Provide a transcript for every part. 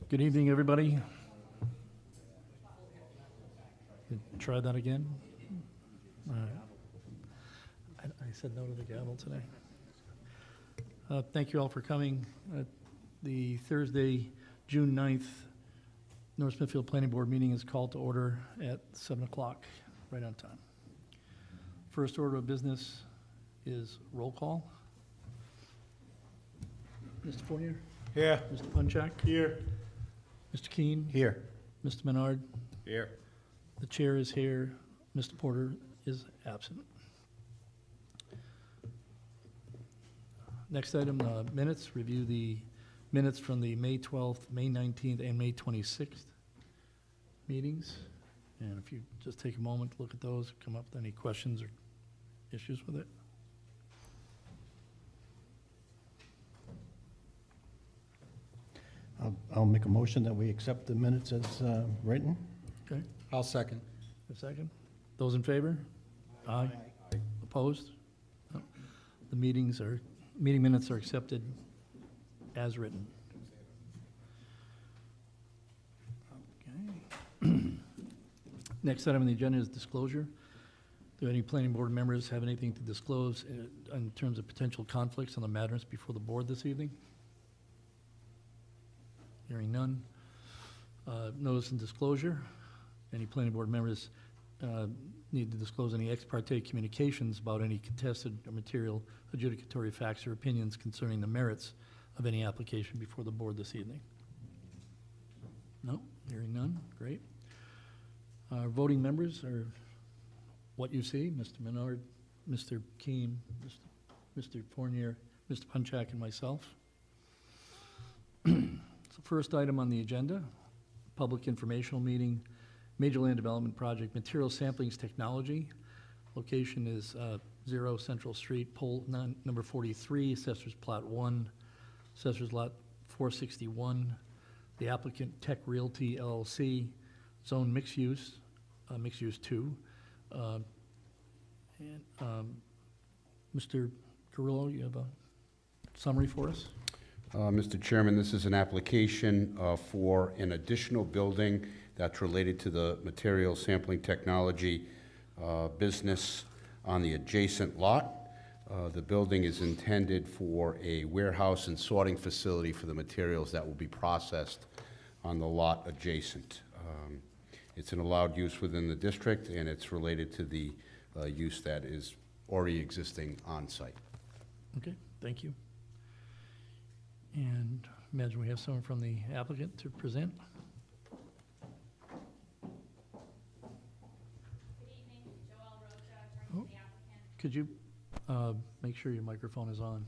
Good evening, everybody. Try that again. I said no to the gavel today. Thank you all for coming. The Thursday, June 9th, North Smithfield Planning Board meeting is called to order at 7 o'clock, right on time. First order of business is roll call. Mr. Fournier? Here. Mr. Punchak? Here. Mr. Keene? Here. Mr. Menard? Here. The chair is here. Mr. Porter is absent. Next item, minutes. Review the minutes from the May 12th, May 19th, and May 26th meetings. And if you just take a moment to look at those, come up with any questions or issues with it. I'll make a motion that we accept the minutes as written. Okay, I'll second. a second. Those in favor? Aye. Opposed? No. The meeting minutes are accepted as written. Okay. Next item on the agenda is disclosure. Do any planning board members have anything to disclose in terms of potential conflicts on the matters before the board this evening? Hearing none. Notice and disclosure. Any planning board members need to disclose any ex parte communications about any contested or material adjudicatory facts or opinions concerning the merits of any application before the board this evening? No? Hearing none. Great. Voting members are what you see, Mr. Menard, Mr. Keene, Mr. Fournier, Mr. Punchak, and myself. So first item on the agenda, public informational meeting, Major Land Development Project, Material Samplings Technology. Location is 0 Central Street, pole number 43, Assessor's Plat 1, Assessor's Lot 461. The applicant, Tech Realty LLC, zone mixed use 2. Mr. Carrillo, you have a summary for us? Mr. Chairman, this is an application for an additional building that's related to the material sampling technology business on the adjacent lot. The building is intended for a warehouse and sorting facility for the materials that will be processed on the lot adjacent. It's an allowed use within the district, and it's related to the use that is already existing on site. Okay, thank you. And imagine we have someone from the applicant to present. Good evening, Joelle Rocha, attorney for the applicant. Could you make sure your microphone is on?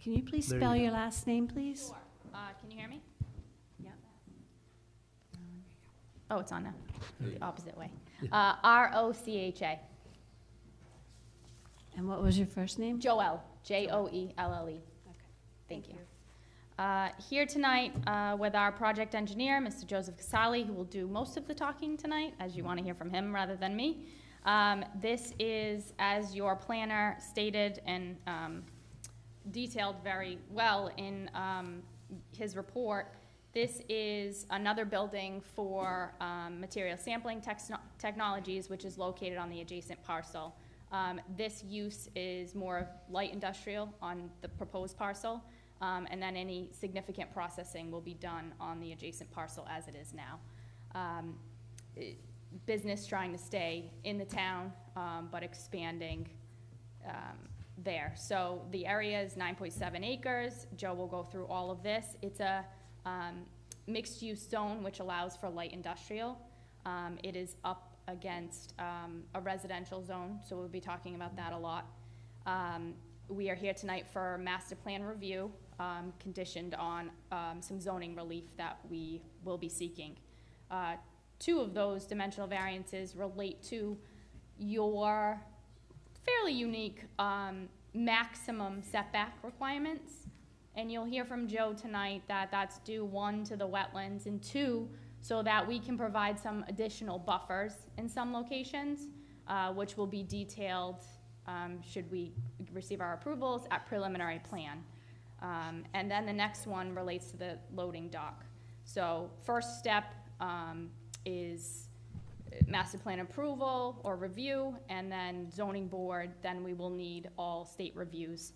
Can you please There you spell go. your last name, please? Sure. Can you hear me? Yep. Oh, it's on now. Yeah. The opposite way. R-O-C-H-A. And what was your first name? Joelle, J-O-E-L-L-E. Okay. Thank you. Here tonight with our project engineer, Mr. Joseph Casali, who will do most of the talking tonight, as you want to hear from him rather than me. This is, as your planner stated and detailed very well in his report, this is another building for material sampling technologies, which is located on the adjacent parcel. This use is more of light industrial on the proposed parcel, and then any significant processing will be done on the adjacent parcel as it is now. Business trying to stay in the town, but expanding there. So the area is 9.7 acres. Joe will go through all of this. It's a mixed-use zone, which allows for light industrial. It is up against a residential zone, so we'll be talking about that a lot. We are here tonight for master plan review, conditioned on some zoning relief that we will be seeking. 2 of those dimensional variances relate to your fairly unique maximum setback requirements. And you'll hear from Joe tonight that that's due 1 to the wetlands and 2 so that we can provide some additional buffers in some locations, which will be detailed should we receive our approvals at preliminary plan. And then the next one relates to the loading dock. So first step is master plan approval or review, and then zoning board, then we will need all state reviews.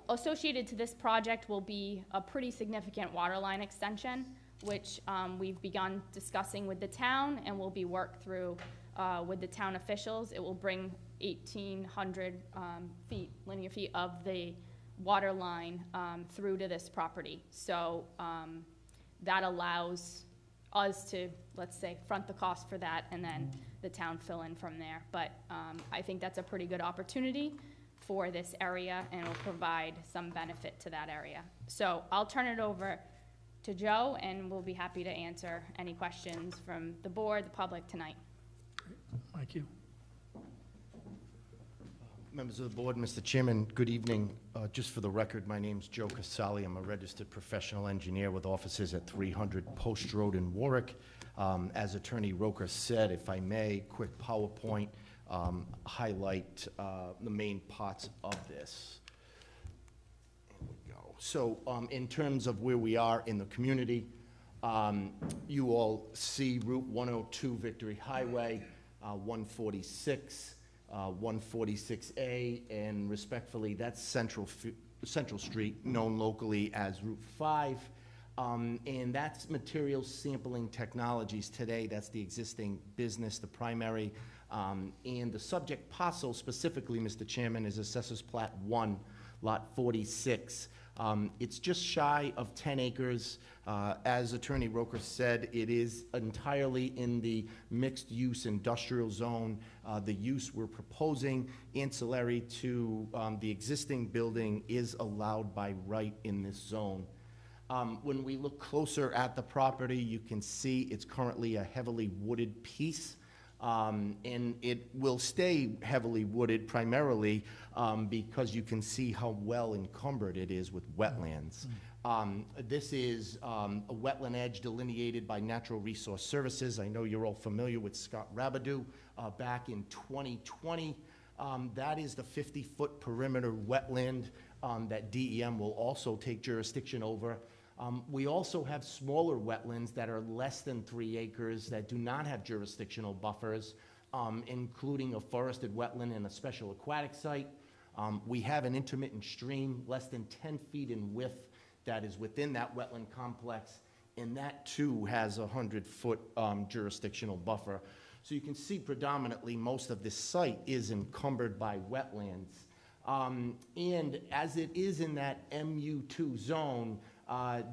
Associated to this project will be a pretty significant water line extension, which we've begun discussing with the town and will be worked through with the town officials. It will bring 1,800 linear feet of the water line through to this property. So that allows us to, let's say, front the cost for that, and then the town fill in from there. But I think that's a pretty good opportunity for this area, and will provide some benefit to that area. So I'll turn it over to Joe, and we'll be happy to answer any questions from the board, the public tonight. Thank you. Members of the board, Mr. Chairman, good evening. Just for the record, my name's Joe Casali. I'm a registered professional engineer with offices at 300 Post Road in Warwick. As Attorney Roker said, if I may, quick PowerPoint, highlight the main parts of this. There we go. So in terms of where we are in the community, you all see Route 102 Victory Highway, 146, 146A, and respectfully, that's Central Street, known locally as Route 5. And that's Materials Sampling Technologies today. That's the existing business, the primary. And the subject parcel specifically, Mr. Chairman, is Assessors Plat 1, Lot 46. It's just shy of 10 acres. As Attorney Roker said, it is entirely in the mixed-use industrial zone. The use we're proposing, ancillary to the existing building, is allowed by right in this zone. When we look closer at the property, you can see it's currently a heavily wooded piece. And it will stay heavily wooded primarily because you can see how well encumbered it is with wetlands. This is a wetland edge delineated by Natural Resource Services. I know you're all familiar with Scott Rabidou back in 2020. That is the 50-foot perimeter wetland that DEM will also take jurisdiction over. We also have smaller wetlands that are less than 3 acres that do not have jurisdictional buffers, including a forested wetland and a special aquatic site. We have an intermittent stream less than 10 feet in width that is within that wetland complex, and that too has a 100-foot jurisdictional buffer. So you can see predominantly most of this site is encumbered by wetlands. And as it is in that MU2 zone,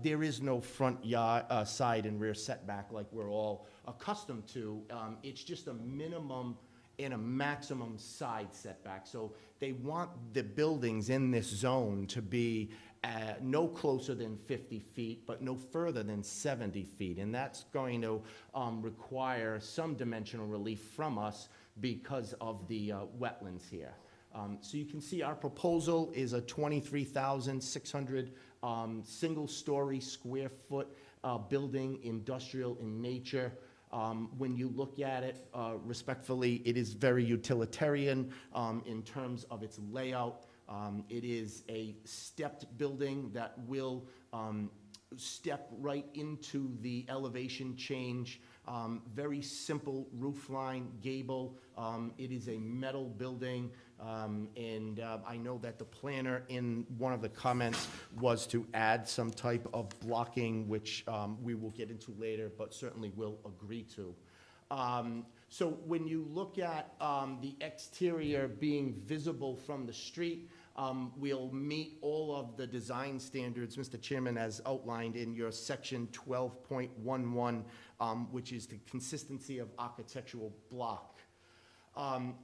there is no front yard, side and rear setback like we're all accustomed to. It's just a minimum and a maximum side setback. So they want the buildings in this zone to be no closer than 50 feet, but no further than 70 feet. And that's going to require some dimensional relief from us because of the wetlands here. So you can see our proposal is a 23,600 single-story square foot building, industrial in nature. When you look at it, respectfully, it is very utilitarian in terms of its layout. It is a stepped building that will step right into the elevation change. Very simple roof line, gable. It is a metal building, and I know that the planner in one of the comments was to add some type of blocking, which we will get into later, but certainly will agree to. So when you look at the exterior being visible from the street, we'll meet all of the design standards, Mr. Chairman, as outlined in your section 12.11, which is the consistency of architectural block.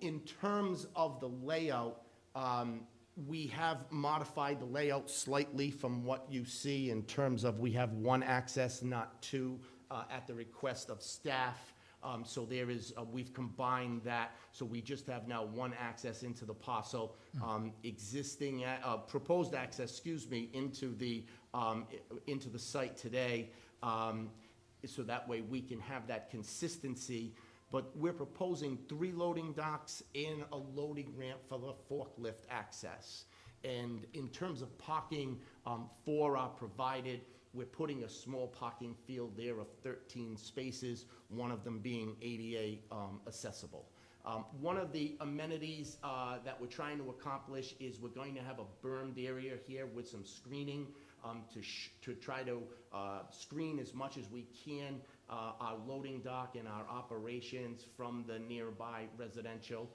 In terms of the layout, we have modified the layout slightly from what you see in terms of we have one access, not two, at the request of staff. So there is, we've combined that, so we just have now one access into the parcel, existing, proposed access, excuse me, into the site today, so that way we can have that consistency. But we're proposing 3 loading docks and a loading ramp for the forklift access. And in terms of parking, 4 are provided. We're putting a small parking field there of 13 spaces, one of them being ADA accessible. One of the amenities that we're trying to accomplish is we're going to have a bermed area here with some screening to try to screen as much as we can our loading dock and our operations from the nearby residential.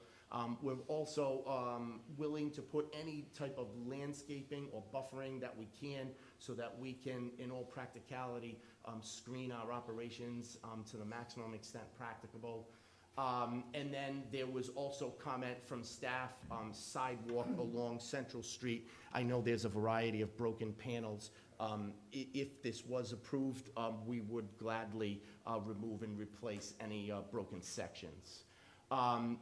We're also willing to put any type of landscaping or buffering that we can so that we can, in all practicality, screen our operations to the maximum extent practicable. And then there was also comment from staff, sidewalk along Central Street. I know there's a variety of broken panels. If this was approved, we would gladly remove and replace any broken sections.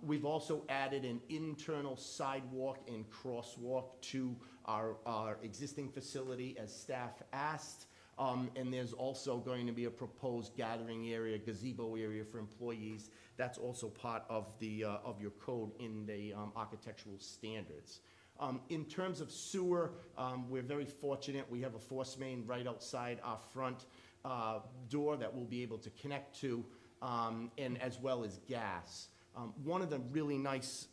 We've also added an internal sidewalk and crosswalk to our existing facility as staff asked. And there's also going to be a proposed gathering area, gazebo area for employees. That's also part of the of your code in the architectural standards. In terms of sewer, we're very fortunate. We have a force main right outside our front door that we'll be able to connect to, and as well as gas. One of the really nice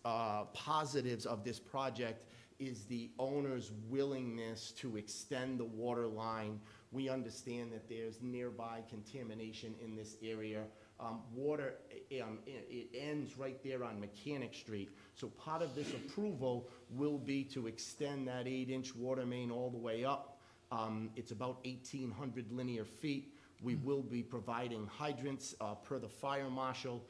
positives of this project is the owner's willingness to extend the water line. We understand that there's nearby contamination in this area. Water, it ends right there on Mechanic Street. So part of this approval will be to extend that 8-inch water main all the way up. It's about 1,800 linear feet. We will be providing hydrants per the fire marshal.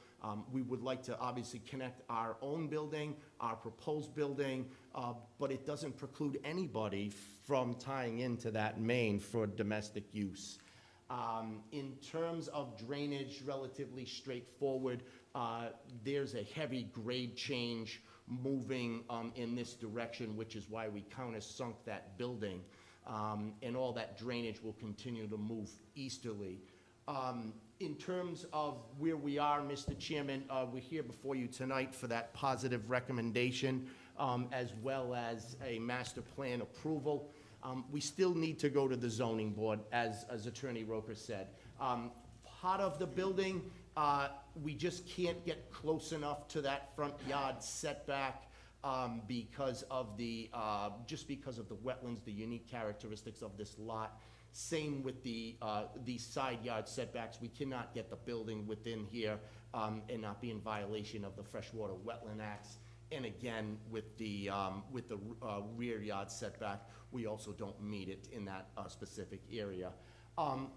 We would like to obviously connect our own building, our proposed building, but it doesn't preclude anybody from tying into that main for domestic use. In terms of drainage, relatively straightforward. There's a heavy grade change moving in this direction, which is why we countersunk that building. And all that drainage will continue to move easterly. In terms of where we are, Mr. Chairman, we're here before you tonight for that positive recommendation, as well as a master plan approval. We still need to go to the zoning board, as Attorney Roker said. Part of the building, we just can't get close enough to that front yard setback because of the wetlands, the unique characteristics of this lot. Same with the side yard setbacks. We cannot get the building within here and not be in violation of the Freshwater Wetland Acts. And again, with the rear yard setback, we also don't meet it in that specific area.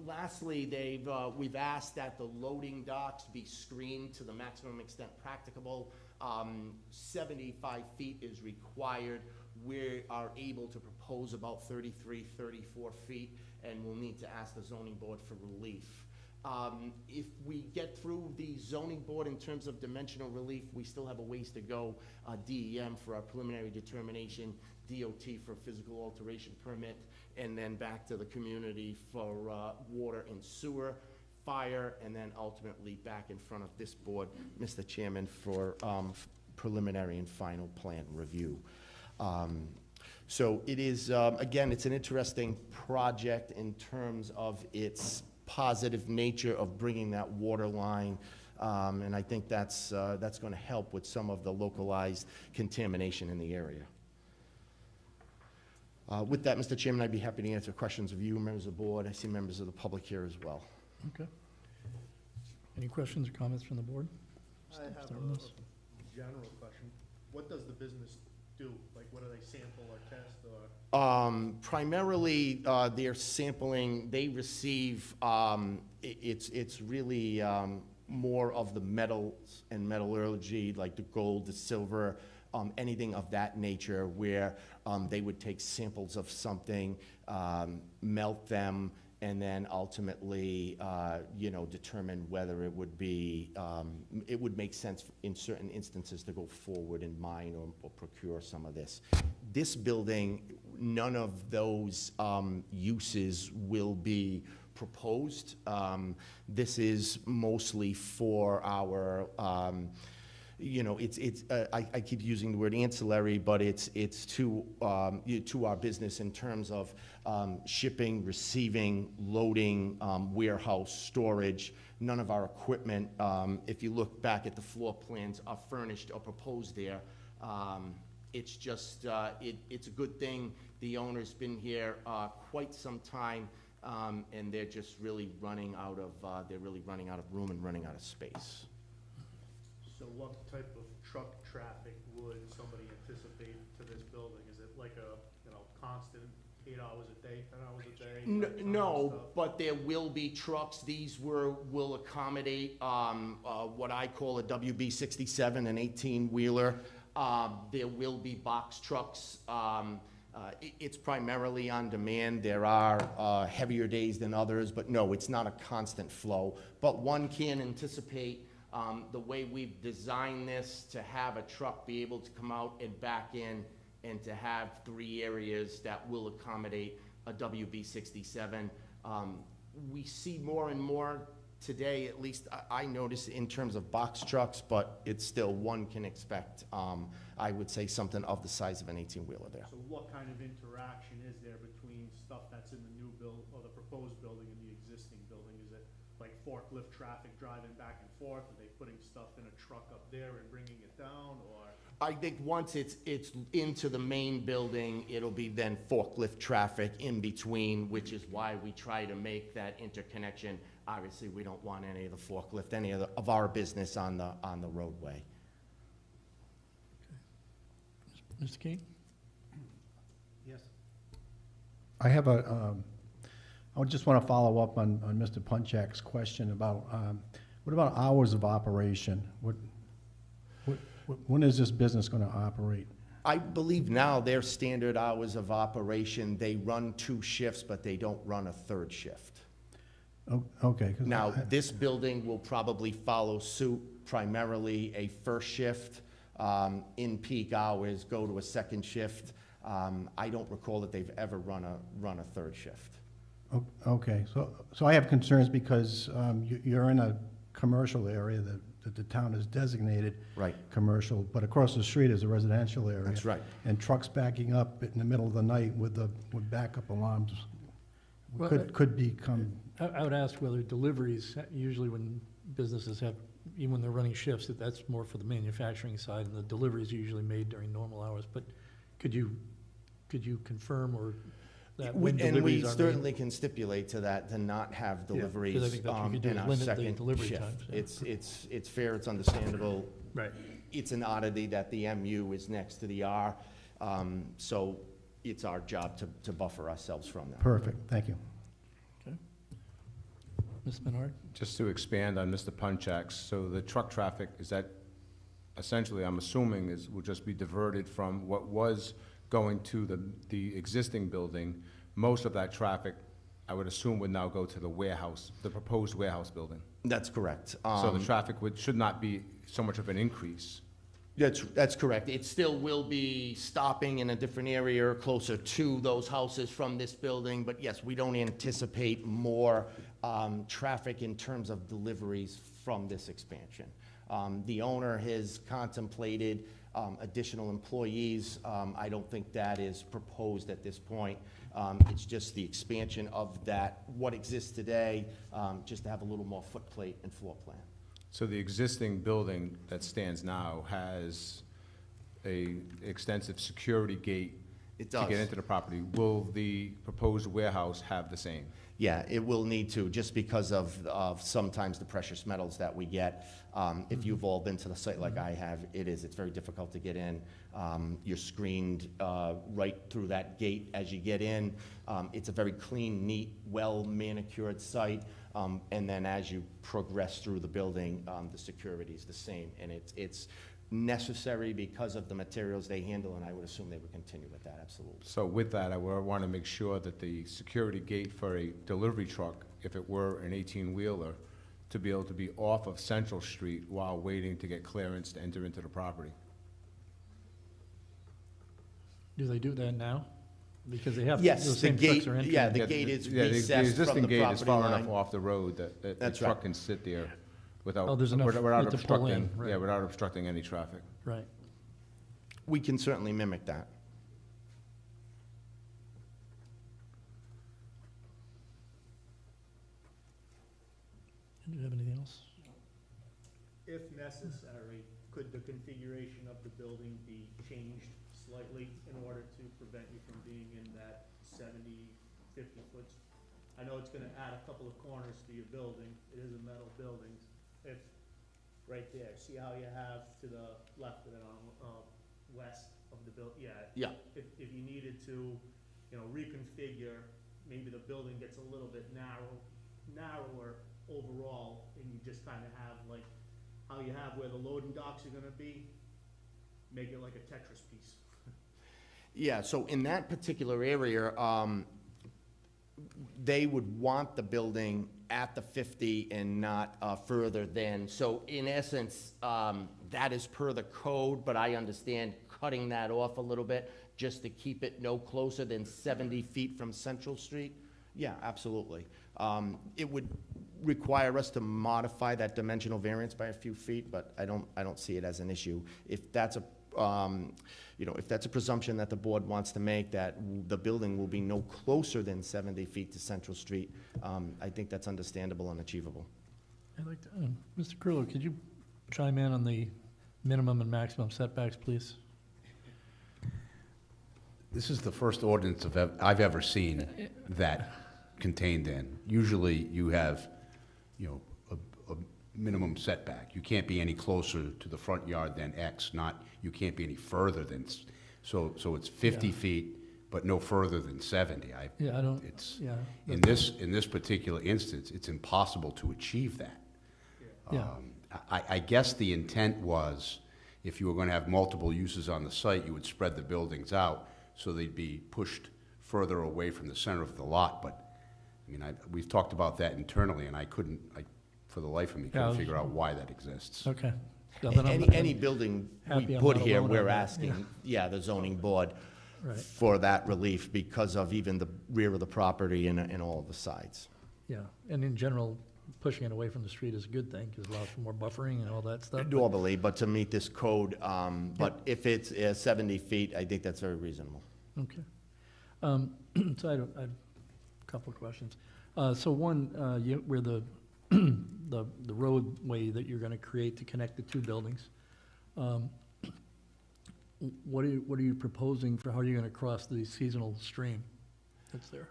Lastly, we've asked that the loading docks be screened to the maximum extent practicable. 75 feet is required. We are able to propose about 33, 34 feet, and we'll need to ask the zoning board for relief. If we get through the zoning board in terms of dimensional relief, we still have a ways to go. DEM for our preliminary determination, DOT for physical alteration permit, and then back to the community for water and sewer, fire, and then ultimately back in front of this board, Mr. Chairman, for preliminary and final plan review. So it is, again, it's an interesting project in terms of its positive nature of bringing that water line, and I think that's going to help with some of the localized contamination in the area. With that, Mr. Chairman, I'd be happy to answer questions of you, members of the board. I see members of the public here as well. Okay. Any questions or comments from the board? I have Start with this. a general question. What does the business do? Like, what do they sample or test or? Primarily, they're sampling, they receive, it's really more of the metals and metallurgy, like the gold, the silver, anything of that nature, where they would take samples of something, melt them, and then ultimately, determine whether it would be, it would make sense in certain instances to go forward and mine or procure some of this. This building, none of those uses will be proposed. This is mostly for our you know, I keep using the word ancillary, but it's to our business in terms of shipping, receiving, loading, warehouse, storage. None of our equipment, if you look back at the floor plans, are furnished or proposed there. It's just, it's a good thing. The owner's been here quite some time, and they're just really running out of, room and running out of space. So what type of truck traffic would somebody anticipate to this building? Is it like a, you know, constant 8 hours a day, 10 hours a day? No, but there will be trucks. These will accommodate what I call a WB67, an 18-wheeler. There will be box trucks. It's primarily on demand. There are heavier days than others, but no, it's not a constant flow. But one can anticipate the way we've designed this to have a truck be able to come out and back in, and to have 3 areas that will accommodate a WB67. We see more and more today, at least I notice, in terms of box trucks, but it's still, one can expect, I would say, something of the size of an 18-wheeler there. So what kind of interaction is there between stuff that's in the new build, or the proposed building, and the existing building? Is it like forklift traffic driving back and forth? Are they putting stuff in a truck up there and bringing it down, or? I think once it's into the main building, it'll be then forklift traffic in between, which is why we try to make that interconnection. Obviously, we don't want any of the forklift, any of our business on the roadway. Mr. King? Yes. I have I just want to follow up on Mr. Punchak's question about, what about hours of operation? When is this business going to operate? I believe now their standard hours of operation, they run 2 shifts, but they don't run a 3rd shift. Oh, okay. 'Cause Now, this building will probably follow suit, primarily a 1st shift, in peak hours, go to a 2nd shift. I don't recall that they've ever run a 3rd shift. Okay, so I have concerns because you're in a commercial area that the town has designated. Right. Commercial, but across the street is a residential area. That's right. And trucks backing up in the middle of the night with backup alarms Well, could become, I would ask whether deliveries, usually when businesses have, even when they're running shifts, that's more for the manufacturing side, and the deliveries are usually made during normal hours. But could you confirm or that when And we deliveries are made? certainly can stipulate to that, to not have Yeah, 'cause I deliveries think that's what you do, in is our limit the 2nd delivery shift. times, yeah. It's fair, it's understandable. Right. It's an oddity that the MU is next to the R, so it's our job to buffer ourselves from that. perfect, thank you. Okay. Ms. Menard? Just to expand on Mr. Punchak's, so the truck traffic, is that essentially, I'm assuming, will just be diverted from what was going to the existing building? Most of that traffic, I would assume, would now go to the warehouse, the proposed warehouse building. That's correct. So the traffic should not be so much of an increase. That's correct. It still will be stopping in a different area closer to those houses from this building, but yes, we don't anticipate more traffic in terms of deliveries from this expansion. The owner has contemplated additional employees. I don't think that is proposed at this point. It's just the expansion of what exists today, just to have a little more footplate and floor plan. So the existing building that stands now has a extensive security gate It to does. get into the property. Will the proposed warehouse have the same? Yeah, it will need to, just because of sometimes the precious metals that we get. If you've all been to the site like I have, it's very difficult to get in. You're screened right through that gate as you get in. It's a very clean, neat, well-manicured site. And then as you progress through the building, the security is the same. And it's necessary because of the materials they handle, and I would assume they would continue with that, absolutely. So with that, I want to make sure that the security gate for a delivery truck, if it were an 18-wheeler, to be able to be off of Central Street while waiting to get clearance to enter into the property. Do they do that now? Because they have, Yes, those the same gate, trucks are entering. yeah, the gate is recessed from the existing gate is property far line. enough off the road that the That's truck right. can sit there without, Oh, there's enough without room to pull in, obstructing, right. yeah, without obstructing any traffic. Right. We can certainly mimic that. Do you have anything else? If necessary, could the configuration of the building be changed slightly in order to prevent you from being in that 70, 50 foot? I know it's gonna add a couple of corners to your building, it is a metal building. If, right there, see how you have to the left of it on, west of the yeah. Yeah. If you needed to, you know, reconfigure, maybe the building gets a little bit narrower overall, and you just kinda have like, how you have where the loading docks are gonna be, make it like a Tetris piece. Yeah, so in that particular area, they would want the building at the 50 and not further than. So in essence, that is per the code, but I understand cutting that off a little bit just to keep it no closer than 70 feet from Central Street. Yeah, absolutely. It would require us to modify that dimensional variance by a few feet, but I don't see it as an issue. If that's a, you know, if that's a presumption that the board wants to make, that the building will be no closer than 70 feet to Central Street, I think that's understandable and achievable. I'd like to, Mr. Curler, could you chime in on the minimum and maximum setbacks, please? This is the first ordinance I've ever seen that contained in. Usually you have, you know, a minimum setback. You can't be any closer to the front yard than X, not, you can't be any further than, so it's 50 Yeah. feet, but no further than 70. Yeah, I don't, It's, yeah. in this particular instance, it's impossible to achieve that. Yeah. I guess the intent was, if you were gonna have multiple uses on the site, you would spread the buildings out so they'd be pushed further away from the center of the lot, but, I mean, we've talked about that internally, and I for the life of me, Yeah, I couldn't was- figure out why that exists. Okay. Yeah, then I'm- Any building happy we I'm put not here, alone on we're that, asking, yeah, the zoning board Right. for that relief because of even the rear of the property and all of the sides. Yeah, and in general, pushing it away from the street is a good thing, because it allows for more buffering and all that stuff. but- Normally, but to meet this code, but if it's 70 feet, I think that's very reasonable. Okay. So I have a couple of questions. So one, where the roadway that you're gonna create to connect the two buildings, what are you proposing for how you're gonna cross the seasonal stream that's there?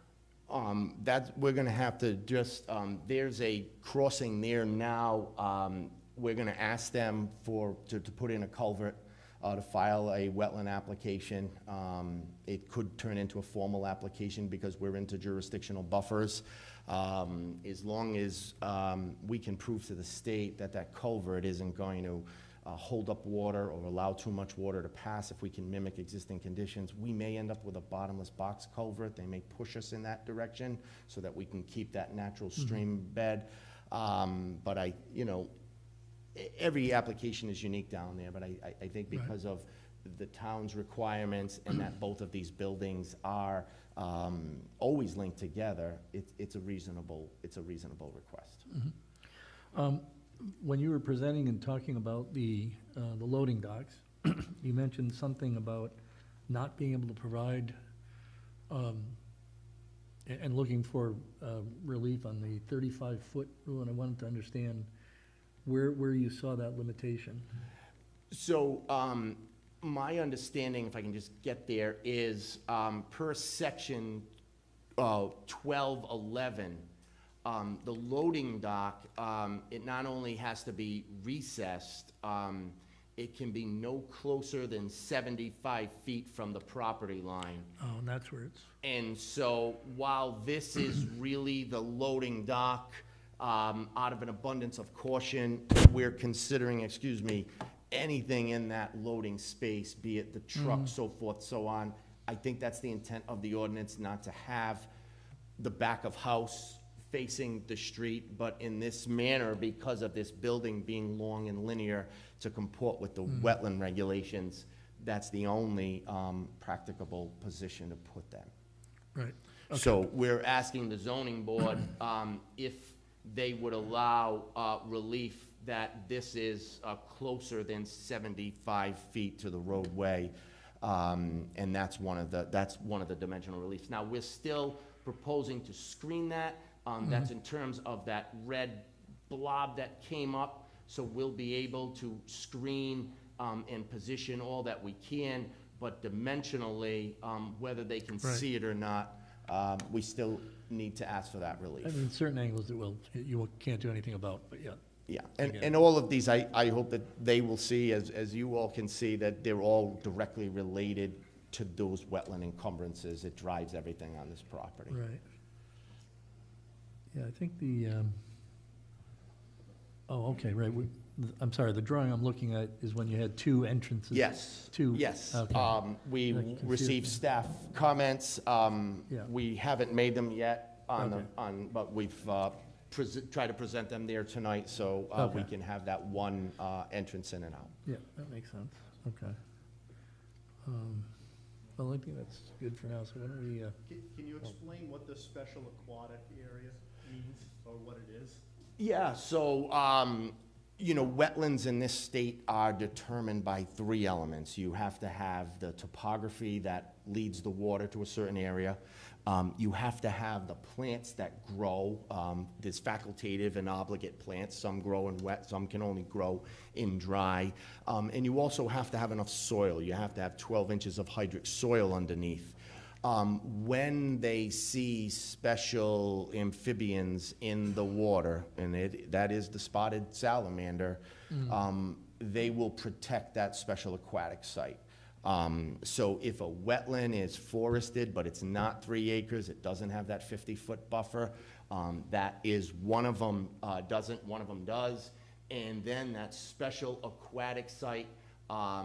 We're gonna have to just, there's a crossing there now. We're gonna ask them to put in a culvert, to file a wetland application. It could turn into a formal application because we're into jurisdictional buffers. As long as we can prove to the state that that culvert isn't going to hold up water or allow too much water to pass, if we can mimic existing conditions, we may end up with a bottomless box culvert. They may push us in that direction so that we can keep that natural stream bed. But you know, every application is unique down there, but I think because of the town's requirements and that both of these buildings are always linked together, it's a reasonable request. When you were presenting and talking about the loading docks, you mentioned something about not being able to provide, and looking for relief on the 35-foot rule, and I wanted to understand where you saw that limitation. So, my understanding, if I can just get there, is per section 1211, the loading dock, it not only has to be recessed, it can be no closer than 75 feet from the property line. Oh, and that's where it's, And so while this is really the loading dock, out of an abundance of caution, we're considering, anything in that loading space, be it the truck, so forth, so on. I think that's the intent of the ordinance, not to have the back of house facing the street, but in this manner, because of this building being long and linear to comport with the wetland regulations, that's the only practicable position to put them. right. So we're asking the zoning board, if they would allow relief that this is closer than 75 feet to the roadway. And that's one of the dimensional reliefs. Now, we're still proposing to screen that. That's in terms of that red blob that came up. So we'll be able to screen and position all that we can, but dimensionally, whether they can Right. see it or not, we still need to ask for that relief. I mean, certain angles you can't do anything about, but yeah. Yeah, Again. and all of these, I hope that they will see, as you all can see, that they're all directly related to those wetland encumbrances. It drives everything on this property. Right. Yeah, I think okay, right. I'm sorry, the drawing I'm looking at is when you had two entrances. Yes, Two. yes. Okay. We That confused received me. staff comments. Yeah. We haven't made them yet Okay. but we've tried to present them there tonight, so we Okay. can have that one entrance in and out. Yeah, that makes sense. Okay. Well, I think that's good for now, so why don't we, Can you explain what the special aquatic area means, or what it is? Yeah, so, wetlands in this state are determined by three elements. You have to have the topography that leads the water to a certain area. You have to have the plants that grow. There's facultative and obligate plants. Some grow in wet, some can only grow in dry. And you also have to have enough soil. You have to have 12 inches of hydric soil underneath. When they see special amphibians in the water, and that is the spotted salamander, they will protect that special aquatic site. So if a wetland is forested, but it's not 3 acres, it doesn't have that 50-foot buffer, that is one of them doesn't, one of them does. And then that special aquatic site, I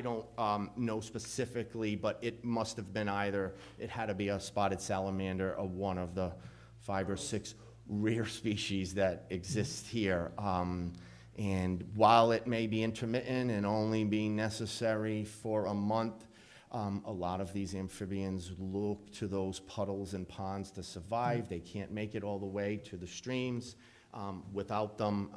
don't know specifically, but it must have been either, it had to be a spotted salamander or one of the 5 or 6 rare species that exist here. And while it may be intermittent and only be necessary for a month, a lot of these amphibians look to those puddles and ponds to survive. They can't make it all the way to the streams. Without them,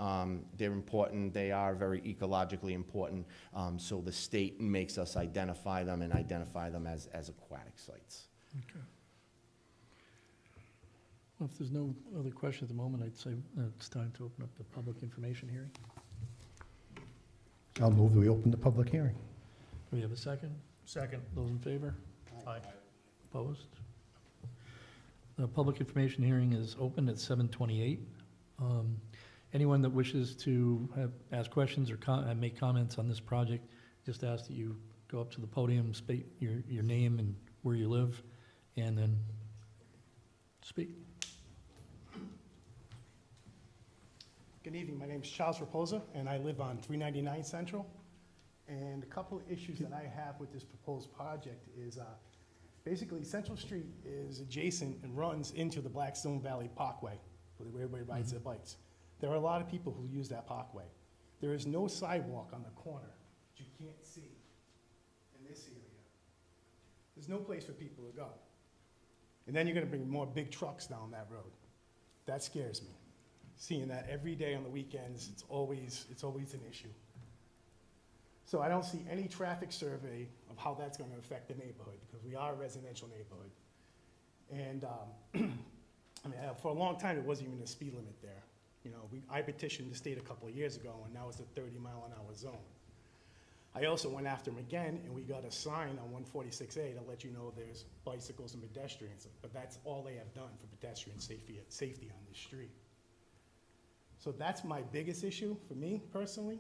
they're important. They are very ecologically important. So the state makes us identify them and identify them as aquatic sites. okay. Well, if there's no other questions at the moment, I'd say it's time to open up the public information hearing. I'll move that we open the public hearing. Do we have a second? Second. Those in favor? Aye. Opposed? The public information hearing is open at 7:28. Anyone that wishes to ask questions or make comments on this project, just ask that you go up to the podium, state your name and where you live, and then speak. Good evening, my name is Charles Raposa, and I live on 399 Central. And a couple of issues that I have with this proposed project is, basically Central Street is adjacent and runs into the Blackstone Valley Parkway, where everybody rides their bikes. There are a lot of people who use that parkway. There is no sidewalk on the corner that you can't see in this area. There's no place for people to go. And then you're gonna bring more big trucks down that road. That scares me. Seeing that every day on the weekends, it's always an issue. So I don't see any traffic survey of how that's gonna affect the neighborhood, because we are a residential neighborhood. And, for a long time, it wasn't even a speed limit there. I petitioned the state a couple of years ago, and now it's a 30-mile-an-hour zone. I also went after them again, and we got a sign on 146A to let you know there's bicycles and pedestrians, but that's all they have done for pedestrian safety on this street. So that's my biggest issue for me personally.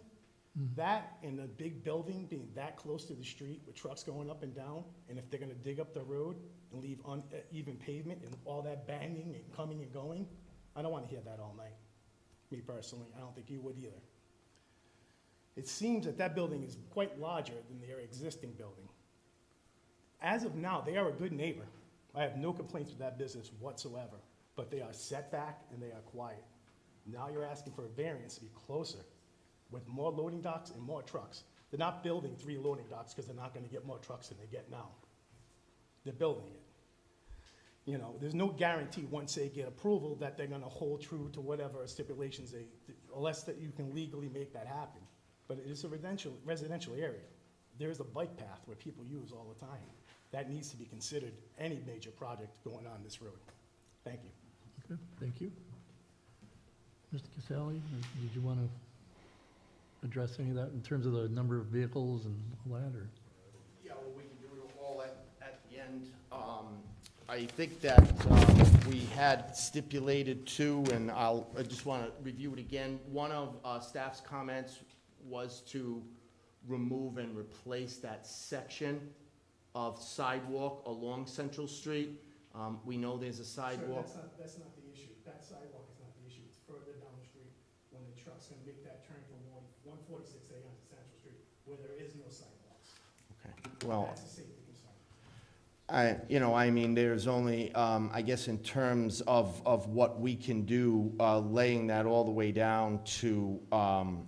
That and the big building being that close to the street with trucks going up and down, and if they're gonna dig up the road and leave uneven pavement and all that banging and coming and going, I don't wanna hear that all night. Me personally, I don't think you would either. It seems that that building is quite larger than their existing building. As of now, they are a good neighbor. I have no complaints with that business whatsoever, but they are set back and they are quiet. Now you're asking for a variance to be closer with more loading docks and more trucks. They're not building 3 loading docks because they're not gonna get more trucks than they get now. They're building it. You know, there's no guarantee once they get approval that they're gonna hold true to whatever stipulations unless that you can legally make that happen. But it is a residential area. There is a bike path where people use all the time. That needs to be considered any major project going on this road. Thank you. Okay, thank you. Mr. Casali, did you want to address any of that in terms of the number of vehicles and all that, or? Yeah, well, we can do it all at the end. I think that we had stipulated two, and I just want to review it again. One of staff's comments was to remove and replace that section of sidewalk along Central Street. We know there's a sidewalk. Sir, that's not the issue. That sidewalk is not the issue. It's further down the street when the truck's gonna make that turn from 146A onto Central Street, where there is no sidewalks. Okay, well, That's a safety concern. I mean, there's only, I guess in terms of what we can do, laying that all the way down to, to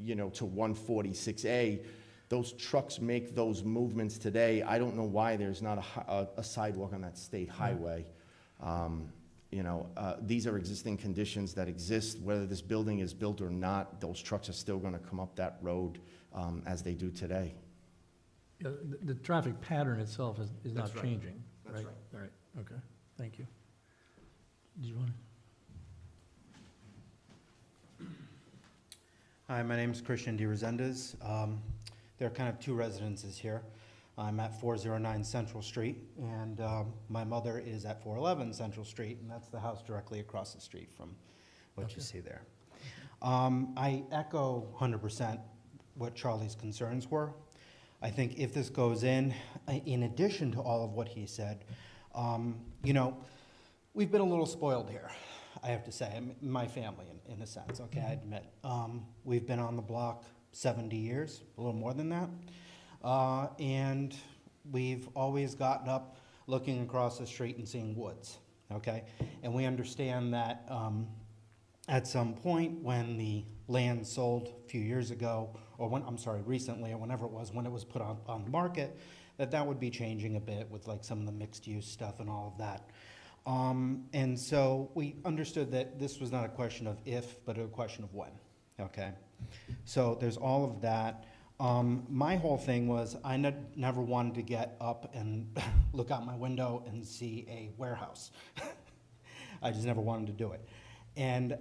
146A, those trucks make those movements today. I don't know why there's not a sidewalk on that state highway. These are existing conditions that exist. Whether this building is built or not, those trucks are still gonna come up that road as they do today. Yeah, the traffic pattern itself is not That's right. changing, That's right? All right, okay, thank you. Do you want to? Hi, my name is Christian D. Resendez. There are kind of two residences here. I'm at 409 Central Street, and my mother is at 411 Central Street, and that's the house directly across the street from what you see there. I echo 100% what Charlie's concerns were. I think if this goes in addition to all of what he said, we've been a little spoiled here, I have to say, my family in a sense, okay, I admit. We've been on the block 70 years, a little more than that. And we've always gotten up looking across the street and seeing woods, okay? And we understand that at some point when the land sold a few years ago, or recently, or whenever it was, when it was put on the market, that would be changing a bit with like some of the mixed use stuff and all of that. And so we understood that this was not a question of if, but a question of when, okay? So there's all of that. My whole thing was I never wanted to get up and look out my window and see a warehouse. I just never wanted to do it. And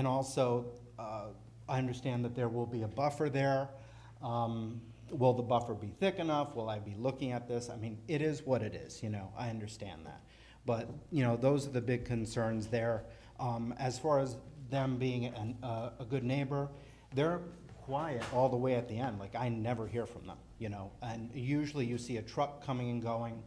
also, I understand that there will be a buffer there. Will the buffer be thick enough? Will I be looking at this? I mean, it is what it is, I understand that. But, those are the big concerns there. As far as them being a good neighbor, they're quiet all the way at the end. Like, I never hear from them, and usually you see a truck coming and going,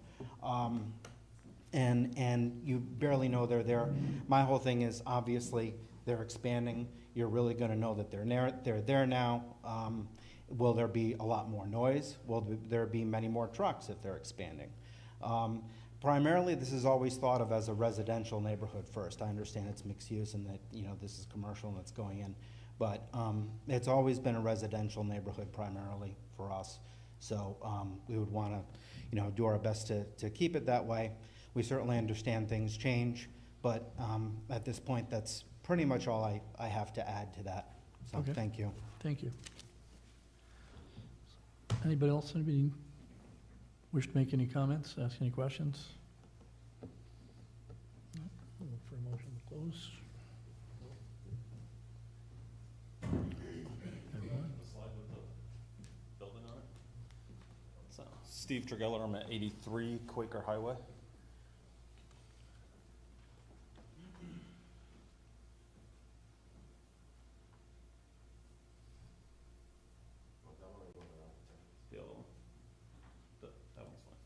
and you barely know they're there. My whole thing is, obviously, they're expanding. You're really gonna know that they're there now. Will there be a lot more noise? Will there be many more trucks if they're expanding? Primarily, this is always thought of as a residential neighborhood first. I understand it's mixed use and that, this is commercial and it's going in. But it's always been a residential neighborhood primarily for us. So we would want to, do our best to keep it that way. We certainly understand things change, but at this point, that's pretty much all I have to add to that. So Okay. Thank you. Thank you. Anybody else, anybody wish to make any comments, ask any questions? No? I'll look for a motion to close. Everyone? So, Steve Tregeller, I'm at 83 Quaker Highway. The other one. That one's fine.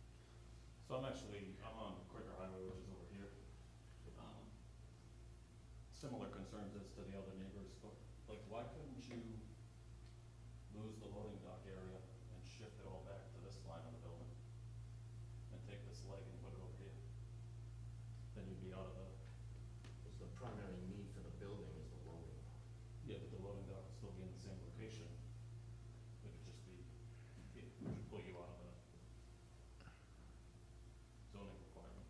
So I'm on Quaker Highway, which is over here. Similar concerns as to the other neighbors, but like, why couldn't you lose the loading dock area and shift it all back to this line of the building? And take this leg and put it over here? Then you'd be out of the. Because the primary need for the building is the loading. Yeah, but the loading dock would still be in the same location. It would just be, it would pull you out of the zoning requirement.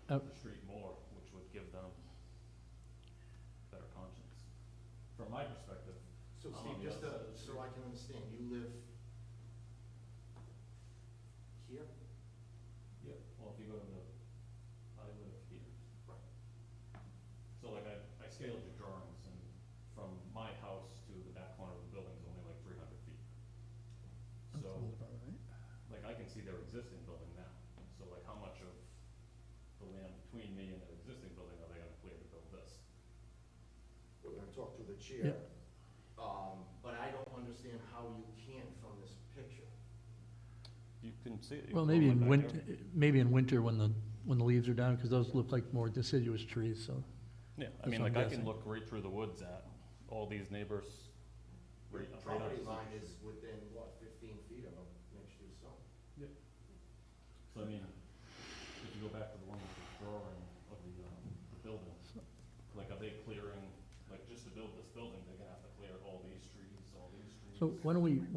Uh, the street more, which would give them better conscience. From my perspective, So I'm on Steve, the just other side of the so street. I can understand, you live here? Yeah, well, if you go to the, I live here. Right. So like I scaled your drawings, and from my house to the back corner of the building is only like 300 feet. So, like I can see their existing building now, so like how much of the land between me and their existing building are they gonna clear to build this? We're gonna talk through the Yeah. chair. But I don't understand how you can from this picture. You can see it. You Well, can maybe go in right back winter, there. maybe in winter when the leaves are down, because those look like more deciduous trees, so. Yeah, I That's mean, what I'm like I guessing. can look right through the woods at all these neighbors. Your Right, right property on the line street. is within, what, 15 feet of a mixed-use zone? So I mean, if you go back to the one with the drawing of the building, like are they clearing, like just to build this building, they're gonna have to clear all these trees, all these trees? So why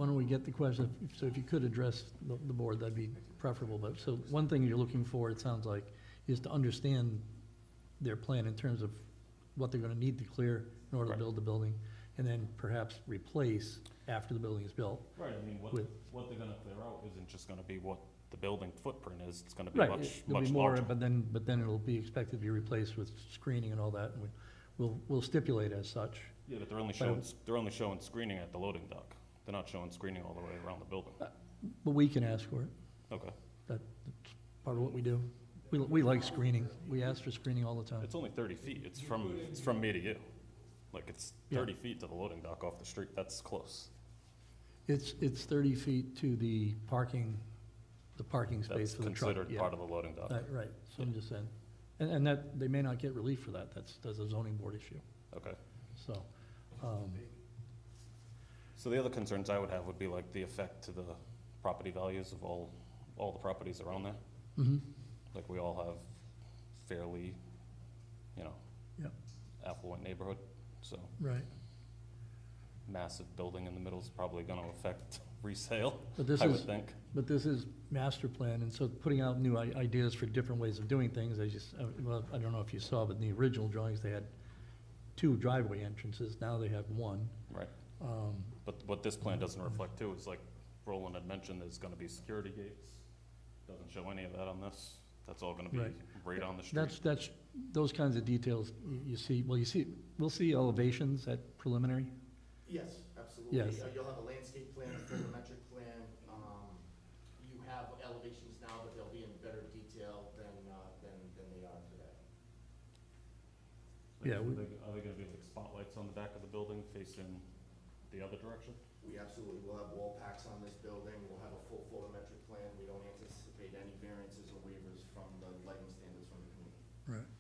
don't we get the question, so if you could address the board, that'd be preferable, but, so one thing you're looking for, it sounds like, is to understand their plan in terms of what they're gonna need to clear in order to Right. build the building, and then perhaps replace after the building is built. Right, I mean, with- what they're gonna clear out isn't just gonna be what the building footprint is, it's gonna be Right, much, there'll much be more, larger. but then it'll be expected to be replaced with screening and all that, and we'll stipulate as such. Yeah, but they're only showing screening at the loading dock, they're not showing screening all the way around the building. But we can ask for it, Okay, that's part of what we do. We like screening, we ask for screening all the time. it's only 30 feet, it's from me to you. Like, it's Yeah. 30 feet to the loading dock off the street, that's close. It's 30 feet to the parking space That's for the truck. considered yeah. part of the loading dock. Right, so I'm just saying, and that, they may not get relief for that, that's a zoning board issue, Okay. so, um, So the other concerns I would have would be like the effect to the property values of all the properties around there. mhm, Like, we all have fairly, Yep. affluent neighborhood, so right. massive building in the middle is probably gonna affect resale, But this I would is, think. but this is master plan, and so putting out new ideas for different ways of doing things, well, I don't know if you saw, but in the original drawings, they had 2 driveway entrances, now they have 1. Right. Um, But what this plan doesn't reflect too is like Roland had mentioned, there's gonna be security gates. Doesn't show any of that on this. That's all gonna be Right. right on the street. That's, those kinds of details, you see, we'll see elevations at preliminary. Yes, absolutely. Yes. You'll have a landscape plan, a photometric plan. You have elevations now, but they'll be in better detail than they are today. Yeah, Are they gonna be like spotlights on the back of the building facing the other direction? We absolutely will have wall packs on this building. We'll have a full photometric plan. We don't anticipate any variances or waivers from the lighting standards from the community. Right.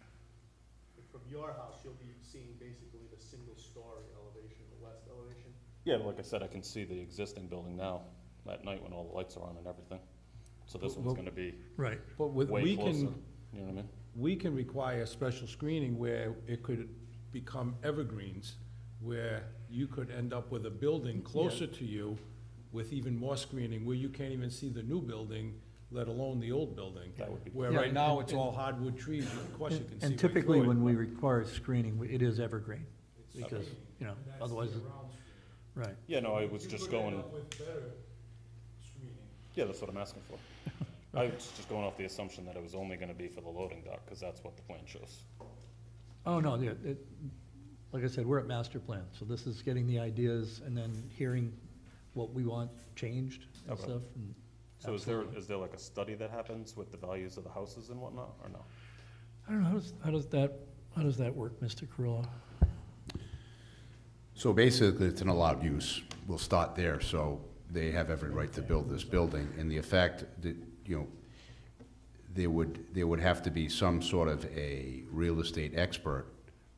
From your house, you'll be seeing basically the single-story elevation, the west elevation. Yeah, like I said, I can see the existing building now at night when all the lights are on and everything. So this Well, one's gonna be Right, But way we closer, can, you know what I mean? we can require special screening where it could become evergreens, where you could end up with a building closer to you with even more screening, where you can't even see the new building, let alone the old building. That would be. Where Yeah, right now, and- it's all hardwood trees, of course you can see and right typically, through it, when we but require screening, it is evergreen, it's because, screening, you know, and that's otherwise, year-round screening. right. Yeah, no, I was You just could end going, up with better screening. yeah, that's what I'm asking for. I was just going off the assumption that it was only gonna be for the loading dock, cause that's what the plan shows. Oh, no, yeah, like I said, we're at master plan, so this is getting the ideas and then hearing what we want changed and Okay. stuff. And So absolutely. is there like a study that happens with the values of the houses and whatnot, or no? I don't know, how does that work, Mr. Carrillo? So basically, it's an allowed use. We'll start there, so they have every right to build this building. And the effect that, there would have to be some sort of a real estate expert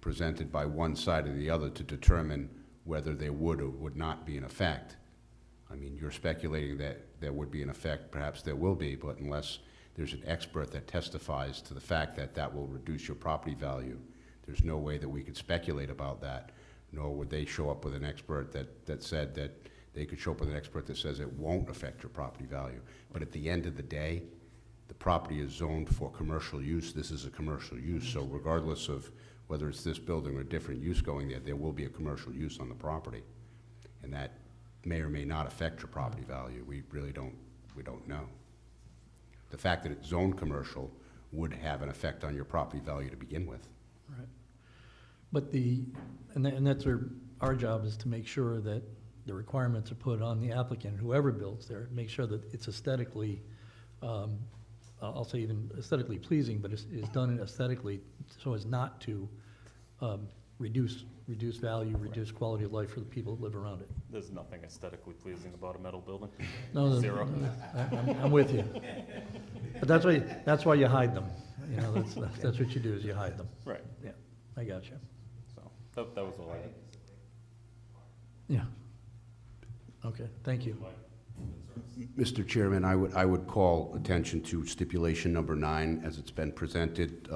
presented by one side or the other to determine whether there would or would not be an effect. I mean, you're speculating that there would be an effect, perhaps there will be, but unless there's an expert that testifies to the fact that that will reduce your property value, there's no way that we could speculate about that, nor would they show up with an expert that said that they could show up with an expert that says it won't affect your property value. But at the end of the day, the property is zoned for commercial use. This is a commercial use, so regardless of whether it's this building or different use going there, there will be a commercial use on the property. And that may or may not affect your property value. We really don't know. The fact that it's zoned commercial would have an effect on your property value to begin with. Right. But and that's our job is to make sure that the requirements are put on the applicant, whoever builds there, make sure that it's aesthetically, I'll say even aesthetically pleasing, but is done aesthetically so as not to reduce value, reduce quality of life for the people that live around it. There's nothing aesthetically pleasing about a metal building. No, Zero. I'm with you. But that's why you hide them. You know, that's what you do, is you hide them. Right. Yeah, I got you. So that was all I had. Yeah. Okay, thank you. Mr. Chairman, I would call attention to stipulation number 9 as it's been presented,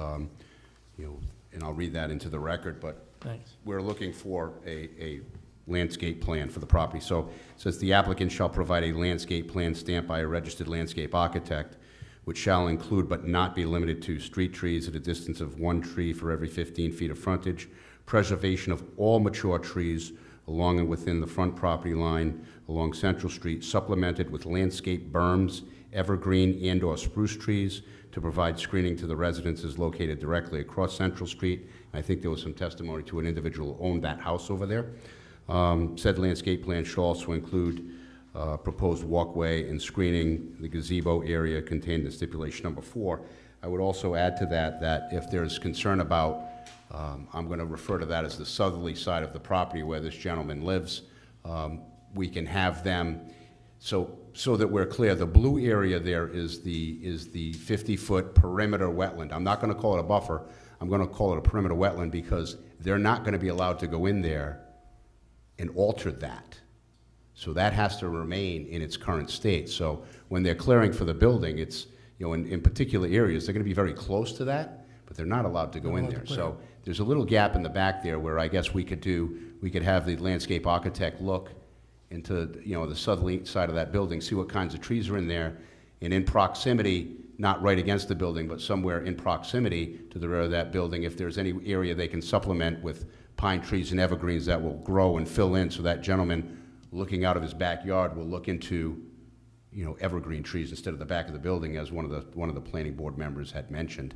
you know, and I'll read that into the record, but Thanks. we're looking for a landscape plan for the property. So it says the applicant shall provide a landscape plan stamped by a registered landscape architect, which shall include but not be limited to street trees at a distance of 1 tree for every 15 feet of frontage, preservation of all mature trees along and within the front property line along Central Street, supplemented with landscape berms, evergreen and/or spruce trees to provide screening to the residences located directly across Central Street. And I think there was some testimony to an individual who owned that house over there. Said landscape plan should also include proposed walkway and screening, the gazebo area contained in stipulation number 4. I would also add to that if there's concern about, I'm going to refer to that as the southerly side of the property where this gentleman lives, we can have them, so that we're clear, the blue area there is the 50-foot perimeter wetland. I'm not going to call it a buffer. I'm going to call it a perimeter wetland because they're not going to be allowed to go in there and alter that. So that has to remain in its current state. So when they're clearing for the building, it's, you know, in particular areas, they're going to be very close to that, but they're not allowed to go in there. So there's a little gap in the back there where I guess we could have the landscape architect look into, you know, the southerly side of that building, see what kinds of trees are in there, and in proximity, not right against the building, but somewhere in proximity to the rear of that building, if there's any area they can supplement with pine trees and evergreens that will grow and fill in, so that gentleman looking out of his backyard will look into, you know, evergreen trees instead of the back of the building, as one of the planning board members had mentioned.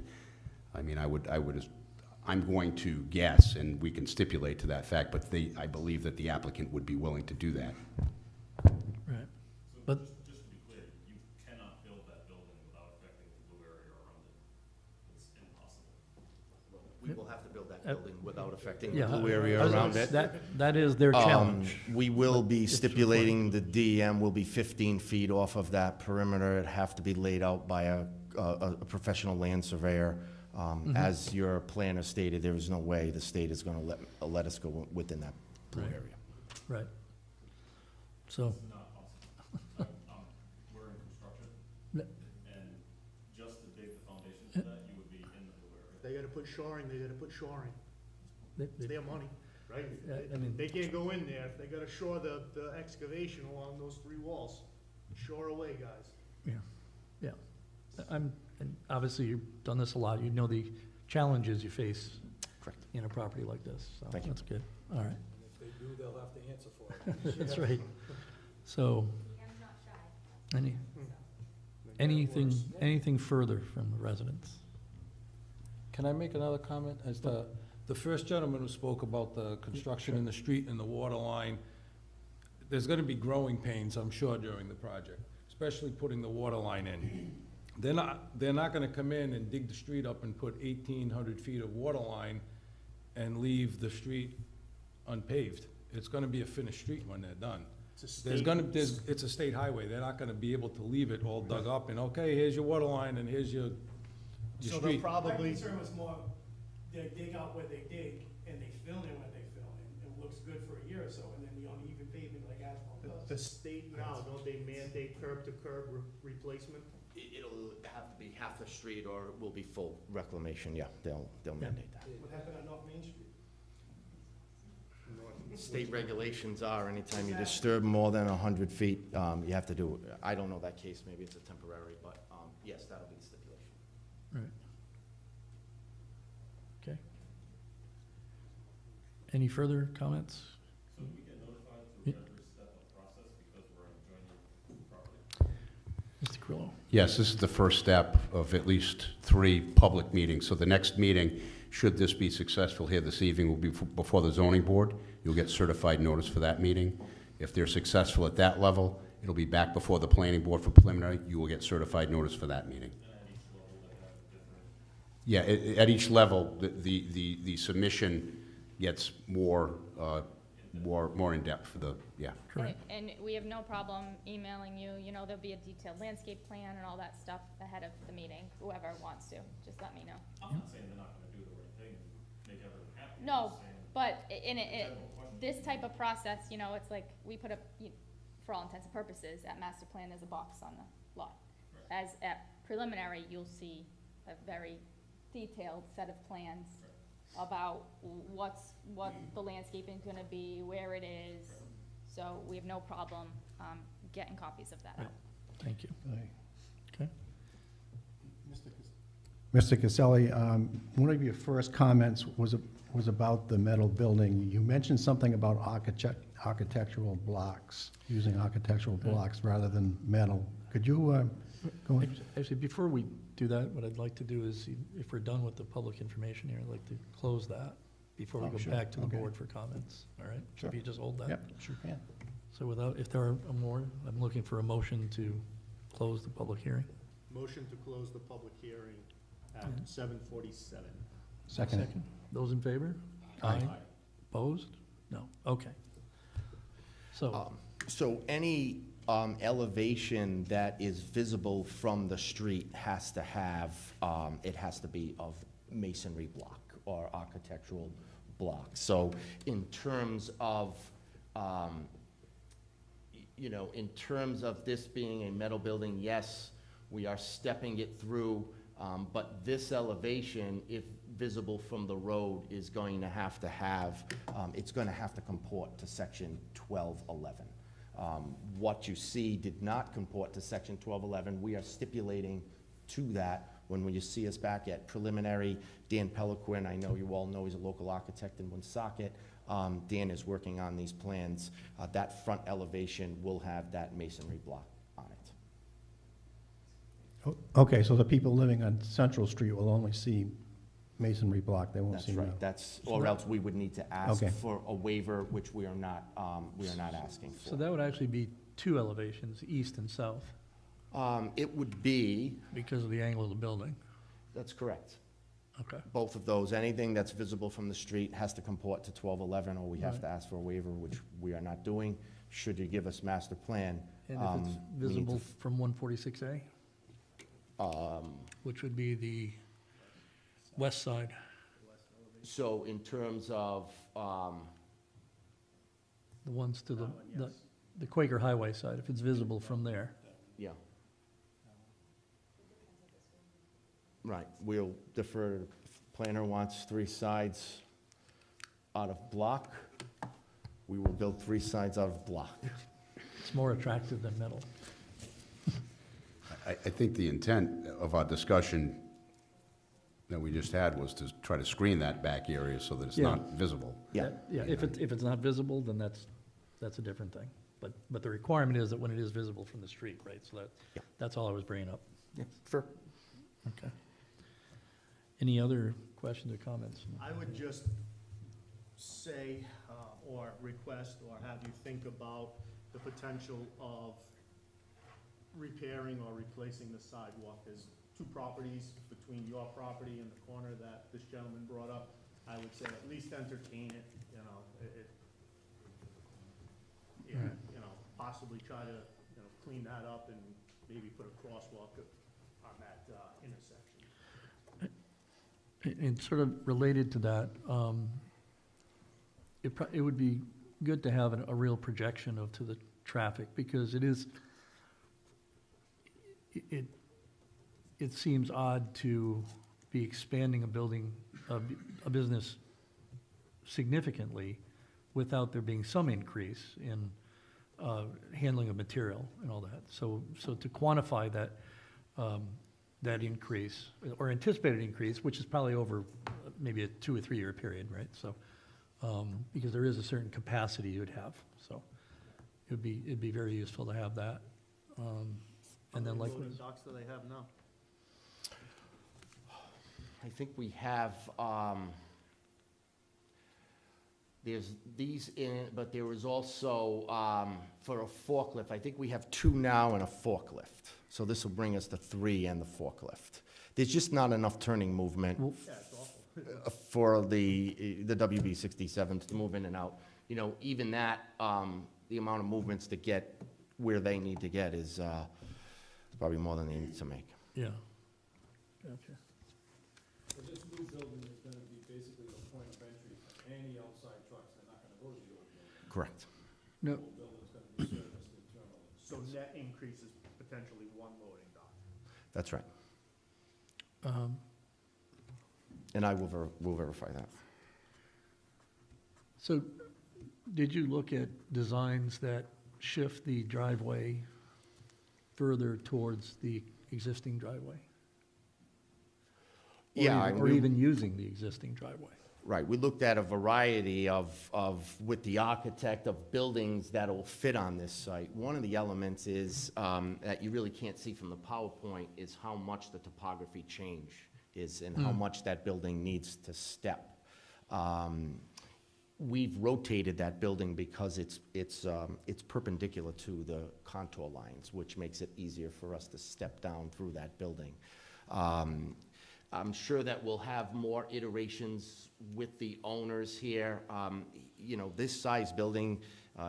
I mean, I'm going to guess, and we can stipulate to that fact, but I believe that the applicant would be willing to do that. Right. But Just to be clear, you cannot build that building without affecting the blue area around it. It's impossible. We will have to build that building without affecting the yeah, blue area I was- around it. That is their challenge. We will be it's stipulating the DEM will be 15 feet off of that perimeter. It'd have to be laid out by a professional land surveyor. As your planner stated, there is no way the state is going to let us go within that blue Right. area. Right. So, Not possible. We're in construction, Yeah. and just to dig the foundation for that, you would be in the blue area. They gotta put shoring, It's their money, right? Yeah, I mean- They can't go in there. They gotta shore the excavation along those 3 walls. Shore away, guys. yeah. And obviously, you've done this a lot. You know the challenges you face Correct. in a property like this. So Thank you. that's good. All right. And if they do, they'll have to answer for it. That's right. So, anything further from the residents? Can I make another comment? As the first gentleman who spoke about the construction in the street and the water line, there's gonna be growing pains, I'm sure, during the project, especially putting the water line in. They're not gonna come in and dig the street up and put 1,800 feet of water line and leave the street unpaved. It's gonna be a finished street when they're done. It's a state highway. They're not gonna be able to leave it all dug up and, okay, here's your water line and here's your So they'll street. probably, My concern was more, they dig out where they dig, and they fill in what they fill in. It looks good for a year or so, and then the uneven pavement like asphalt does. the state now, don't they mandate curb-to-curb replacement? It'll have to be half the street or it will be full reclamation, yeah, they'll mandate that. What happened on North Main Street? State regulations are, anytime you disturb more than 100 feet, you have to do, I don't know that case, maybe it's a temporary, but, yes, that'll be the stipulation. Right. Okay. Any further comments? So we get notified through every step of the process because we're enjoying property? Mr. Carrillo? Yes, this is the first step of at least 3 public meetings. So the next meeting, should this be successful here this evening, will be before the zoning board. You'll get certified notice for that meeting. If they're successful at that level, it'll be back before the planning board for preliminary. You will get certified notice for that meeting. Yeah, at each level, the submission gets more in-depth for the, yeah. Correct. And we have no problem emailing you, you know, there'll be a detailed landscape plan and all that stuff ahead of the meeting, whoever wants to, just let me know. I'm not saying they're not gonna do the right thing and make everyone happy. No, I'm just saying but in it, general question. this type of process, you know, it's like, we put up, for all intents and purposes, at master plan, there's a box on the lot. Right. As at preliminary, you'll see a very detailed set of plans about what the landscaping's gonna be, where it is. So we have no problem, getting copies of that out. Thank you. Aye. Okay. Mr. Caselli, one of your first comments was about the metal building. You mentioned something about architectural blocks, using architectural blocks rather than metal. Could you go on? Actually, before we do that, what I'd like to do is, if we're done with the public information here, I'd like to close that before we Oh, go sure. back to the Okay. board for comments, all right? Sure. If you just hold that. Yep, sure can. So without, if there are more, I'm looking for a motion to close the public hearing. Motion to close the public hearing at 7:47. Second. Those in favor? Aye. Opposed? No, okay. So, So any elevation that is visible from the street has to have, it has to be of masonry block or architectural block. So in terms of, in terms of this being a metal building, yes, we are stepping it through, but this elevation, if visible from the road, is going to have, it's going to have to comport to section 1211. What you see did not comport to section 1211. We are stipulating to that when you see us back at preliminary. Dan Peliquin, I know you all know, he's a local architect in Woonsocket. Dan is working on these plans. That front elevation will have that masonry block on it. Okay, so the people living on Central Street will only see masonry block, they won't That's see metal. right. That's, or else we would need to ask Okay. for a waiver, which we are not asking for. so that would actually be 2 elevations, east and south, It would be, because of the angle of the building. that's correct. Okay. Both of those, anything that's visible from the street has to comport to 1211, or we have Right. to ask for a waiver, which we are not doing. Should you give us master plan? And if it's we need visible to from 146A, which would be the west side. So in terms of, The ones to the Quaker Highway side, if it's visible from there. yeah. Right, we'll defer, planner wants 3 sides out of block. We will build 3 sides out of block. It's more attractive than metal. I think the intent of our discussion that we just had was to try to screen that back area so that it's Yeah. not visible. Yeah. Yeah, if it's not visible, then that's a different thing. But the requirement is that when it is visible from the street, right? So Yeah. that's all I was bringing up. Yeah, fair. Okay. Any other questions or comments? I would just say, or request, or have you think about the potential of repairing or replacing the sidewalk. There's 2 properties between your property and the corner that this gentleman brought up. I would say at least entertain it, possibly try to, clean that up and maybe put a crosswalk on that intersection. And sort of related to that, it would be good to have a real projection to the traffic, because it seems odd to be expanding a business significantly without there being some increase in handling of material and all that. So to quantify that, that increase, or anticipated increase, which is probably over maybe a 2 or 3 year period, right? So, because there is a certain capacity you'd have, so it'd be very useful to have that. And then like. Loading docks do they have now? I think we have, there's these in it, but there is also, for a forklift, I think we have 2 now and a forklift. So this will bring us to 3 and the forklift. There's just not enough turning movement Yeah, it's awful. for the WB 67s to move in and out. You know, even that, the amount of movements to get where they need to get is probably more than they need to make. Yeah. Gotcha. So this new building is gonna be basically a point of entry for any outside trucks, they're not gonna go to the old building. Correct. No, The old building's gonna be serviced internally. So net increase is potentially 1 loading dock. That's right. And I will verify that. So did you look at designs that shift the driveway further towards the existing driveway? Or Yeah, even- Or even using the existing driveway? Right, we looked at a variety of, with the architect, of buildings that'll fit on this site. One of the elements is, that you really can't see from the PowerPoint, is how much the topography change is and how much that building needs to step. We've rotated that building because it's perpendicular to the contour lines, which makes it easier for us to step down through that building. I'm sure that we'll have more iterations with the owners here. You know, this size building,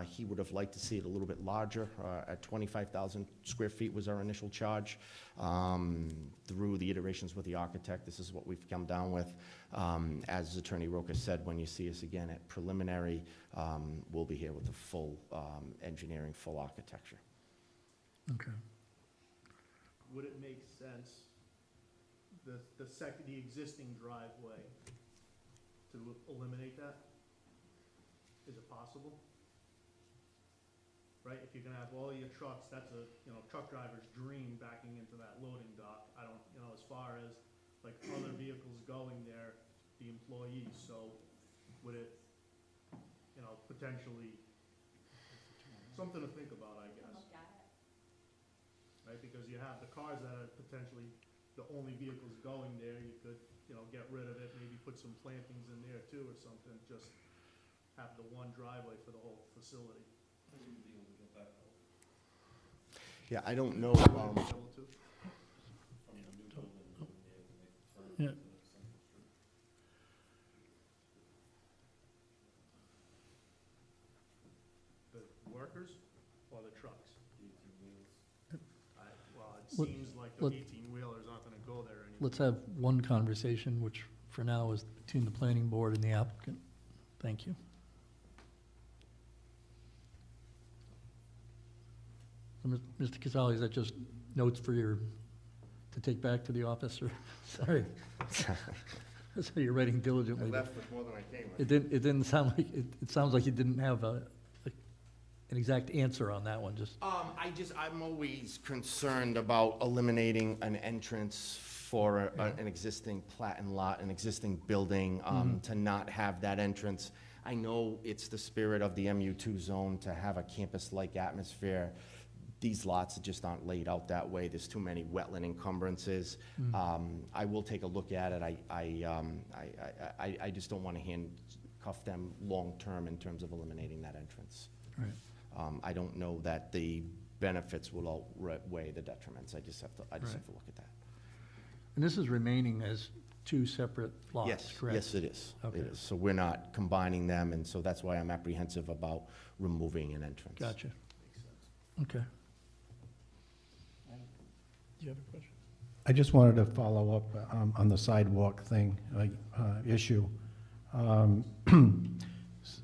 he would have liked to see it a little bit larger. At 25,000 square feet was our initial charge. Through the iterations with the architect, this is what we've come down with. As Attorney Roca said, when you see us again at preliminary, we'll be here with the full engineering, full architecture. Okay. Would it make sense, the existing driveway, to eliminate that? Is it possible? Right, if you're gonna have all your trucks, that's a, you know, truck driver's dream backing into that loading dock. I don't, you know, as far as like other vehicles going there, the employees, so would it, you know, potentially, something to think about, I guess. Right, because you have the cars that are potentially the only vehicles going there, you could, you know, get rid of it, maybe put some plantings in there too or something, just have the one driveway for the whole facility. Yeah, I don't know, Yeah. The workers or the trucks? Well, it Let- seems like the let- 18-wheelers aren't gonna go there anymore. Let's have one conversation, which for now is between the planning board and the applicant. Thank you. So, Mr. Casali, is that just notes for your, to take back to the office, or, sorry? So you're writing diligently. with more than I came It didn't sound like, it sounds like you didn't have an exact answer on that one, just. I'm always concerned about eliminating an entrance for an existing plat and lot, an existing building, to not have that entrance. I know it's the spirit of the MU2 zone to have a campus-like atmosphere. These lots just aren't laid out that way. There's too many wetland encumbrances. I will take a look at it. I just don't want to handcuff them long-term in terms of eliminating that entrance. Right. I don't know that the benefits will outweigh the detriments. I just have to look at that. And this is remaining as 2 separate lots, Yes, correct? yes, it is. Okay. It is. So we're not combining them, and so that's why I'm apprehensive about removing an entrance. Gotcha. Okay. Do you have a question? I just wanted to follow up on the sidewalk thing, issue.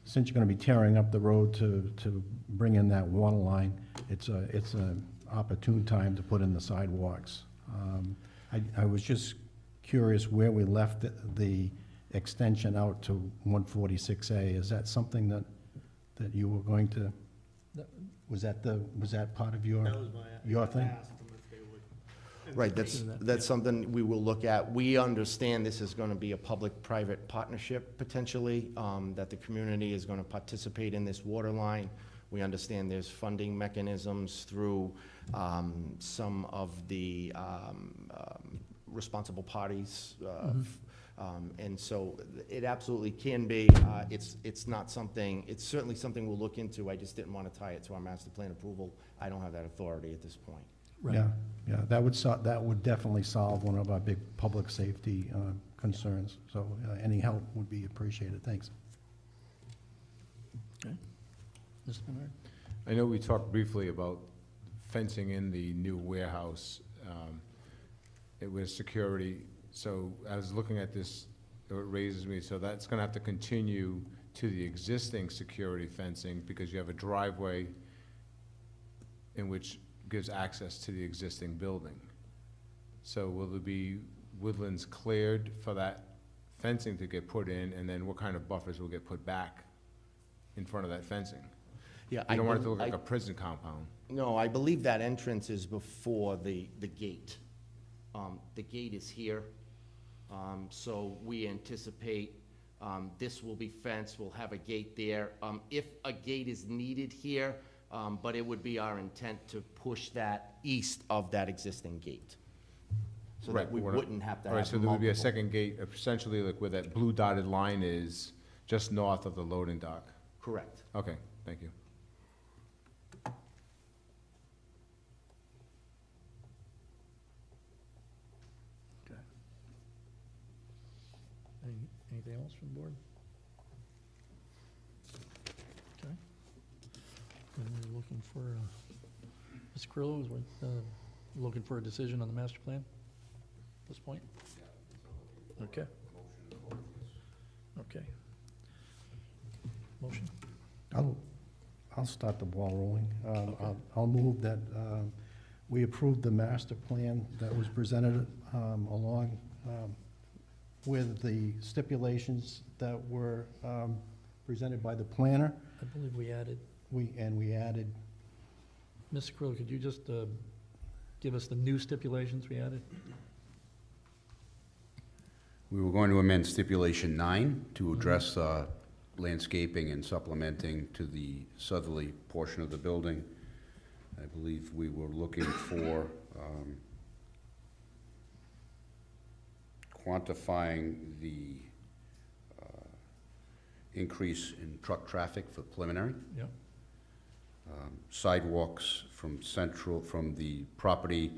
Since you're gonna be tearing up the road to bring in that water line, it's an opportune time to put in the sidewalks. I was just curious where we left the extension out to 146A. Is that something that that you were going to, That- was that part of your, That was my, your I thing? asked them if they would. Right, that's, That, that's yeah. something we will look at. We understand this is gonna be a public-private partnership potentially, that the community is gonna participate in this water line. We understand there's funding mechanisms through, some of the, responsible parties, and so it absolutely can be. It's not something, it's certainly something we'll look into. I just didn't want to tie it to our master plan approval. I don't have that authority at this point. Right. Yeah, that would definitely solve one of our big public safety concerns. So any help would be appreciated. Thanks. Mr. Bernard? I know we talked briefly about fencing in the new warehouse, it was security. So I was looking at this, it raises me, so that's gonna have to continue to the existing security fencing because you have a driveway in which gives access to the existing building. So will there be woodlands cleared for that fencing to get put in, and then what kind of buffers will get put back in front of that fencing? Yeah, You don't want it to look like a prison compound. No, I believe that entrance is before the gate. The gate is here, so we anticipate this will be fenced, we'll have a gate there. If a gate is needed here, but it would be our intent to push that east of that existing gate. So that we wouldn't have to have All right, so there would be a multiple. second gate, essentially like where that blue dotted line is, just north of the loading dock. Correct. Okay, thank you. Okay. Anything else from the board? Okay. And we're looking for, Mr. Carrillo, is looking for a decision on the master plan at this point? Okay. Okay. Motion? I'll start the ball rolling. I'll move that we approve the master plan that was presented along with the stipulations that were presented by the planner. I believe we added, We added, Mr. Carrillo, could you just give us the new stipulations we added? We were going to amend stipulation 9 to address landscaping and supplementing to the southerly portion of the building. I believe we were looking for quantifying the increase in truck traffic for preliminary. Yep. Sidewalks from the property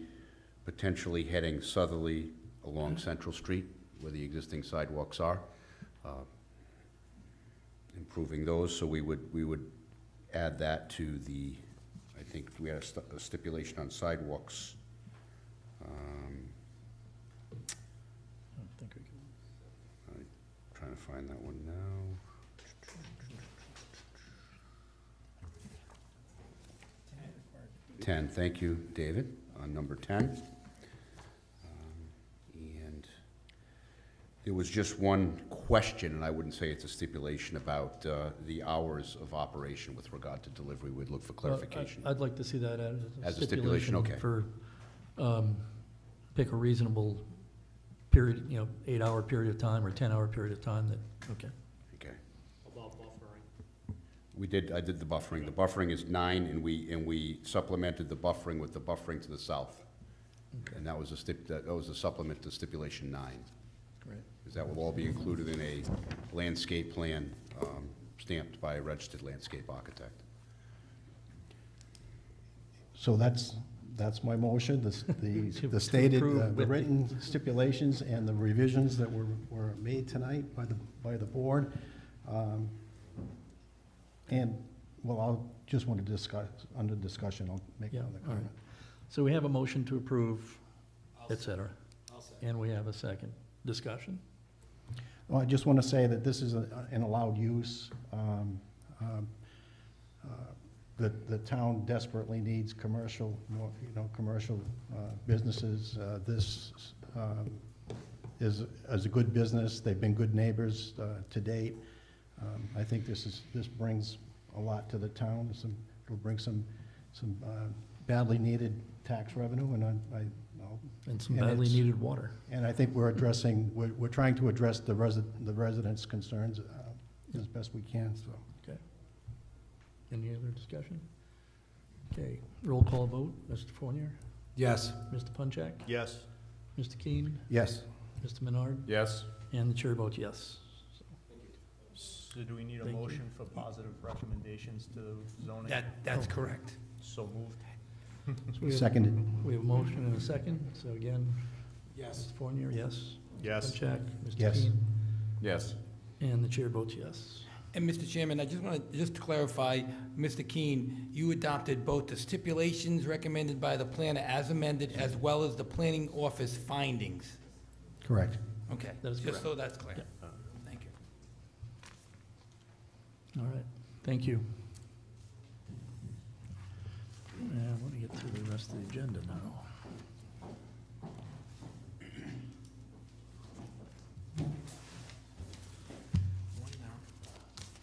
potentially heading southerly along Central Street where the existing sidewalks are. Improving those, so we would add that to the, I think we had a stipulation on sidewalks. I don't think we can. Trying to find that one now. 10, thank you, David, on number 10. And there was just one question, and I wouldn't say it's a stipulation, about the hours of operation with regard to delivery. We'd look for clarification. I'd like to see that added As as a a stipulation, stipulation okay. for, pick a reasonable period, 8-hour period of time or 10-hour period of time that, okay. Okay. About buffering. I did the buffering. The buffering is 9, and we supplemented the buffering with the buffering to the south. And that was that was a supplement to stipulation 9. Great. Because that will all be included in a landscape plan stamped by a registered landscape architect. so that's my motion, the stated, approve the with the- written stipulations and the revisions that were made tonight by the board. And, well, I'll just want to discuss, under discussion, I'll make Yeah, another all right. comment. So we have a motion to approve, et cetera. And we have a second. Discussion? Well, I just want to say that this is an allowed use. The town desperately needs commercial, commercial businesses. This is a good business. They've been good neighbors to date. I think this brings a lot to the town. It'll bring some badly needed tax revenue, and And some And badly it's- needed water. and I think we're trying to address the residents' concerns as best we can, so. Okay. Any other discussion? Okay, roll call vote. Mr. Fournier? Yes. Mr. Punchak? Yes. Mr. Keen? Yes. Mr. Menard? Yes. And the chair votes yes. So do we need a Thank you. motion for positive recommendations to zoning? That's correct. So moved. So we have- Seconded. We have a motion and a second, so again, Yes. Mr. Fournier, yes. Yes. Punchak? Mr. Yes. Keen? Yes. And the chair votes yes. And Mr. Chairman, I just want to clarify, Mr. Keen, you adopted both the stipulations recommended by the planner as amended, as well as the planning office findings. Correct. Okay, That is just correct. so that's clear. Thank you. All right, thank you. And let me get through the rest of the agenda now.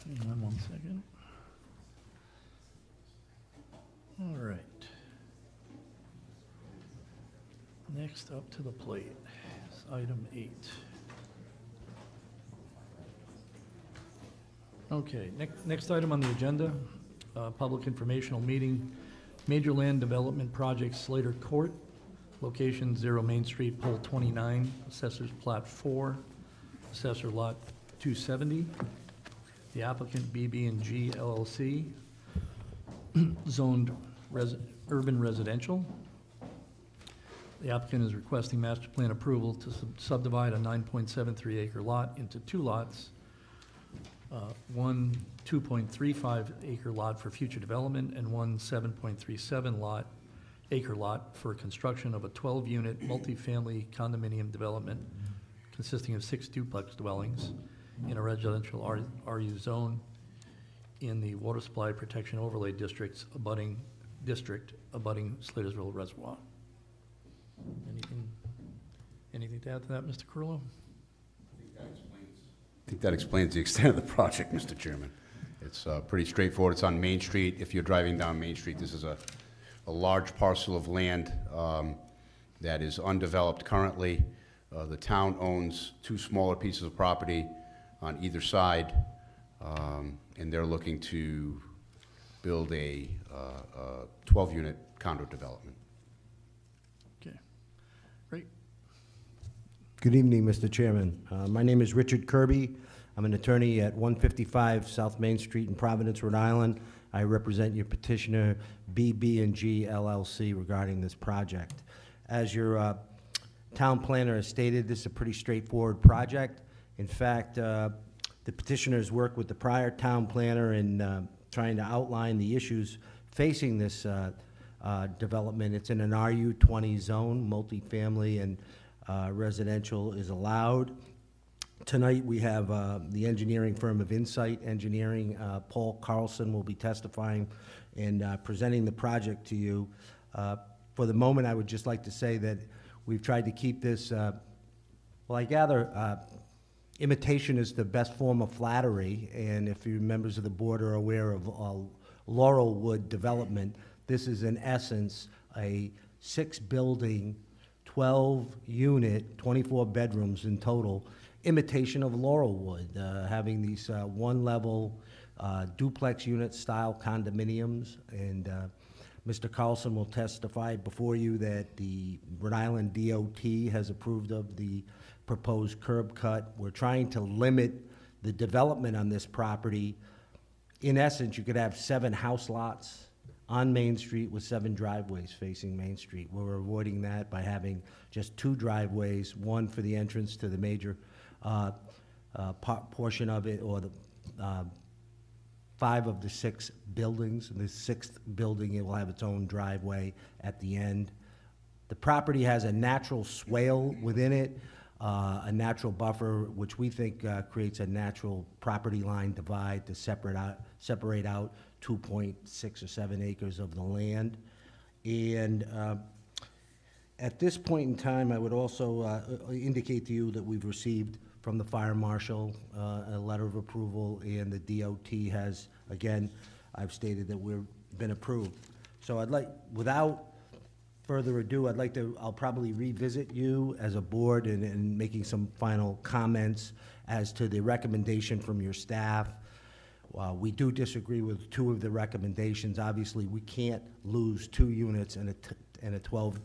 Hang on 1 second. All right. Next up to the plate is item 8. Okay, next item on the agenda, public informational meeting, Major Land Development Project Slater Court, location 0 Main Street, pole 29, Assessor's Plat 4, Assessor Lot 270. The applicant BB&G LLC, zoned urban residential. The applicant is requesting master plan approval to subdivide a 9.73 acre lot into 2 lots. One 2.35 acre lot for future development and one 7.37 acre lot for construction of a 12-unit multifamily condominium development consisting of 6 duplex dwellings in a residential RU zone in the Water Supply Protection Overlay District abutting Slatersville Reservoir. Anything to add to that, Mr. Curlo? I think that explains the extent of the project, Mr. Chairman. It's pretty straightforward. It's on Main Street. If you're driving down Main Street, this is a large parcel of land that is undeveloped currently. The town owns 2 smaller pieces of property on either side, and they're looking to build a 12-unit condo development. Okay, great. Good evening, Mr. Chairman. My name is Richard Kirby. I'm an attorney at 155 South Main Street in Providence, Rhode Island. I represent your petitioner, BB&G LLC, regarding this project. As your town planner has stated, this is a pretty straightforward project. In fact, the petitioners worked with the prior town planner in trying to outline the issues facing this development. It's in an RU20 zone, multifamily and residential is allowed. Tonight we have the engineering firm of Insight Engineering. Paul Carlson will be testifying and presenting the project to you. For the moment, I would just like to say that we've tried to keep this, well, I gather imitation is the best form of flattery, and if you members of the board are aware of Laurelwood development, this is in essence a 6-building, 12-unit, 24 bedrooms in total, imitation of Laurelwood, having these one-level duplex unit style condominiums. And Mr. Carlson will testify before you that the Rhode Island DOT has approved of the proposed curb cut. We're trying to limit the development on this property. In essence, you could have 7 house lots on Main Street with 7 driveways facing Main Street. We're avoiding that by having just 2 driveways, one for the entrance to the major portion of it, or the 5 of the 6 buildings. In the 6th building, it will have its own driveway at the end. The property has a natural swale within it, a natural buffer, which we think creates a natural property line divide to separate out 2.6 or 7 acres of the land. And at this point in time, I would also indicate to you that we've received from the fire marshal a letter of approval, and the DOT has, again, I've stated that we've been approved. So I'd like, without further ado, I'll probably revisit you as a board and making some final comments as to the recommendation from your staff. We do disagree with two of the recommendations. Obviously, we can't lose 2 units in a 12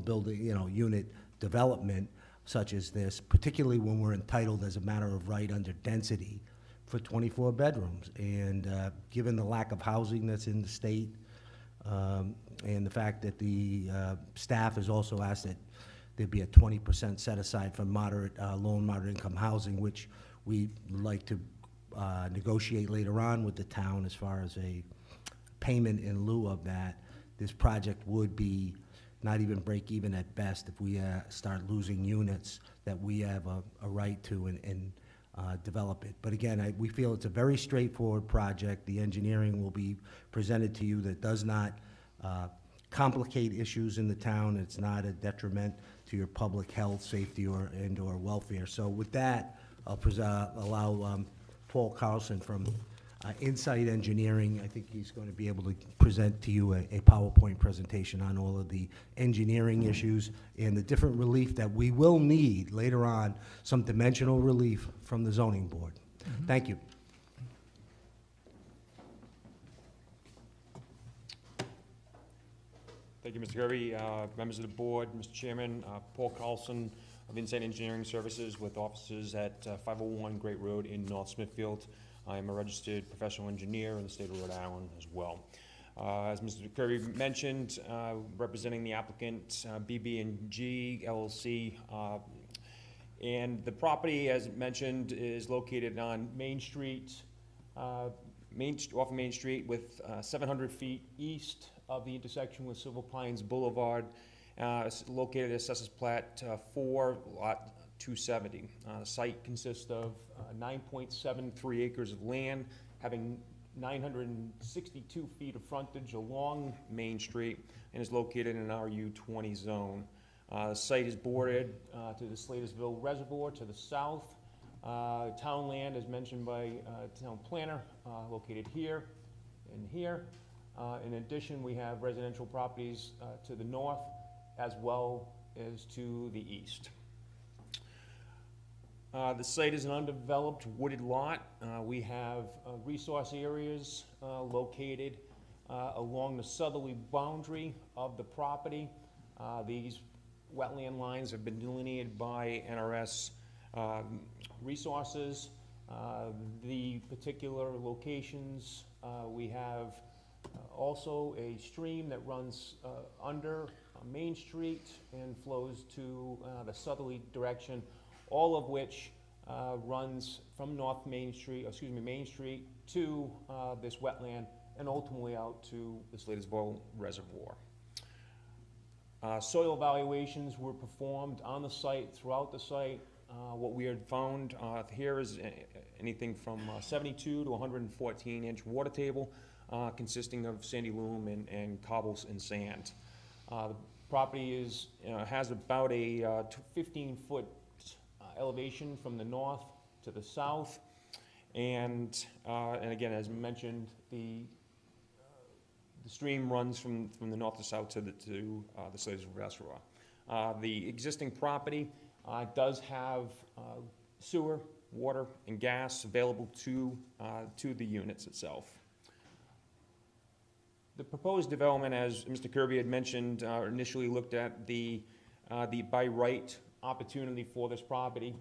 building, unit development such as this, particularly when we're entitled as a matter of right under density for 24 bedrooms. And given the lack of housing that's in the state, and the fact that the staff has also asked that there'd be a 20% set aside for moderate, low and moderate income housing, which we'd like to negotiate later on with the town as far as a payment in lieu of that. This project would be not even break even at best if we start losing units that we have a right to and develop it. But again, we feel it's a very straightforward project. The engineering will be presented to you that does not complicate issues in the town. It's not a detriment to your public health, safety, or welfare. So with that, I'll allow Paul Carlson from Insight Engineering. I think he's going to be able to present to you a PowerPoint presentation on all of the engineering issues and the different relief that we will need later on, some dimensional relief from the zoning board. Thank you. Thank you, Mr. Kirby. Members of the board, Mr. Chairman, Paul Carlson of Insight Engineering Services with offices at 501 Great Road in North Smithfield. I am a registered professional engineer in the state of Rhode Island as well. As Mr. Kirby mentioned, representing the applicant, BB&G LLC, and the property, as mentioned, is located on Main Street, off of Main Street, with 700 feet east of the intersection with Silver Pines Boulevard. It's located at Assessors Plat 4, Lot 270. The site consists of 9.73 acres of land, having 962 feet of frontage along Main Street, and is located in an RU20 zone. The site is bordered to the Slatersville Reservoir to the south. Town land, as mentioned by town planner, located here and here. In addition, we have residential properties to the north as well as to the east. The site is an undeveloped wooded lot. We have resource areas located along the southerly boundary of the property. These wetland lines have been delineated by NRS resources. The particular locations, we have also a stream that runs under Main Street and flows to the southerly direction, all of which runs from Main Street to this wetland and ultimately out to the Slatersville Reservoir. Soil evaluations were performed on the site, throughout the site. What we had found here is anything from 72 to 114 inch water table, consisting of sandy loam and cobbles and sand. The property has about a 15-foot elevation from the north to the south, and again, as mentioned, the stream runs from the north to south to the Slatersville Reservoir. The existing property does have sewer, water, and gas available to the units itself. The proposed development, as Mr. Kirby had mentioned, initially looked at the by right opportunity for this property.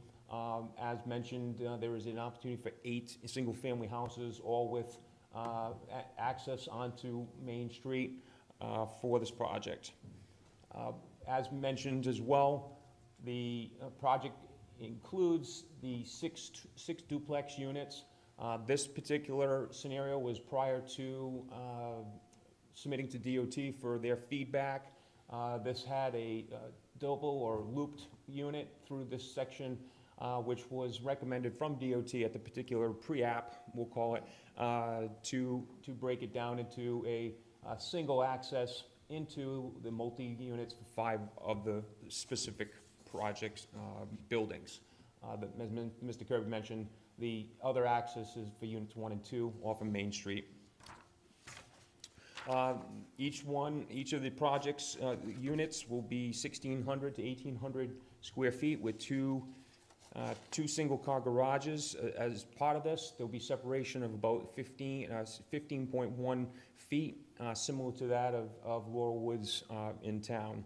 As mentioned, there is an opportunity for 8 single-family houses, all with access onto Main Street for this project. As mentioned as well, the project includes the six duplex units. This particular scenario was prior to submitting to DOT for their feedback. This had a double or looped unit through this section, which was recommended from DOT at the particular pre-app, we'll call it, to break it down into a single access into the multi-units for 5 of the specific project buildings. As Mr. Kirby mentioned, The other access is for units 1 and 2 off of Main Street. Each of the projects, units will be 1,600 to 1,800 square feet with two single-car garages. As part of this, there'll be separation of about 15.1 feet, similar to that of Laurel Woods in town.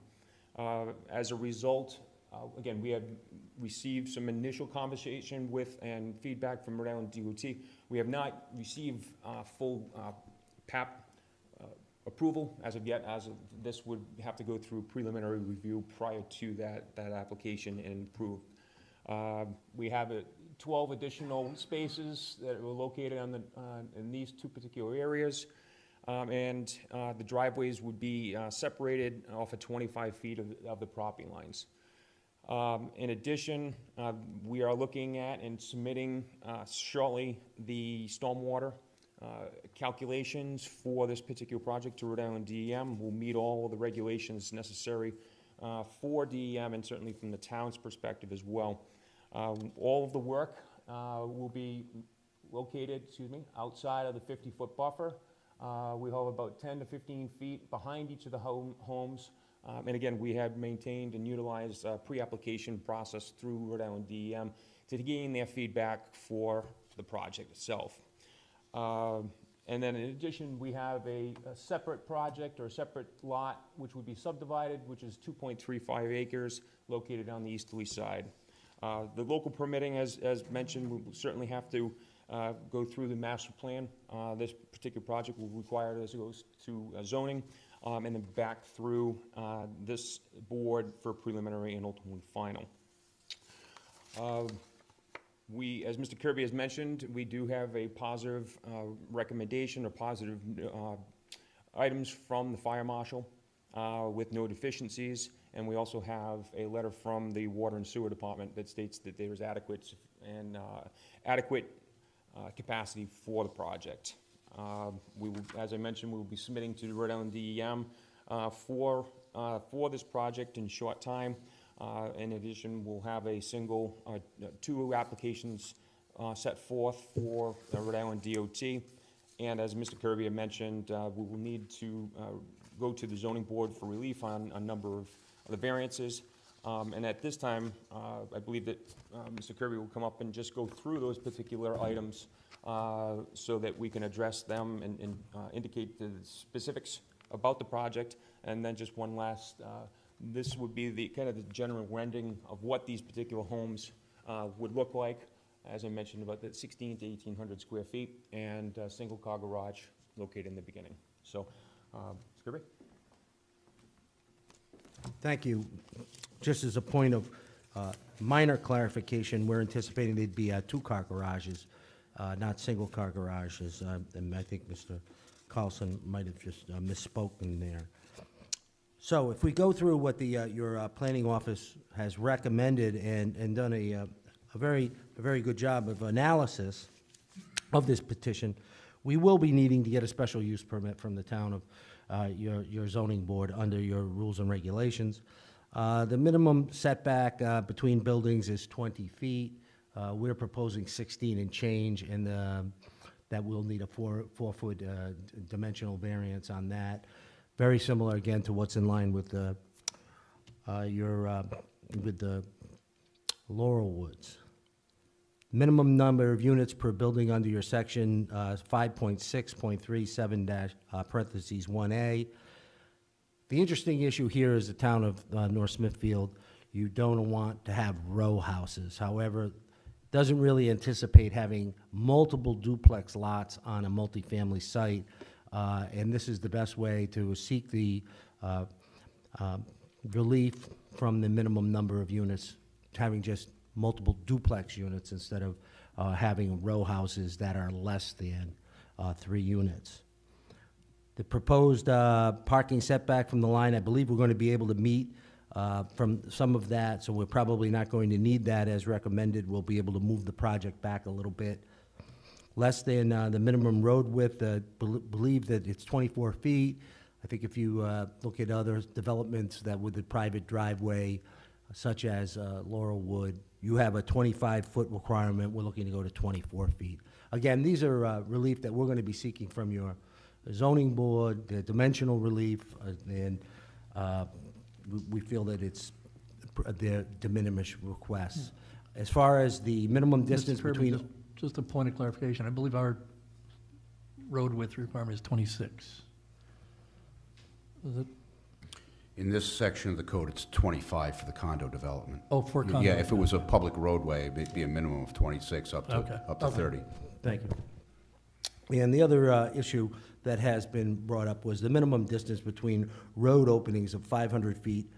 As a result, again, we have received some initial conversation with and feedback from Rhode Island DOT. We have not received full PAP approval as of yet, as of this would have to go through preliminary review prior to that application and approved. We have 12 additional spaces that were located on in these two particular areas, and the driveways would be separated off of 25 feet of the property lines. In addition, we are looking at and submitting shortly the stormwater calculations for this particular project to Rhode Island DEM. Will meet all of the regulations necessary for DEM and certainly from the town's perspective as well. All of the work will be located, outside of the 50-foot buffer. We have about 10 to 15 feet behind each of the homes. And again, we have maintained and utilized a pre-application process through Rhode Island DEM to gain their feedback for the project itself. And then in addition, we have a separate project or a separate lot which would be subdivided, which is 2.35 acres located on the easterly side. The local permitting, as mentioned, will certainly have to go through the master plan. This particular project will require this goes to zoning and then back through this board for preliminary and ultimately final. As Mr. Kirby has mentioned, we do have a positive recommendation or positive items from the fire marshal with no deficiencies, and we also have a letter from the water and sewer department that states that there is adequate capacity for the project. We will, as I mentioned, we will be submitting to the Rhode Island DEM for this project in short time. In addition, we'll have a two applications set forth for Rhode Island DOT. And as Mr. Kirby had mentioned, we will need to go to the zoning board for relief on a number of the variances. And at this time, I believe that Mr. Kirby will come up and just go through those particular items so that we can address them and indicate the specifics about the project. And then just one last, this would be the kind of the general rendering of what these particular homes would look like. As I mentioned, about the 16 to 1,800 square feet and a single car garage located in the beginning. So, Mr. Kirby? Thank you. Just as a point of minor clarification, we're anticipating they'd be two-car garages, not single-car garages. And I think Mr. Carlson might have just misspoken there. So if we go through what your planning office has recommended and done a very good job of analysis of this petition, we will be needing to get a special use permit from the town of your zoning board under your rules and regulations. The minimum setback between buildings is 20 feet. We're proposing 16 and change, and that will need a four-foot dimensional variance on that. Very similar, again, to what's in line with the Laurel Woods. Minimum number of units per building under your section 5.6.37 parentheses 1A. The interesting issue here is the town of North Smithfield. You don't want to have row houses. However, doesn't really anticipate having multiple duplex lots on a multifamily site. And this is the best way to seek the relief from the minimum number of units, having just multiple duplex units instead of having row houses that are less than 3 units. The proposed parking setback from the line, I believe we're going to be able to meet from some of that, so we're probably not going to need that as recommended. We'll be able to move the project back a little bit. Less than the minimum road width, believe that it's 24 feet. I think if you look at other developments that with a private driveway, such as Laurelwood, you have a 25-foot requirement, we're looking to go to 24 feet. Again, these are relief that we're going to be seeking from your zoning board, the dimensional relief, and we feel that it's their de minimis requests. As far as the minimum distance Mr. Kirby, between... just a point of clarification, I believe our road width requirement is 26. Is it? In this section of the code, it's 25 for the condo development. Oh, for condo. Yeah, if it was a public roadway, it'd be a minimum of 26 up to, Okay. up to Okay. 30. Thank you. And the other issue that has been brought up was the minimum distance between road openings of 500 feet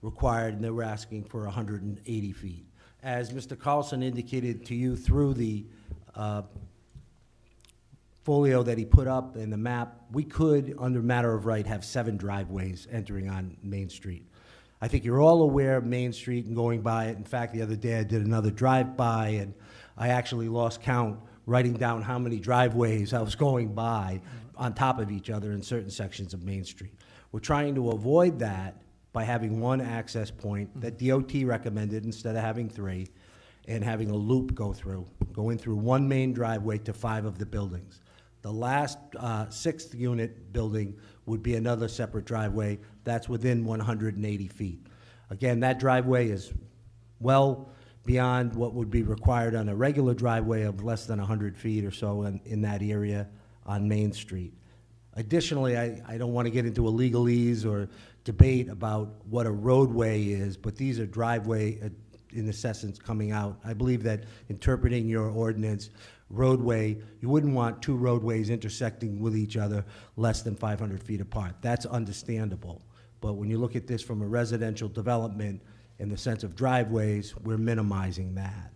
required, and they were asking for 180 feet. As Mr. Carlson indicated to you through the folio that he put up in the map, we could, under matter of right, have 7 driveways entering on Main Street. I think you're all aware of Main Street and going by it. In fact, the other day I did another drive-by, and I actually lost count writing down how many driveways I was going by on top of each other in certain sections of Main Street. We're trying to avoid that by having one access point that DOT recommended instead of having 3, and having a loop going through one main driveway to 5 of the buildings. The last 6th unit building would be another separate driveway that's within 180 feet. Again, that driveway is well beyond what would be required on a regular driveway of less than 100 feet or so in that area on Main Street. Additionally, I don't want to get into a legalese or debate about what a roadway is, but these are driveway, in essence, coming out. I believe that interpreting your ordinance, roadway, you wouldn't want 2 roadways intersecting with each other less than 500 feet apart. That's understandable. But when you look at this from a residential development in the sense of driveways, we're minimizing that.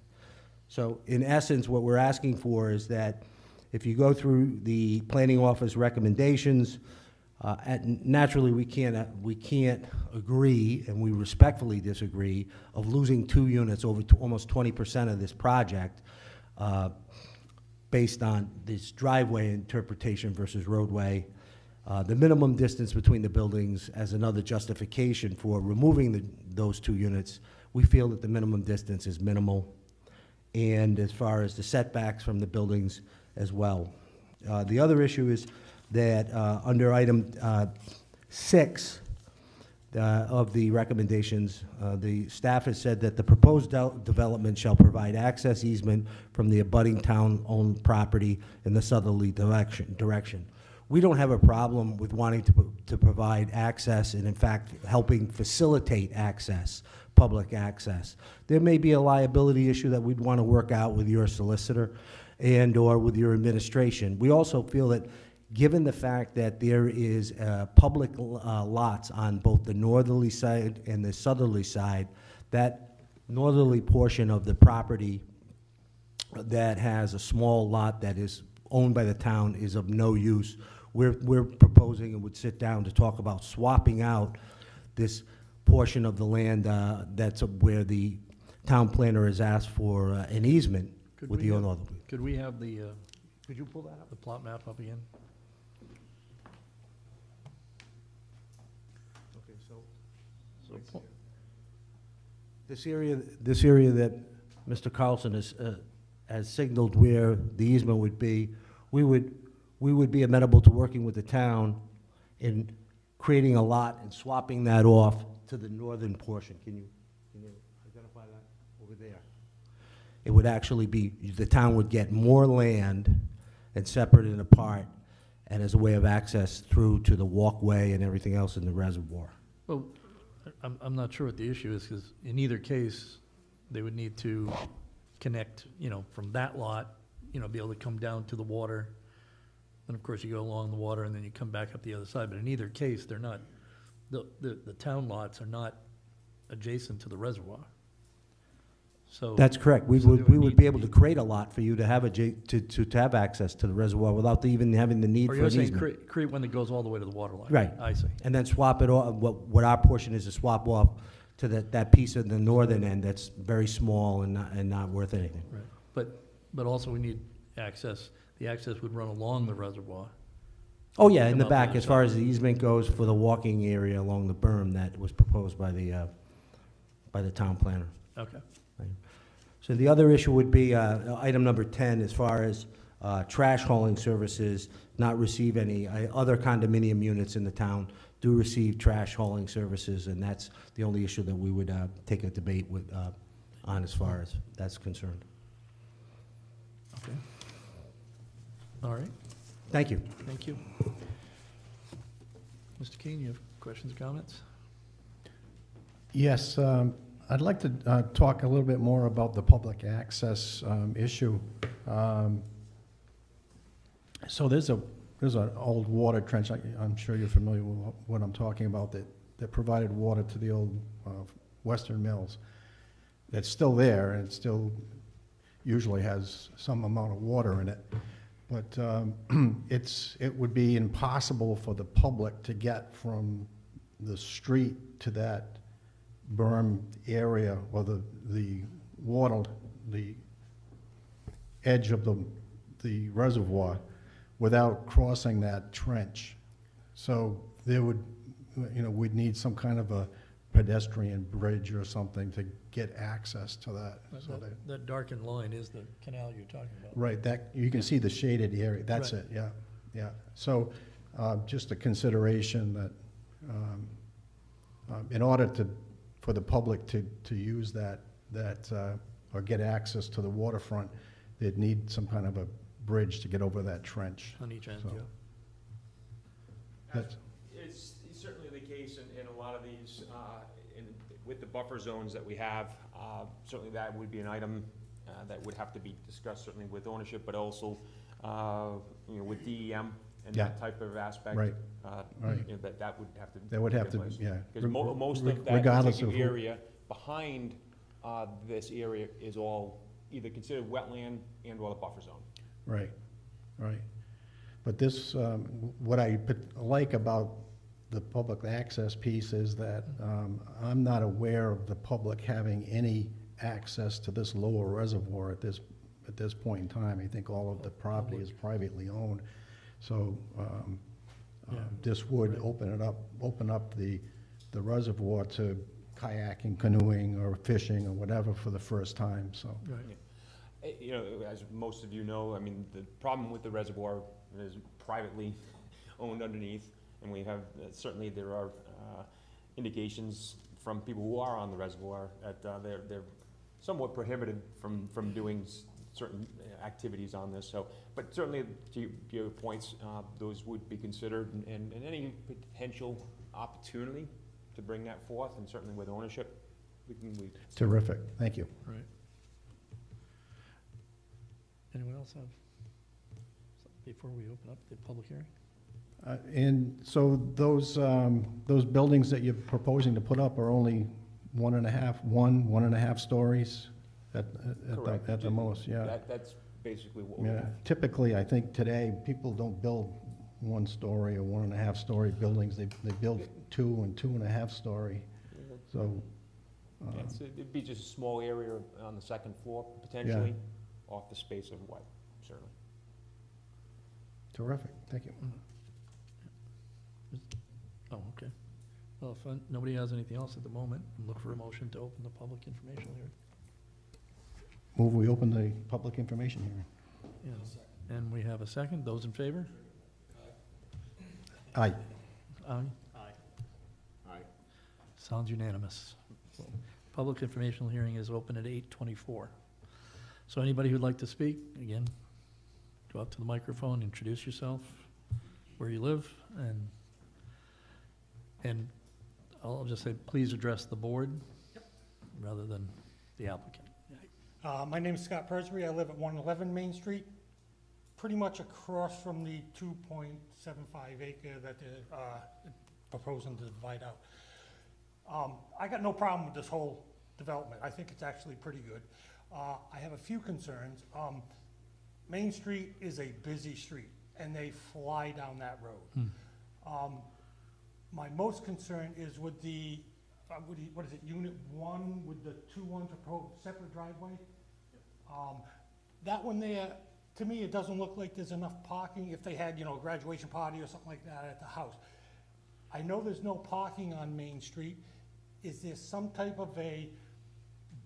So in essence, what we're asking for is that if you go through the planning office recommendations, naturally we can't agree, and we respectfully disagree, of losing 2 units over almost 20% of this project based on this driveway interpretation versus roadway. The minimum distance between the buildings as another justification for removing those 2 units, we feel that the minimum distance is minimal. And as far as the setbacks from the buildings as well. The other issue is that under item 6 of the recommendations, the staff has said that the proposed development shall provide access easement from the abutting town-owned property in the southerly direction. We don't have a problem with wanting to provide access and, in fact, helping facilitate access, public access. There may be a liability issue that we'd want to work out with your solicitor and/or with your administration. We also feel that given the fact that there is public lots on both the northerly side and the southerly side, that northerly portion of the property that has a small lot that is owned by the town is of no use. We're proposing and would sit down to talk about swapping out this portion of the land that's where the town planner has asked for an easement with the owner. Could we have the, could you pull that up, the plot map up again? Okay, so this area that Mr. Carlson has signaled where the easement would be, we would be amenable to working with the town in creating a lot and swapping that off to the northern portion. Can you identify that over there? It would actually be, the town would get more land and separate and apart, and as a way of access through to the walkway and everything else in the reservoir. Well, I'm not sure what the issue is, because in either case, they would need to connect, from that lot, be able to come down to the water. And of course, you go along the water and then you come back up the other side. But in either case, they're not, the town lots are not adjacent to the reservoir. So That's correct. We would be able to create a lot for you to have to have access to the reservoir without even having the need Or for you're an saying easement. create one that goes all the way to the water line? Right. I see. And then swap it off, what our portion is to swap off to that piece of the northern end that's very small and not worth anything. Right. But also we need access. The access would run along the reservoir. Oh, yeah, in Come the up back, the as far side. as the easement goes for the walking area along the berm that was proposed by the town planner. Okay. So the other issue would be item number 10, as far as trash hauling services, not receive any. Other condominium units in the town do receive trash hauling services, and that's the only issue that we would take a debate with, on as far as that's concerned. Okay. All right, Thank you. thank you. Mr. Keen, you have questions or comments? Yes, I'd like to talk a little bit more about the public access issue. So there's an old water trench, I'm sure you're familiar with what I'm talking about, that provided water to the old Western Mills. It's still there, and it still usually has some amount of water in it. But it would be impossible for the public to get from the street to that berm area, or the water, the edge of the reservoir, without crossing that trench. So there would, we'd need some kind of a pedestrian bridge or something to get access to that. So That darkened line is the canal you're talking about. right, that, you can see the shaded area, that's Right. it, yeah, yeah. So just a consideration that in order for the public to use that or get access to the waterfront, they'd need some kind of a bridge to get over that trench. On each end, So- yeah. That's- It's certainly the case in a lot of these, with the buffer zones that we have, certainly that would be an item that would have to be discussed, certainly with ownership, but also, with DEM and Yeah. that type of aspect. Right. Right. That would have to. That would have take to, place. yeah. Because most of that Regardless of particular who- area behind this area is all either considered wetland and/or the buffer zone. Right, right. But this, what I like about the public access piece is that I'm not aware of the public having any access to this lower reservoir at this point in time. I think all of the property is privately owned. So this would open up the reservoir to kayaking, canoeing, or fishing, or whatever for the first time, so. Right. As most of you know, I mean, the problem with the reservoir is privately owned underneath, and we have, certainly there are indications from people who are on the reservoir that they're somewhat prohibited from doing certain activities on this, so, but certainly to your points, those would be considered, and any potential opportunity to bring that forth, and certainly with ownership, we. Terrific, thank you. Right. Anyone else have, before we open up the public hearing? And so those buildings that you're proposing to put up are only one and a half stories Correct. at the most, yeah. That's basically what we Yeah, have. typically, I think today, people don't build 1 story or 1.5 story buildings, they build 2 and 2.5 story, so. Yeah, it'd be just a small area on the second floor, potentially, off the space of what, certainly. Terrific, thank you. Oh, okay. Well, if nobody has anything else at the moment, look for a motion to open the public informational hearing. Move we open the public information hearing. Yeah. And we have a second. Those in favor? Aye. Aye. Aye. Sounds unanimous. So, public informational hearing is open at 8:24. So anybody who'd like to speak, again, go up to the microphone, introduce yourself, where you live, and I'll just say, please address the board rather than the applicant. My name's Scott Persbury. I live at 111 Main Street, pretty much across from the 2.75 acre that they're proposing to divide out. I got no problem with this whole development. I think it's actually pretty good. I have a few concerns. Main Street is a busy street, and they fly down that road. My most concern is with the, what is it, Unit 1 with the 2-1 proposed separate driveway? That one there, to me, it doesn't look like there's enough parking if they had, a graduation party or something like that at the house. I know there's no parking on Main Street. Is there some type of a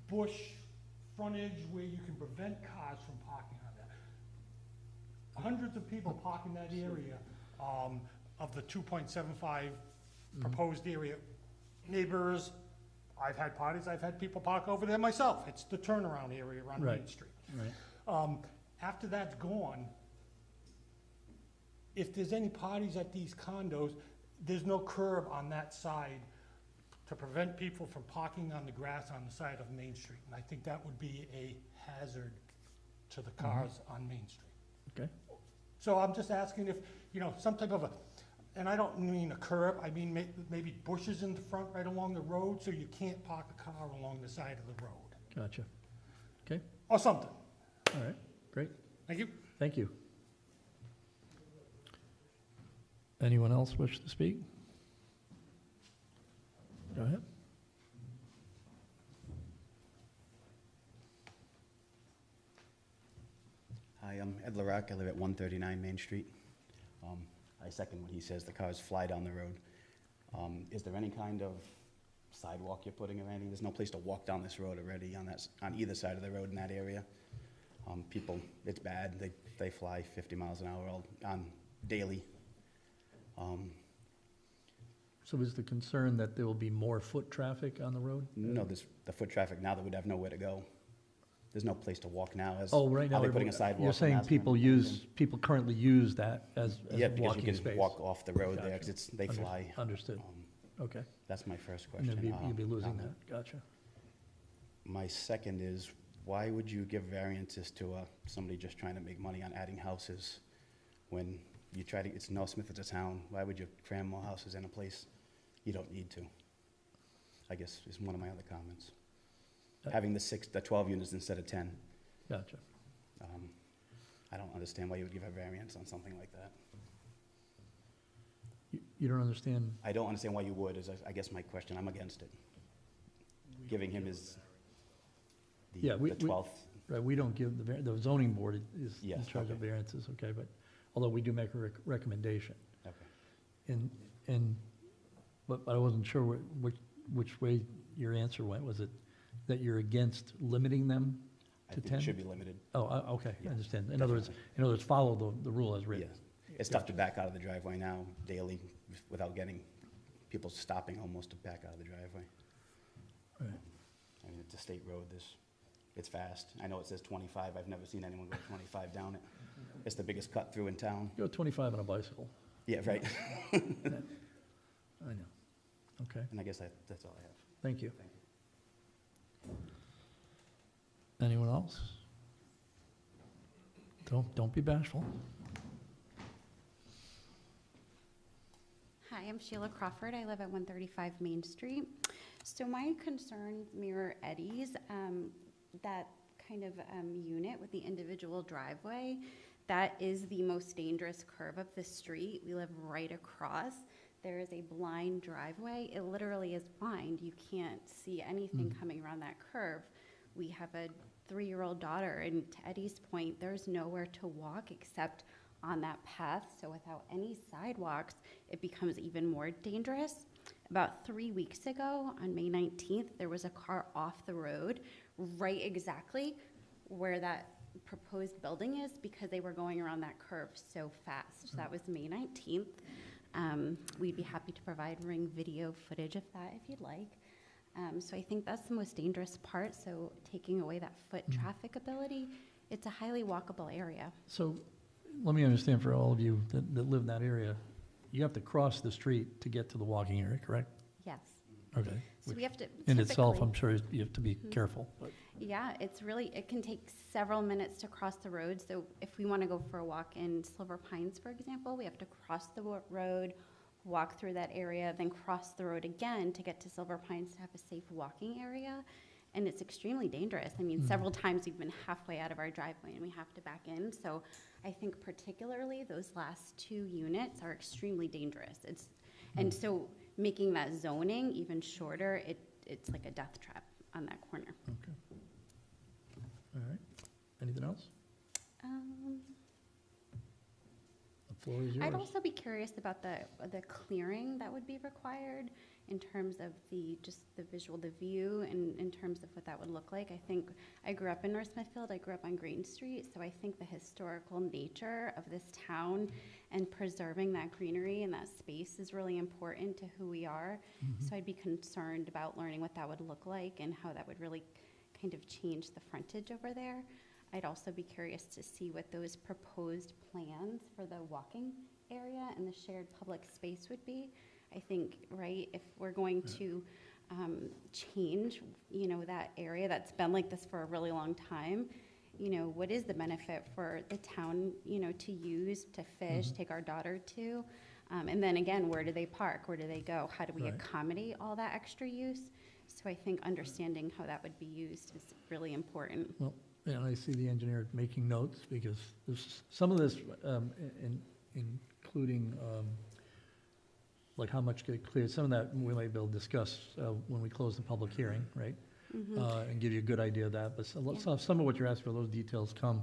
bush frontage where you can prevent cars from parking on that. Hundreds of people park in that area, of the 2.75 proposed area. Neighbors, I've had parties, I've had people park over there myself. It's the turnaround area around Main Right. Street. Right. After that's gone, if there's any parties at these condos, there's no curb on that side to prevent people from parking on the grass on the side of Main Street. And I think that would be a hazard to the cars on Main Street. Okay. So I'm just asking if, some type of and I don't mean a curb, I mean maybe bushes in the front right along the road so you can't park a car along the side of the road. Gotcha. Okay, Or something. all right, great. Thank you. Thank you. Anyone else wish to speak? Go ahead. Hi, I'm Ed Larac. I live at 139 Main Street. I second what he says, the cars fly down the road. Is there any kind of sidewalk you're putting or anything? There's no place to walk down this road already on either side of the road in that area. People, it's bad. They fly 50 miles an hour daily. So is the concern that there will be more foot traffic on the road? No, the foot traffic now that would have nowhere to go. There's no place to walk now. Oh, right now, Are they putting a sidewalk? you're saying people currently use that as Yeah, a because walking you space? can walk off the road there, Gotcha. because they fly. Understood. Okay. That's my first And question. you'd be losing that, gotcha. My second is, why would you give variances to somebody just trying to make money on adding houses when you try to, it's North Smithfield, it's a town, why would you cram more houses in a place you don't need to? I guess is one of my other comments. Having the 12 units instead of 10. Gotcha. I don't understand why you would give a variance on something like that. You don't understand? I don't understand why you would, is I guess my question. I'm against it. Giving him the 12th. Right, we don't give, the zoning board is in Yes, charge of okay. variances, okay, but, although we do make a recommendation. Okay. But I wasn't sure which way your answer went. Was it that you're against limiting them I to think 10? it should be limited. Oh, okay, I Yeah, understand. In other words, follow the rule as written. Yes. It's tough to back out of the driveway now daily without getting people stopping almost to back out of the driveway. Right. I mean, it's a state road. It's fast. I know it says 25. I've never seen anyone go 25 down it. It's the biggest cut through in town. Go 25 on a bicycle. Yeah, right. I know. Okay, And I guess that's all I have. thank you. Thank you. Anyone else? Don't be bashful. Hi, I'm Sheila Crawford. I live at 135 Main Street. So my concerns mirror Eddie's, that kind of unit with the individual driveway. That is the most dangerous curve of the street. We live right across. There is a blind driveway. It literally is blind. You can't see anything coming around that curve. We have a 3-year-old daughter, and to Eddie's point, there's nowhere to walk except on that path. So without any sidewalks, it becomes even more dangerous. About 3 weeks ago, on May 19th, there was a car off the road right exactly where that proposed building is because they were going around that curve so fast. So that was May 19th. We'd be happy to provide ring video footage of that if you'd like. So I think that's the most dangerous part. So taking away that foot traffic ability, it's a highly walkable area. So let me understand for all of you that live in that area, you have to cross the street to get to the walking area, correct? Yes. Okay. So we have to In itself, typically- I'm sure you have to be careful. But Yeah, it can take several minutes to cross the road. So if we want to go for a walk in Silver Pines, for example, we have to cross the road, walk through that area, then cross the road again to get to Silver Pines to have a safe walking area. And it's extremely dangerous. I mean, several times we've been halfway out of our driveway and we have to back in. So I think particularly those last 2 units are extremely dangerous. And so making that zoning even shorter, it's like a death trap on that corner. Okay. All right. Anything else? The floor is yours. I'd also be curious about the clearing that would be required. in terms of just the visual, the view, and in terms of what that would look like. I think I grew up in North Smithfield. I grew up on Green Street, so I think the historical nature of this town and preserving that greenery and that space is really important to who we are. So I'd be concerned about learning what that would look like and how that would really kind of change the frontage over there. I'd also be curious to see what those proposed plans for the walking area and the shared public space would be. I think, right, if we're going to change, that area that's been like this for a really long time, what is the benefit for the town, to use, to fish, take our daughter to? And then again, where do they park? Where do they go? How do we accommodate all that extra use? So I think understanding how that would be used is really important. Well, and I see the engineer making notes, because there's some of this, including like how much get cleared, some of that we might be able to discuss when we close the public hearing, right? And give you a good idea of that. But some of what you're asking for, those details come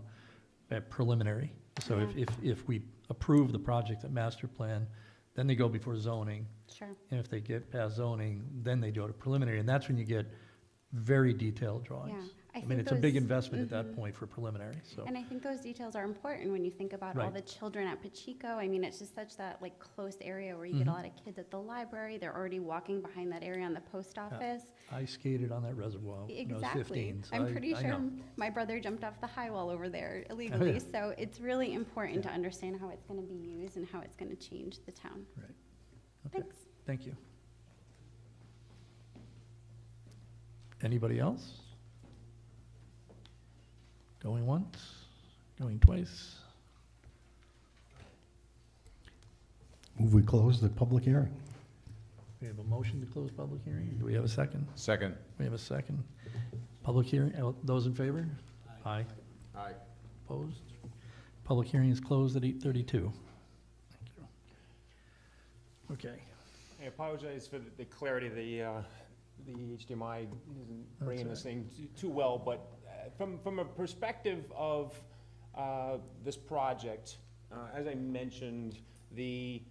at preliminary. So if we approve the project at master plan, then they go before zoning. Sure. And if they get past zoning, then they go to preliminary, and that's when you get very detailed drawings. Yeah, I mean, it's a big investment at that point for preliminary, so. And I think those details are important when you think about all the children at Pacheco. I mean, it's just such that like close area where you get a lot of kids at the library. They're already walking behind that area on the post office. I skated on that reservoir when I was 15. So I'm pretty I sure know. my brother jumped off the high wall over there illegally. So it's really important to understand how it's going to be used and how it's going to change the town. Right. Okay. Thanks. Thank you. Anybody else? Going once, going twice. Move we close the public hearing. We have a motion to close public hearing. Do we have a second? Second. We have a second. Public hearing, those in favor? Aye. Aye. Opposed? Public hearing is closed at 8:32. Thank you. Okay. I apologize for the clarity of the HDMI isn't bringing this thing too well, but from a perspective of this project, as I mentioned, the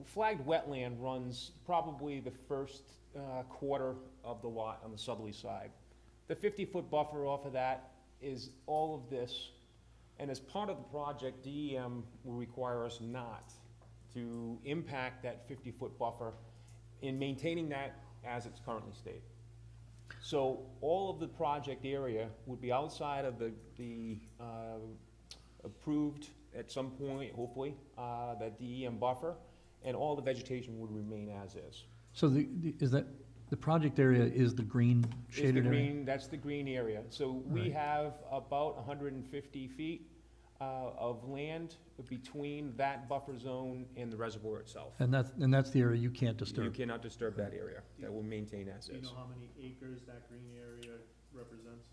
flagged wetland runs probably the first quarter of the lot on the southerly side. The 50-foot buffer off of that is all of this, and as part of the project, DEM will require us not to impact that 50-foot buffer in maintaining that as it's currently stated. So all of the project area would be outside of the approved, at some point, hopefully, that DEM buffer, and all the vegetation would remain as is. So is that, the project area is the green shaded area? That's the green area. So we have about 150 feet of land between that buffer zone and the reservoir itself. And that's the area you can't disturb? You cannot disturb that area. That will maintain as is. Do you know how many acres that green area represents?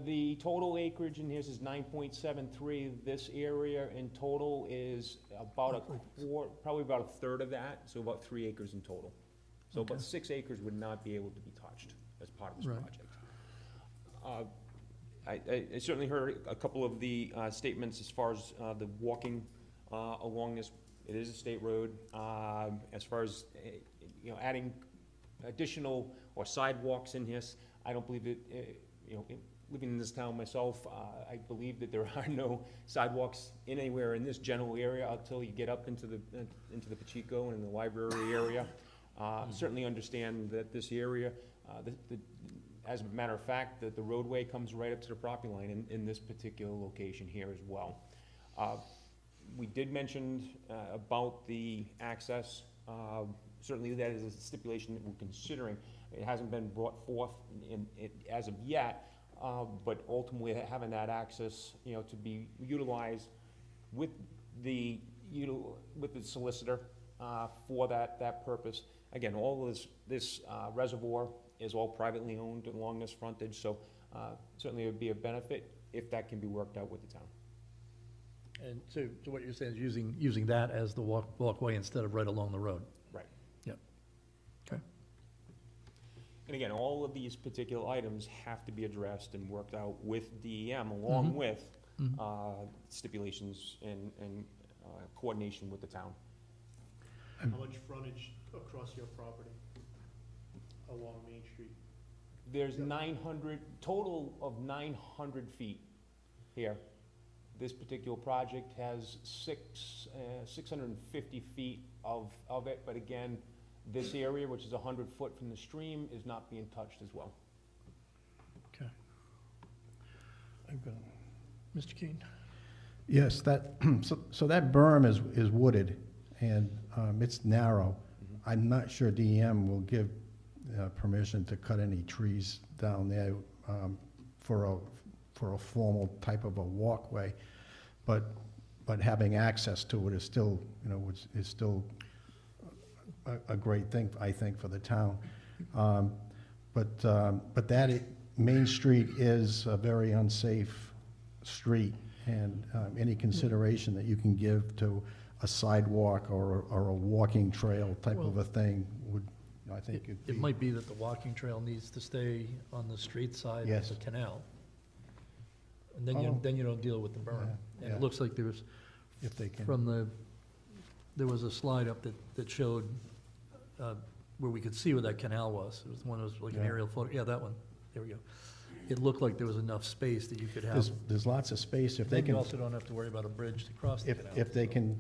The total acreage in here is 9.73. This area in total is about probably about a third of that, so about 3 acres in total. So about 6 acres would not be able to be touched as part of this project. I certainly heard a couple of the statements as far as the walking along this. It is a state road. As far as adding additional or sidewalks in this, I don't believe that living in this town myself, I believe that there are no sidewalks anywhere in this general area until you get up into the Pacheco and in the library area. Certainly understand that this area, as a matter of fact, that the roadway comes right up to the property line in this particular location here as well. We did mention about the access. Certainly that is a stipulation that we're considering. It hasn't been brought forth as of yet, but ultimately having that access, to be utilized with the solicitor for that purpose. Again, all this reservoir is all privately owned along this frontage, so certainly it would be a benefit if that can be worked out with the town. And so what you're saying is using that as the walkway instead of right along the road? Right. Yep. Okay. And again, all of these particular items have to be addressed and worked out with DEM along with stipulations and coordination with the town. How much frontage across your property along Main Street? There's 900, total of 900 feet here. This particular project has 650 feet of it, but again, this area, which is 100 foot from the stream, is not being touched as well. Okay. Mr. Keene? Yes, that, so that berm is wooded, and it's narrow. I'm not sure DEM will give permission to cut any trees down there for a formal type of a walkway, but having access to it is still, you know, is still a great thing, I think, for the town. But that Main Street is a very unsafe street, and any consideration that you can give to a sidewalk or a walking trail type of a thing would, I think it'd be. It might be that the walking trail needs to stay on the street side Yes. of the canal. And then Oh. you don't deal with the berm. Yeah, And yeah. it looks like there's, If they can. there was a slide up that showed where we could see where that canal was. It was one of those, like an Yeah. aerial photo, yeah, that one, there we go. It looked like there was enough space that you could have. There's lots of space if they Then you can. also don't have to worry about a bridge to cross the canal. If they can,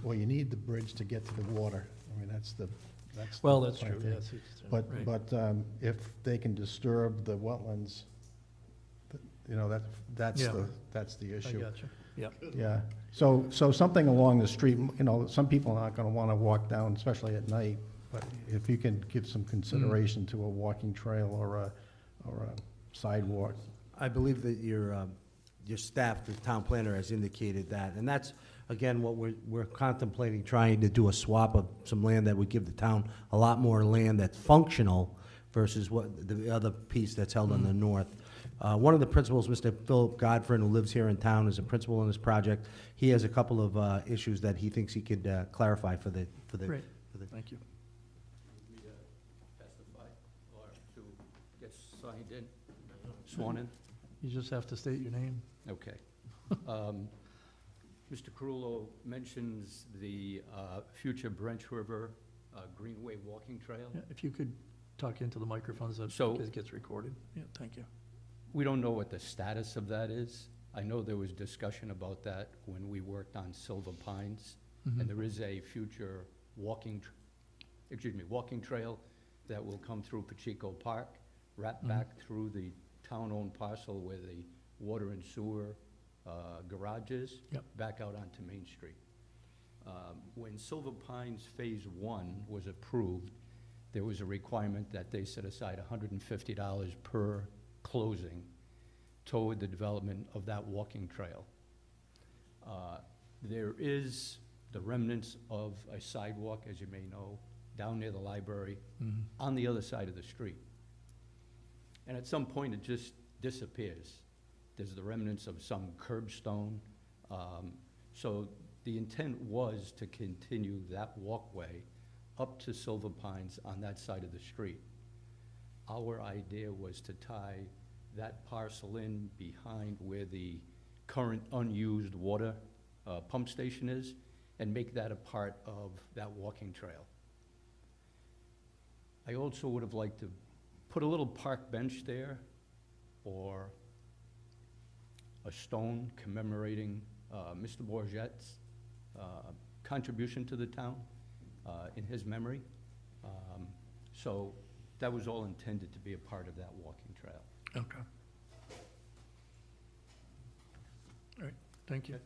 well, you need the bridge to get to the water. I mean, that's the. Well, that's my true, thing. yes. Right. But if they can disturb the wetlands, you know, that's Yeah. the I issue. got you, yeah. Yeah, so something along the street, you know, some people are not gonna wanna walk down, especially at night, but if you can give some consideration to a walking trail or a sidewalk. I believe that your staff, the town planner, has indicated that, and that's, again, what we're contemplating, trying to do a swap of some land that would give the town a lot more land that's functional versus what, the other piece that's held on the north. One of the principals, Mr. Philip Godfrey, who lives here in town, is a principal in this project. He has a couple of issues that he thinks he could clarify for the. Great, thank you. Me to testify or to get signed in, sworn in? You just have to state your name. Okay. Mr. Carullo mentions the future Branch River Greenway walking trail. Yeah, if you could talk into the microphones, that So- it gets recorded. Yeah, thank you. We don't know what the status of that is. I know there was discussion about that when we worked on Silver Pines. Mhm. And there is a future walking trail that will come through Pacheco Park, wrap Mhm. back through the town-owned parcel where the water and sewer garage is, Yep. back out onto Main Street. When Silver Pines Phase 1 was approved, there was a requirement that they set aside $150 per closing toward the development of that walking trail. There is the remnants of a sidewalk, as you may know, down near the library, Mhm. on the other side of the street. And at some point, it just disappears. There's the remnants of some curbstone. So the intent was to continue that walkway up to Silver Pines on that side of the street. Our idea was to tie that parcel in behind where the current unused water pump station is, and make that a part of that walking trail. I also would have liked to put a little park bench there, or a stone commemorating Mr. Bourgette's contribution to the town in his memory. So that was all intended to be a part of that walking trail. Okay. All right, thank you.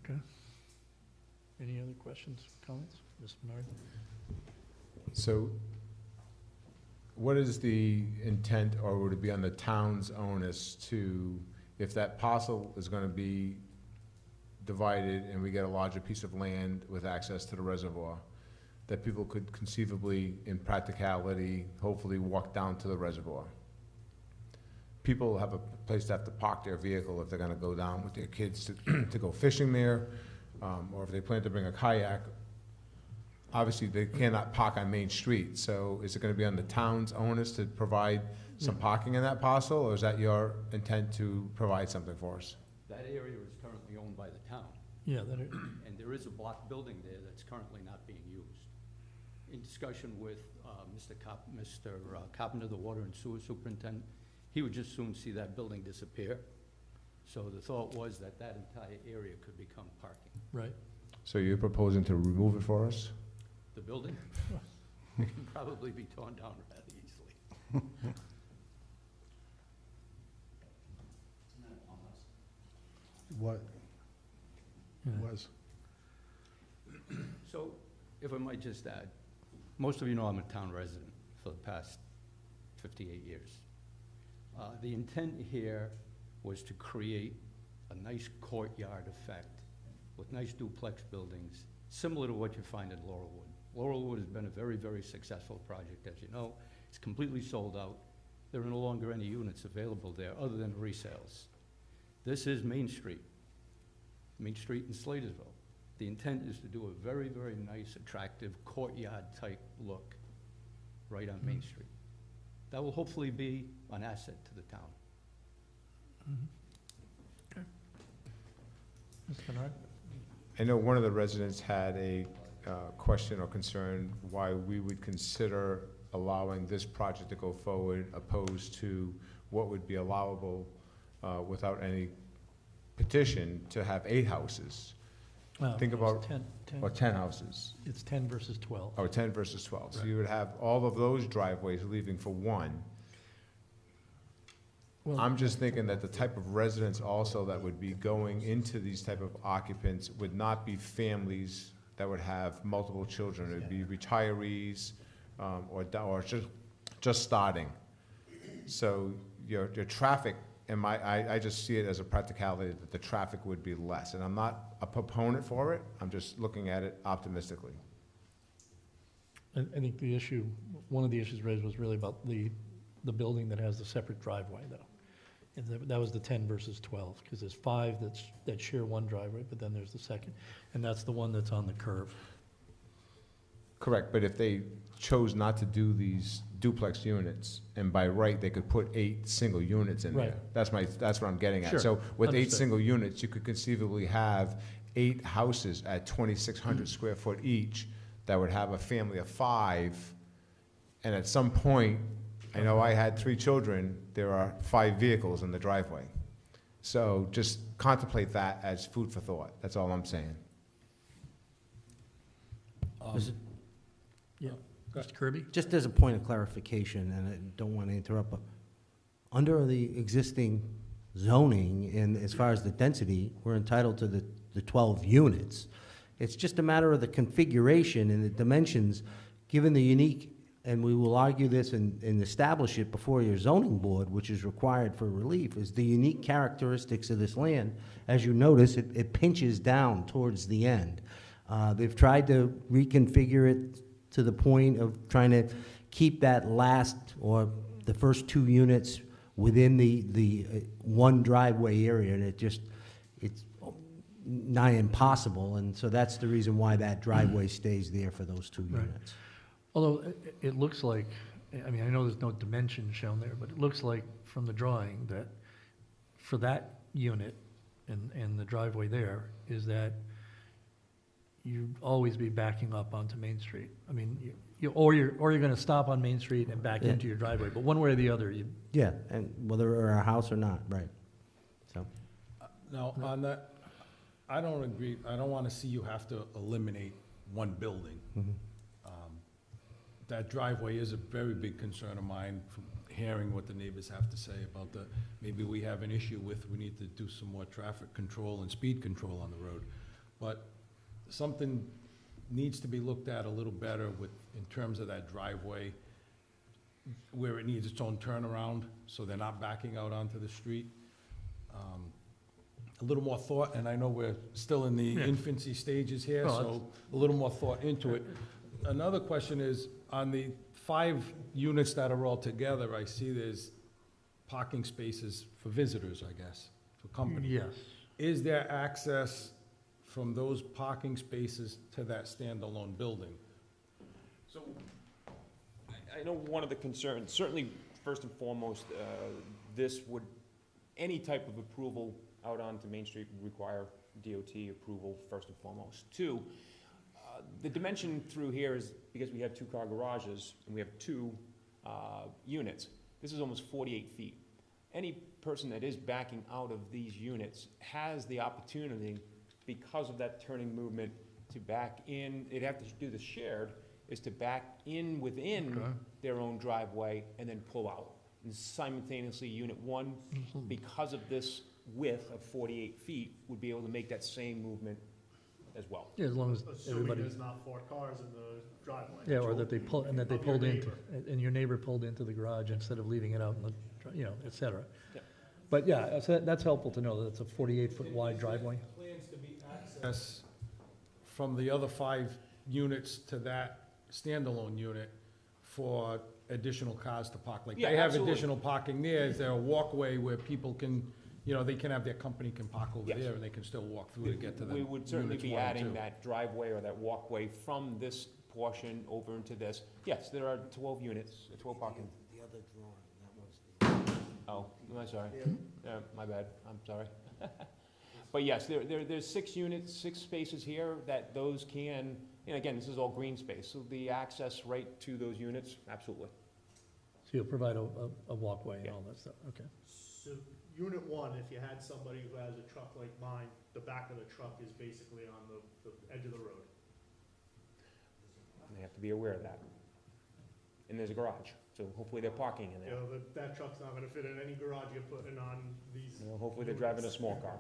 Okay. Any other questions, comments? Mr. Bernard? So what is the intent, or would it be on the town's onus to, if that parcel is gonna be divided and we get a larger piece of land with access to the reservoir, that people could conceivably, in practicality, hopefully walk down to the reservoir? People have a place to have to park their vehicle if they're gonna go down with their kids to go fishing there, or if they plan to bring a kayak. Obviously, they cannot park on Main Street, so is it gonna be on the town's onus to provide some parking in that parcel, or is that your intent to provide something for us? That area is currently owned by the town. Yeah, And there is a block building there that's currently not being used. In discussion with Mr. Carpenter, the water and sewer superintendent, he would just soon see that building disappear. So the thought was that that entire area could become parking. right. So you're proposing to remove it for us? The building, it can probably be torn down rather easily. What Yeah. was? So, if I might just add, most of you know I'm a town resident for the past 58 years. The intent here was to create a nice courtyard effect with nice duplex buildings, similar to what you find in Laurelwood. Laurelwood has been a very, very successful project, as you know. It's completely sold out. There are no longer any units available there other than resales. This is Main Street in Slatersville. The intent is to do a very, very nice, attractive courtyard-type look right on Main Street. That will hopefully be an asset to the town. Okay. Ms. Bernard? I know one of the residents had a question or concern why we would consider allowing this project to go forward opposed to what would be allowable without any petition to have 8 houses. Think It's about, 10 or 10 houses. It's 10 versus 12. Or 10 versus 12. So Right. you would have all of those driveways leaving for one. Well, I'm just thinking that the type of residents also that would be going into these type of occupants would not be families that would have multiple children. It would be retirees or just starting. So your traffic, I just see it as a practicality that the traffic would be less. And I'm not a proponent for it, I'm just looking at it optimistically. I think the issue, one of the issues raised was really about the building that has the separate driveway, though. And that was the 10 versus 12, because there's 5 that share one driveway, but then there's the second, and that's the one that's on the curve. Correct, but if they chose not to do these duplex units, and by right, they could put 8 single units in there. Right. That's what I'm getting at. Sure, So with 8 understood. single units, you could conceivably have 8 houses at 2,600 square foot each that would have a family of 5, and at some point, I know I had 3 children, there are 5 vehicles in the driveway. So just contemplate that as food for thought, that's all I'm saying. Yeah. Mr. Kirby? Just as a point of clarification, and I don't want to interrupt, but under the existing zoning, and as far as the density, we're entitled to the 12 units. It's just a matter of the configuration and the dimensions, given the unique, and we will argue this and establish it before your zoning board, which is required for relief, is the unique characteristics of this land. As you notice, it pinches down towards the end. They've tried to reconfigure it to the point of trying to keep that last, or the first 2 units within the one driveway area, and it's nigh impossible, and so that's the reason why that driveway stays there for those 2 Right. units. Although it looks like, I mean, I know there's no dimension shown there, but it looks like from the drawing that for that unit and the driveway there is that you'd always be backing up onto Main Street. I mean, or you're gonna stop on Main Street and back Yeah. into your driveway, but one way or the other, Yeah, and whether we're a house or not, right, so. Now, on that, I don't agree, I don't want to see you have to eliminate one building. That driveway is a very big concern of mine, from hearing what the neighbors have to say about maybe we have an issue with, we need to do some more traffic control and speed control on the road. But something needs to be looked at a little better in terms of that driveway, where it needs its own turnaround, so they're not backing out onto the street. A little more thought, and I know we're still in the infancy stages here, Well, so a little more thought into it. Another question is, on the 5 units that are all together, I see there's parking spaces for visitors, I guess, for company. yes. Is there access from those parking spaces to that standalone building? So, I know one of the concerns, certainly, first and foremost, any type of approval out onto Main Street would require DOT approval first and foremost. Two, the dimension through here is, because we have 2-car garages and we have 2 units, this is almost 48 feet. Any person that is backing out of these units has the opportunity, because of that turning movement, to back in. They'd have to do the shared, is to back in within their own driveway and then pull out. And simultaneously, Unit 1, because of this width of 48 feet, would be able to make that same movement as well. Yeah, as long as Assuming everybody, there's not 4 cars in the driveway. yeah, or that they pull, and that they Of your pulled into, neighbor. and your neighbor pulled into the garage instead of leaving it out in the, you know, et cetera. Yeah. But yeah, so that's helpful to know that it's a 48-foot wide driveway. Plans to be access from the other 5 units to that standalone unit for additional cars to park. Like, Yeah, they have absolutely. additional parking there. Is there a walkway where people can, you know, they can have their company can park over Yes. there and they can still walk through to get to the We would certainly units be 1 and adding 2? that driveway or that walkway from this portion over into this. Yes, there are 12 units, 12 parking. The other drawing, that was Oh, I'm sorry. My bad, I'm sorry. But yes, there's 6 units, 6 spaces here that those can, and again, this is all green space, so the access right to those units, absolutely. So you'll provide a walkway and all that stuff, okay. So, Unit 1, if you had somebody who has a truck like mine, the back of the truck is basically on the edge of the road. They have to be aware of that. And there's a garage, so hopefully they're parking in You there. know, that truck's not gonna fit in any garage you're putting on these. You know, hopefully they're driving a small car.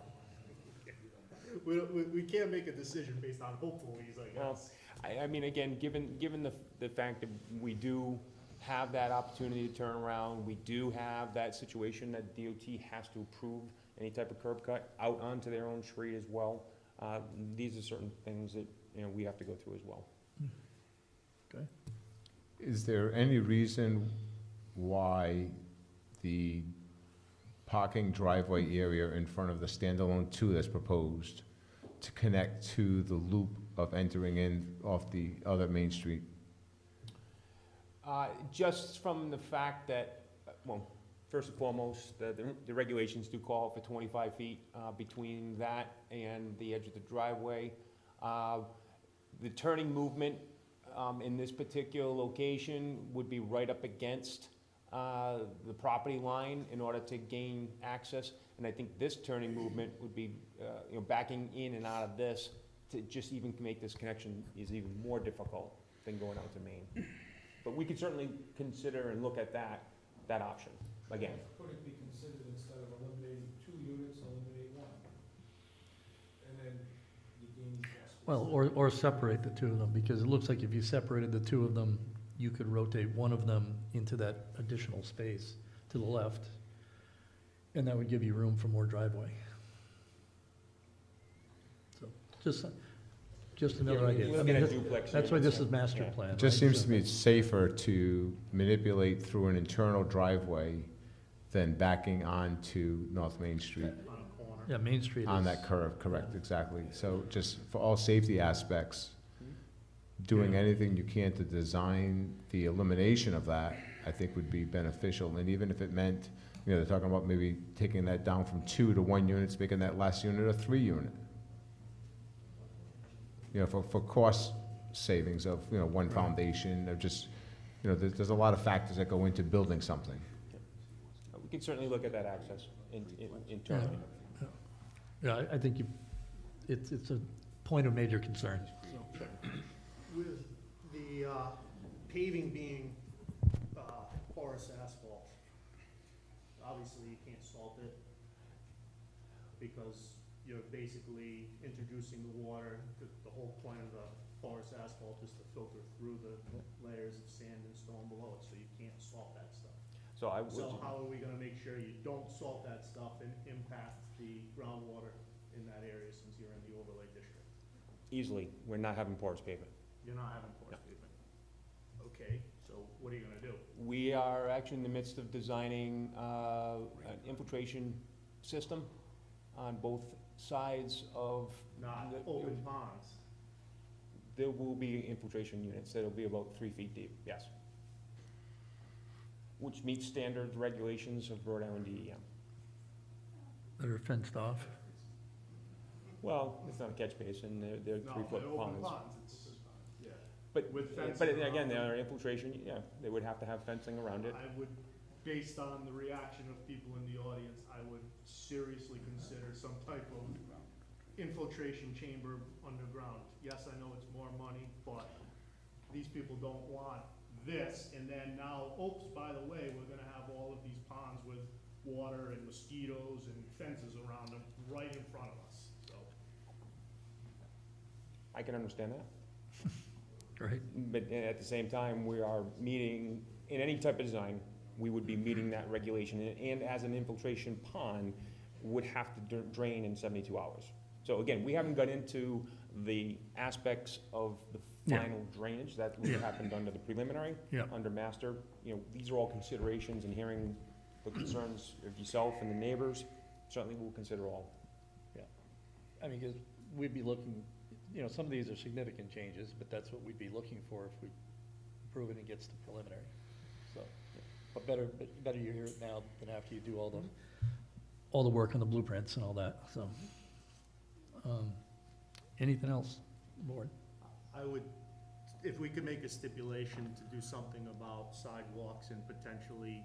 We can't make a decision based on hopefuls, I Well, guess. I mean, again, given the fact that we do have that opportunity to turn around, we do have that situation that DOT has to approve any type of curb cut out onto their own street as well. These are certain things that, you know, we have to go through as well. Okay. Is there any reason why the parking driveway area in front of the standalone 2 that's proposed to connect to the loop of entering in off the other Main Street? Just from the fact that, well, first and foremost, the regulations do call for 25 feet between that and the edge of the driveway. The turning movement in this particular location would be right up against the property line in order to gain access. And I think this turning movement would be, you know, backing in and out of this to just even make this connection is even more difficult than going out to Main. But we could certainly consider and look at that option, again. Could it be considered, instead of eliminating 2 units, eliminate 1? And then you gain less. Well, or separate the 2 of them, because it looks like if you separated the 2 of them, you could rotate one of them into that additional space to the left, and that would give you room for more driveway. So, just another Yeah, idea. I looking mean, at duplex that's why units, this is master yeah. plan. It just right? seems to me it's safer to manipulate through an internal driveway than backing onto North Main Street On a corner. Yeah, Main Street is. on that curve, correct, exactly. So just for all safety aspects, doing anything you can to design the elimination of that, I think would be beneficial. And even if it meant, you know, they're talking about maybe taking that down from 2 to 1 units, making that last unit a 3 unit. You know, for cost savings of, you know, 1 foundation, of just, you know, there's a lot of factors that go into building something. We could certainly look at that access internally. Yeah, I think it's a point of major concern. With the paving being porous asphalt, obviously you can't salt it because you're basically introducing the water. The whole point of the porous asphalt is to filter through the layers of sand and stone below it, so you can't salt that stuff. So I would. So how are we gonna make sure you don't salt that stuff and impact the groundwater in that area since you're in the overlay district? Easily, we're not having porous pavement. You're not having porous pavement. Okay, so what are you gonna do? We are actually in the midst of designing an infiltration system on both sides of. Not open ponds. There will be infiltration units that'll be about 3 feet deep, yes. Which meets standard regulations of Rhode Island DEM. That are fenced off. Well, it's not a catch basin, they're No, 3-foot they're open ponds. ponds, it's, yeah. But, With but fencing again, around there them. are infiltration, yeah, they would have to have fencing around it. I would, based on the reaction of people in the audience, I would seriously consider some type of infiltration chamber underground. Yes, I know it's more money, but these people don't want this, and then now, oops, by the way, we're gonna have all of these ponds with water and mosquitoes and fences around them right in front of us, so. I can understand that. Right. But at the same time, we are meeting, in any type of design, we would be meeting that regulation, and as an infiltration pond, would have to drain in 72 hours. So again, we haven't got into the aspects of the Yeah. final drainage that would have happened under the preliminary, Yeah. under master. You know, these are all considerations, and hearing the concerns of yourself and the neighbors, certainly we'll consider all. Yeah. I mean, because we'd be looking, you know, some of these are significant changes, but that's what we'd be looking for if we approve it and gets to preliminary. So, but better you hear it now than after you do all the work on the blueprints and all that, so. Anything else, board? I would, if we could make a stipulation to do something about sidewalks and potentially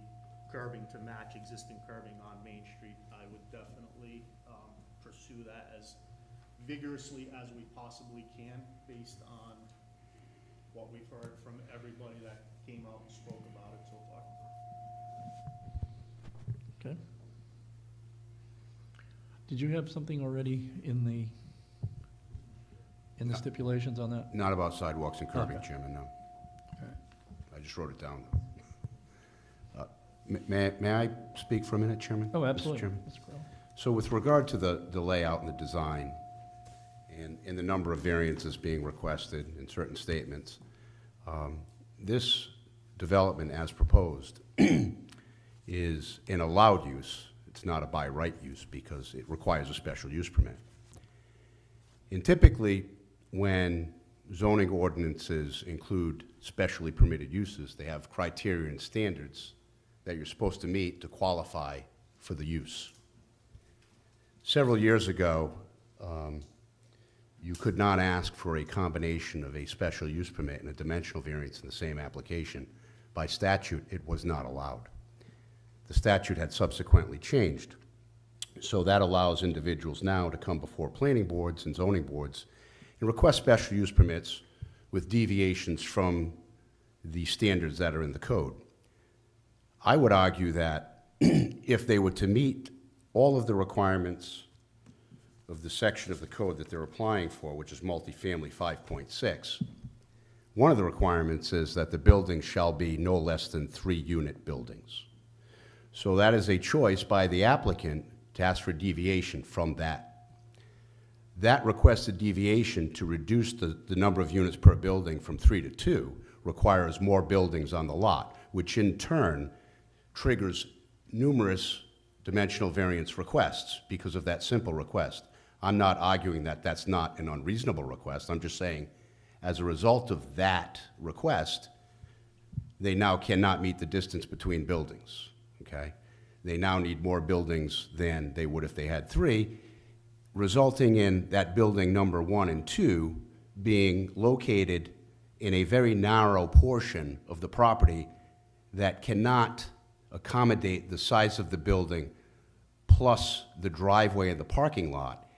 curbing to match existing curbing on Main Street, I would definitely pursue that as vigorously as we possibly can, based on what we've heard from everybody that came out and spoke about it so far. Okay. Did you have something already in the stipulations on that? Not about sidewalks and curbing, Okay. Chairman, no. right. I just wrote it down. May I speak for a minute, Chairman? Oh, Mr. absolutely. Chairman? Mr. Crowell. So with regard to the layout and the design, and the number of variances being requested in certain statements, this development as proposed is an allowed use. It's not a by right use because it requires a special use permit. And typically, when zoning ordinances include specially permitted uses, they have criteria and standards that you're supposed to meet to qualify for the use. Several years ago, you could not ask for a combination of a special use permit and a dimensional variance in the same application. By statute, it was not allowed. The statute had subsequently changed. So that allows individuals now to come before planning boards and zoning boards and request special use permits with deviations from the standards that are in the code. I would argue that if they were to meet all of the requirements of the section of the code that they're applying for, which is multifamily 5.6, one of the requirements is that the building shall be no less than 3-unit buildings. So that is a choice by the applicant to ask for deviation from that. That requested deviation to reduce the number of units per building from 3 to 2 requires more buildings on the lot, which in turn triggers numerous dimensional variance requests because of that simple request. I'm not arguing that that's not an unreasonable request. I'm just saying, as a result of that request, they now cannot meet the distance between buildings, okay? They now need more buildings than they would if they had 3, resulting in that building number 1 and 2 being located in a very narrow portion of the property that cannot accommodate the size of the building plus the driveway and the parking lot.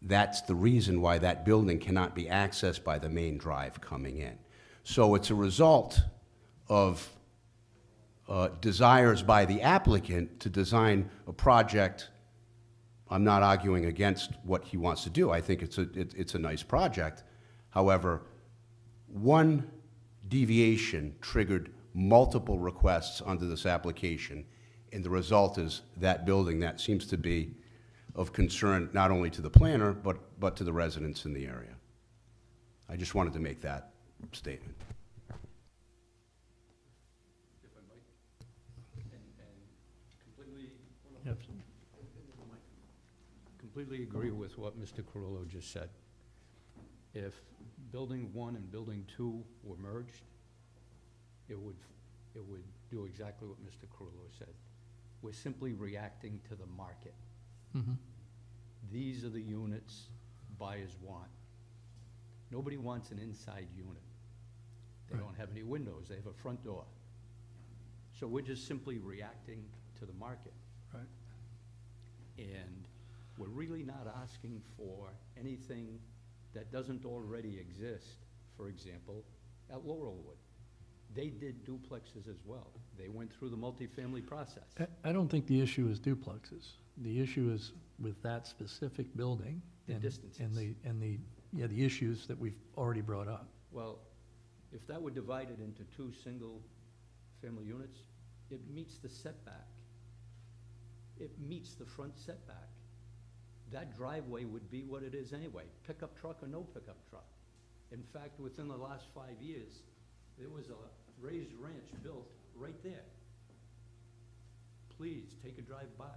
That's the reason why that building cannot be accessed by the main drive coming in. So it's a result of desires by the applicant to design a project. I'm not arguing against what he wants to do. I think it's a nice project. However, one deviation triggered multiple requests under this application, and the result is that building that seems to be of concern not only to the planner, but to the residents in the area. I just wanted to make that statement. If I might, and completely agree with what Mr. Carullo just said. If building 1 and building 2 were merged, it would do exactly what Mr. Carullo said. We're simply reacting to the market. Mm-hmm. these are the units buyers want. Nobody wants an inside unit. They Right. don't have any windows, they have a front door. So we're just simply reacting to the market. Right. And we're really not asking for anything that doesn't already exist. For example, at Laurelwood, they did duplexes as well. They went through the multifamily process. I don't think the issue is duplexes. The issue is with that specific building. The and- distances. And the issues that we've already brought up. Well, if that were divided into two single-family units, it meets the setback. It meets the front setback. That driveway would be what it is anyway, pickup truck or no pickup truck. In fact, within the last 5 years, there was a raised ranch built right there. Please, take a drive by.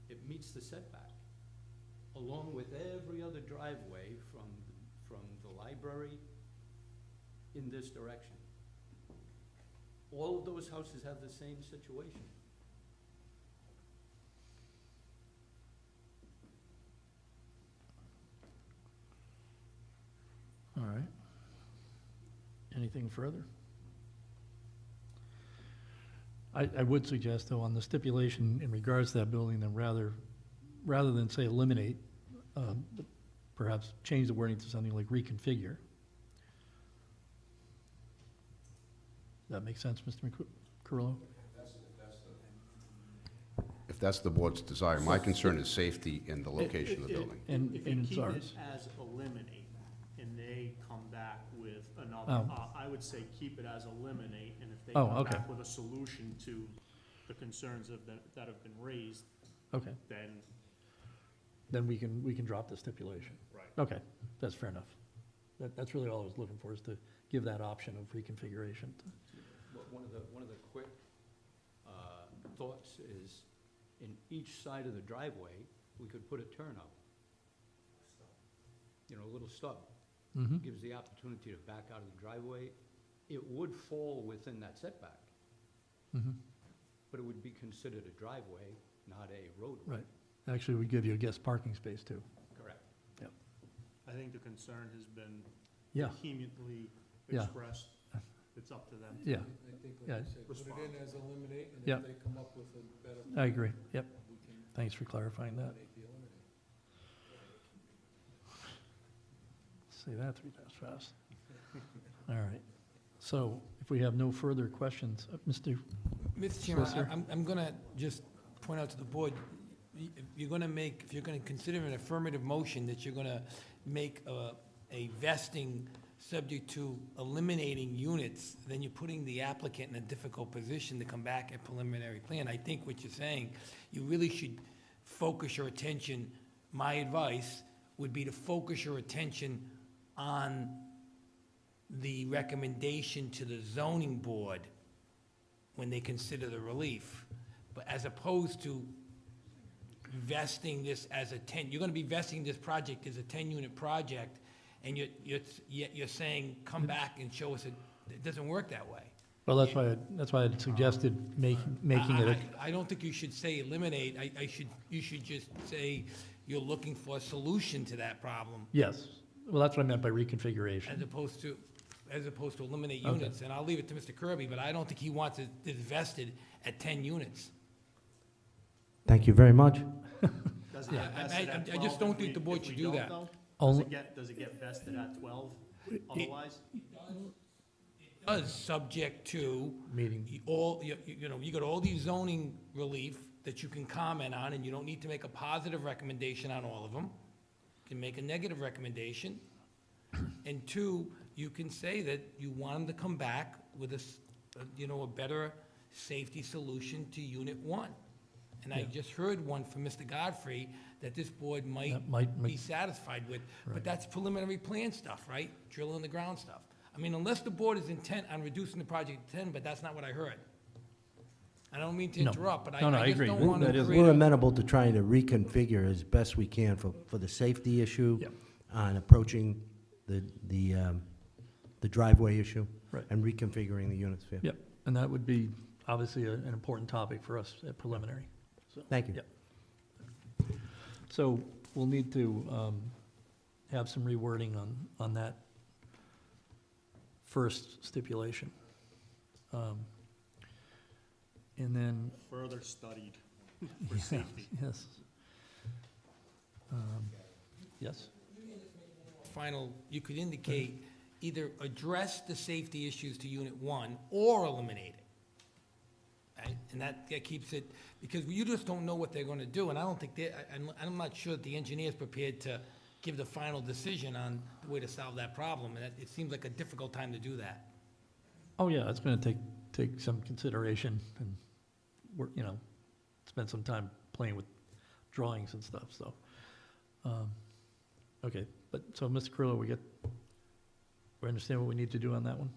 It meets the setback, along with every other driveway from the library in this direction. All of those houses have the same situation. All right. Anything further? I would suggest, though, on the stipulation in regards to that building, then rather than say eliminate, perhaps change the wording to something like reconfigure. Does that make sense, Mr. Carrillo? If that's the board's desire, my concern is safety and the location of the building. And If you it's keep it ours. as eliminate, and they come back with another, Oh. I would say keep it as eliminate, and if they Oh, come okay. back with a solution to the concerns that have been raised, Okay, then, we can drop the stipulation. right. Okay, that's fair enough. That's really all I was looking for, is to give that option of reconfiguration. One of the quick thoughts is, in each side of the driveway, we could put a turnout. You know, a little stub. Mm-hmm. Gives the opportunity to back out of the driveway. It would fall within that setback, Mm-hmm. but it would be considered a driveway, not a roadway. Right. Actually, we give you a guest parking space, too. Correct. I think the concern has been Yeah. vehemently Yeah. expressed. It's up to them. Yeah. I think, Yeah. like I said, put it in as eliminate, and Yeah. if they come up with a better. I agree, yep. we can Thanks for clarifying that. eliminate the eliminate. Say that 3 times fast. All right. So if we have no further questions, Mr. Mr. Chairman, Solicitor? I'm going to just point out to the board, if you're going to consider an affirmative motion that you're going to make a vesting subject to eliminating units, then you're putting the applicant in a difficult position to come back at preliminary plan. I think what you're saying, you really should focus your attention, my advice would be to focus your attention on the recommendation to the zoning board when they consider the relief, but as opposed to vesting this as you're gonna be vesting this project as a 10-unit project, and you're saying, come back and show us it doesn't work that way. Well, that's why I suggested making it, I don't think you should say eliminate, you should just say you're looking for a solution to that problem, yes. Well, that's what I meant by reconfiguration. as opposed to eliminate Okay. units. And I'll leave it to Mr. Kirby, but I don't think he wants it vested at 10 units. Thank you very much. Does it get vested at I just 12 don't if think we- the board if should we do don't, that. though? Only- Does it get vested at 12 otherwise? Subject to Meeting. you got all these zoning relief that you can comment on, and you don't need to make a positive recommendation on all of them. You can make a negative recommendation. And 2, you can say that you want them to come back with a better safety solution to Unit 1. And I Yeah. just heard one from Mr. Godfrey that this board That might be make- satisfied with, Right. but that's preliminary plan stuff, right? Drill in the ground stuff. I mean, unless the board is intent on reducing the project to 10, but that's not what I heard. I don't mean to No. interrupt, but No, I I just agree. don't want to create We're a... amenable to trying to reconfigure as best we can for the safety issue Yep. on approaching the driveway issue. Right. And reconfiguring the units. Yeah. Yep, and that would be obviously an important topic for us at preliminary. So, Thank you. Yep. So we'll need to have some rewording on that first stipulation. And then, Further studied for safety. yes. Yes? Final, you could indicate either address the safety issues to Unit 1 or eliminate it. Right? And that keeps it, because you just don't know what they're gonna do, and I don't think I'm not sure that the engineer's prepared to give the final decision on the way to solve that problem, and it seems like a difficult time to do that. Oh, yeah, it's gonna take some consideration and work, spend some time playing with drawings and stuff, so. Okay, but, so Mr. Carrillo, we understand what we need to do on that one?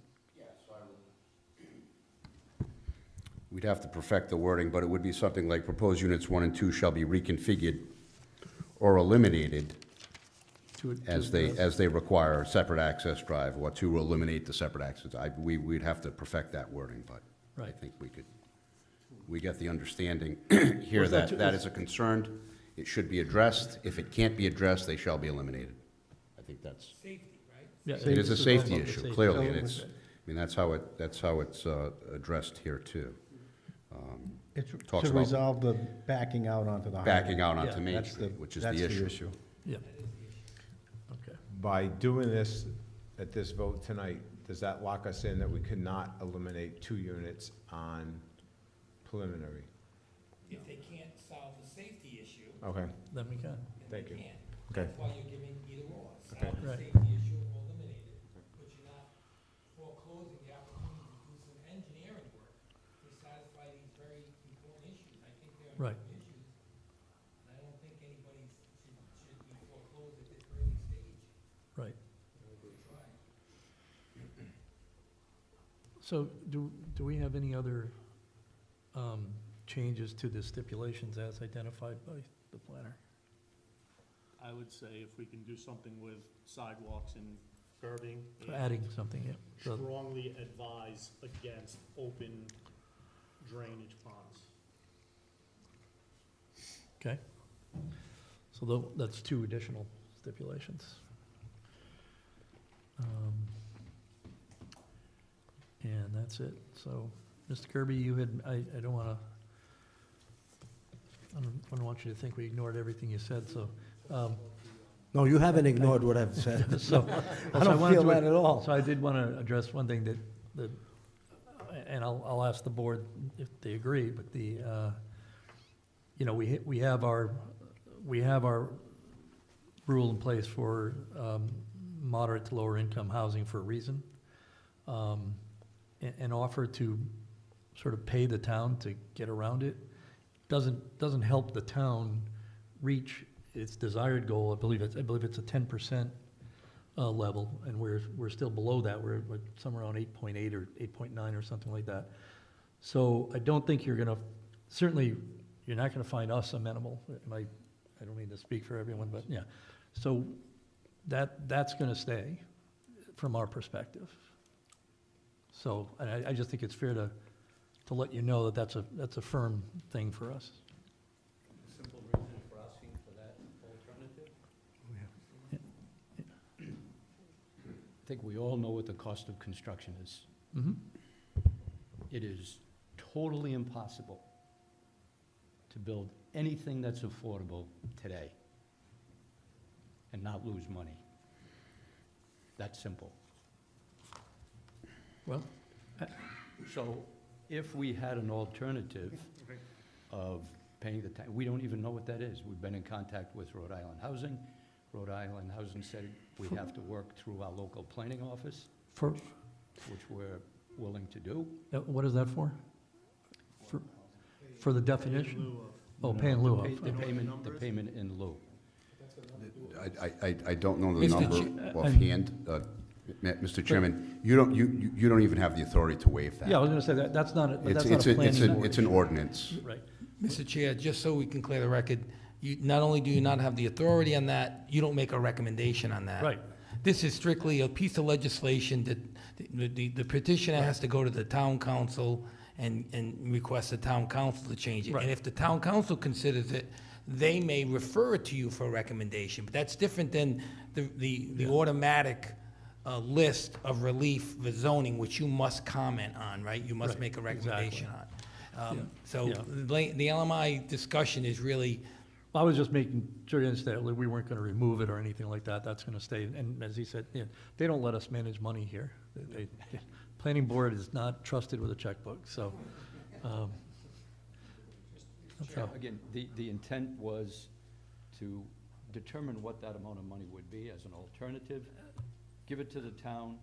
We'd have to perfect the wording, but it would be something like proposed units 1 and 2 shall be reconfigured or eliminated as they require a separate access drive, or to eliminate the separate access. We'd have to perfect that wording, but I think we get the understanding here that is a concern. It should be addressed. If it can't be addressed, they shall be eliminated. I think that's. Safety, right? Yeah, It is a safety issue, safety. clearly, and that's how it's addressed here too. It's Talks to about resolve the backing out onto the highway. backing out onto Yeah, Main That's Street, which is the issue. Yeah. Okay. By doing this at this vote tonight, does that lock us in that we could not eliminate 2 units on preliminary? If they can't solve the safety issue, Okay, Then we can. thank you. they can't. Okay. That's why you're giving either or. Okay. Solve the Right. safety issue or eliminate it, but you're not foreclosing the opportunity to do some engineering work to satisfy these very important issues. I think they're Right. important issues, and I don't think anybody should be foreclosed at this early stage. Right. Try. So do we have any other changes to the stipulations as identified by the planner? I would say if we can do something with sidewalks and curbing. So and adding something, yeah. So- Strongly advise against open drainage ponds. Okay. So that's 2 additional stipulations. And that's it. So, Mr. Kirby, you had, I don't want you to think we ignored everything you said, so. No, you haven't ignored what I've said. So, I don't feel that at all. So I did want to address one thing that, and I'll ask the board if they agree, but we have our rule in place for moderate to lower income housing for a reason. An offer to sort of pay the town to get around it doesn't help the town reach its desired goal. I believe it's a 10% level, and we're still below that. We're like somewhere around 8.8 or 8.9 or something like that. So I don't think you're not gonna find us amenable. I don't mean to speak for everyone, but yeah. So that's gonna stay from our perspective. So I just think it's fair to let you know that that's a firm thing for us. Simple reason for asking for that alternative? I think we all know what the cost of construction is. Mm-hmm. It is totally impossible to build anything that's affordable today and not lose money. That's simple. Well, So if we had an alternative of paying the tax, we don't even know what that is. We've been in contact with Rhode Island Housing. Rhode Island Housing said we have to work through our local planning office, which we're willing to do. What is that for? For the definition? Oh, pay in lieu of. The payment in lieu. I don't know the Mr. number offhand. Mr. Chairman, you don't even have the authority to waive that. Yeah, I was gonna say that's not a It's an ordinance. Right. Mr. Chair, just so we can clear the record, not only do you not have the authority on that, you don't make a recommendation on that. Right. This is strictly a piece of legislation that the petitioner has to go to the town council and request the town council to change it. Right. And if the town council considers it they may refer it to you for a recommendation, but that's different than the automatic list of relief for zoning, which you must comment on, right? You must Right, make a recommendation exactly. on. So Yeah. the LMI discussion is really, I was just making sure you understand, that we weren't gonna remove it or anything like that, that's gonna stay, and as he said, they don't let us manage money here. Planning board is not trusted with a checkbook, so, that's how. Again, the intent was to determine what that amount of money would be as an alternative, give it to the town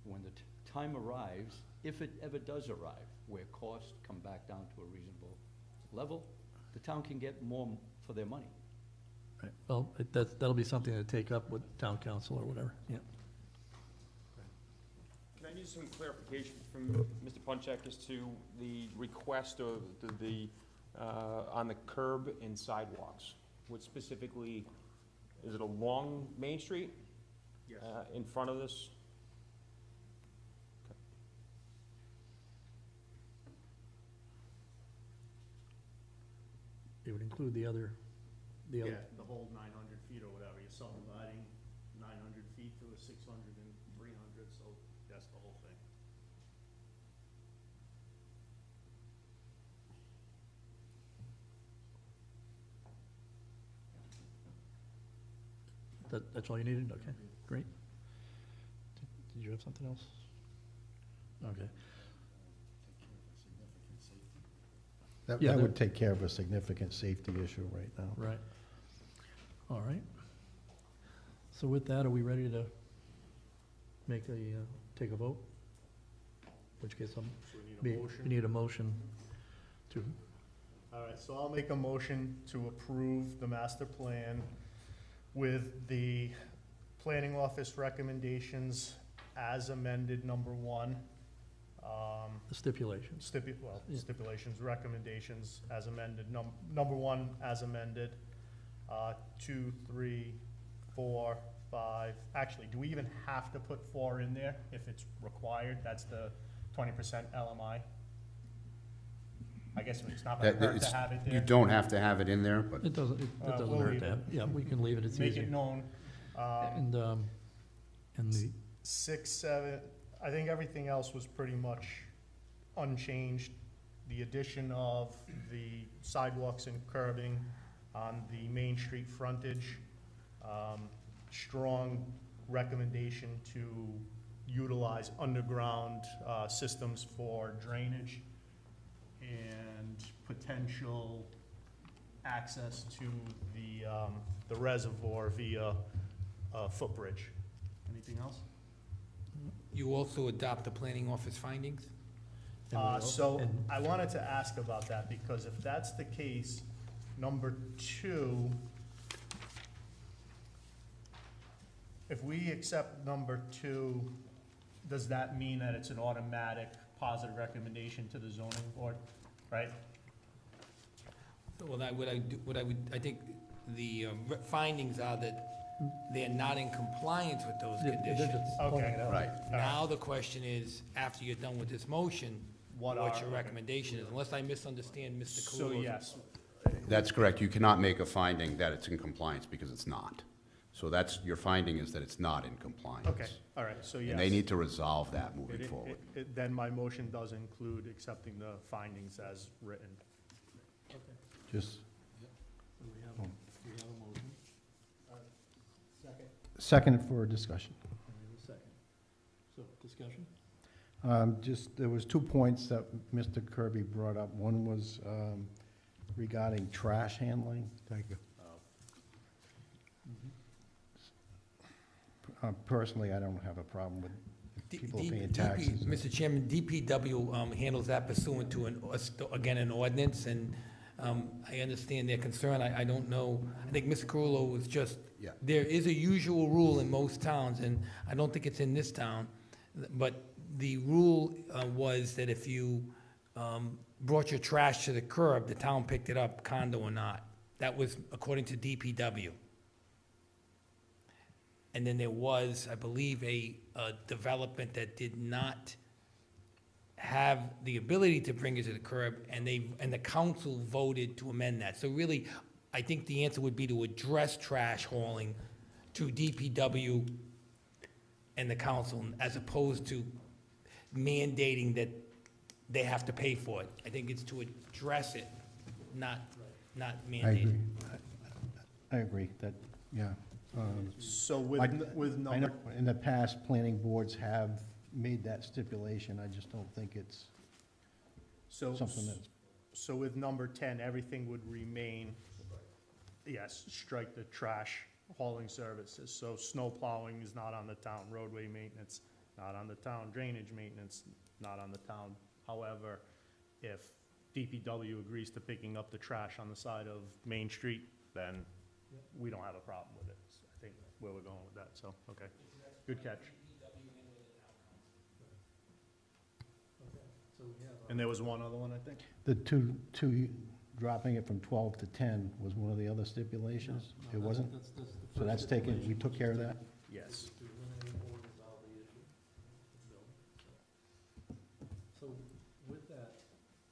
when the time arrives, if it ever does arrive, where costs come back down to a reasonable level, the town can get more for their money. Right. Well, that'll be something to take up with town council or whatever, yeah. Can I use some clarification from Mr. Punchak as to the request or on the curb and sidewalks? What specifically, is it along Main Street? Yes. In front of this? It would include the other, Yeah, the whole 900 feet or whatever, you're subdividing 900 feet to a 600 and 300, so that's the whole thing. that's all you needed? Okay, great. Did you have something else? Okay. That Yeah, would take care of a significant safety issue right now. Right. All right. So with that, are we ready to take a vote? Which gets some, So we need a motion. we need a motion to, All right, so I'll make a motion to approve the master plan with the planning office recommendations as amended, number one. the stipulations. Yeah. Stipulations, recommendations as amended, number one as amended, 2, 3, 4, 5. Actually, do we even have to put 4 in there if it's required? That's the 20% LMI. I guess it's not gonna hurt to have it there. You don't have to have it in there, but It doesn't we'll hurt leave to have, yeah, we can leave it, it's Make easier. it known. And the, 6, 7, I think everything else was pretty much unchanged. The addition of the sidewalks and curbing on the Main Street frontage. Strong recommendation to utilize underground systems for drainage and potential access to the reservoir via footbridge. Anything else? you also adopt the planning office findings? So I wanted to ask about that, because if that's the case, number 2, if we accept number 2, does that mean that it's an automatic positive recommendation to the zoning board, right? Well, I think the findings are that they're not in compliance with those they're conditions. just pointing it out. right. Now the question is, after you're done with this motion, What what your are- recommendation is, unless I misunderstand Mr. So Kalu's. yes, That's correct. You cannot make a finding that it's in compliance because it's not. So that's, your finding is that it's not in compliance. okay, all right, so yes. And they need to resolve that moving It- forward. Then my motion does include accepting the findings as written. Just We have a motion, second for discussion. and we have a second. So, discussion? Just, there was 2 points that Mr. Kirby brought up. One was regarding trash handling. Thank you. Personally, I don't have a problem with people paying taxes. Mr. Chairman, DPW handles that pursuant to again, an ordinance, and I understand their concern. I don't know, I think Mr. Carullo was just, Yeah. there is a usual rule in most towns, and I don't think it's in this town, but the rule was that if you brought your trash to the curb, the town picked it up, condo or not. That was according to DPW. And then there was, I believe, a development that did not have the ability to bring it to the curb, and the council voted to amend that. So really, I think the answer would be to address trash hauling to DPW and the council, as opposed to mandating that they have to pay for it. I think it's to address it, not I mandate it. agree. I agree that, yeah. So I with know number, in the past, planning boards have made that stipulation. I just don't think it's so, something that's, so with number 10, everything would remain, yes, strike the trash hauling services. So snow plowing is not on the town, roadway maintenance, not on the town, drainage maintenance, not on the town. However, if DPW agrees to picking up the trash on the side of Main Street, then we don't have a problem with it. So I think where we're going with that, so, okay. Good catch. And there was one other one, I think? the two, dropping it from 12 to 10 was one of the other stipulations? It wasn't? So that's taken, we took care of that? Yes. So with that,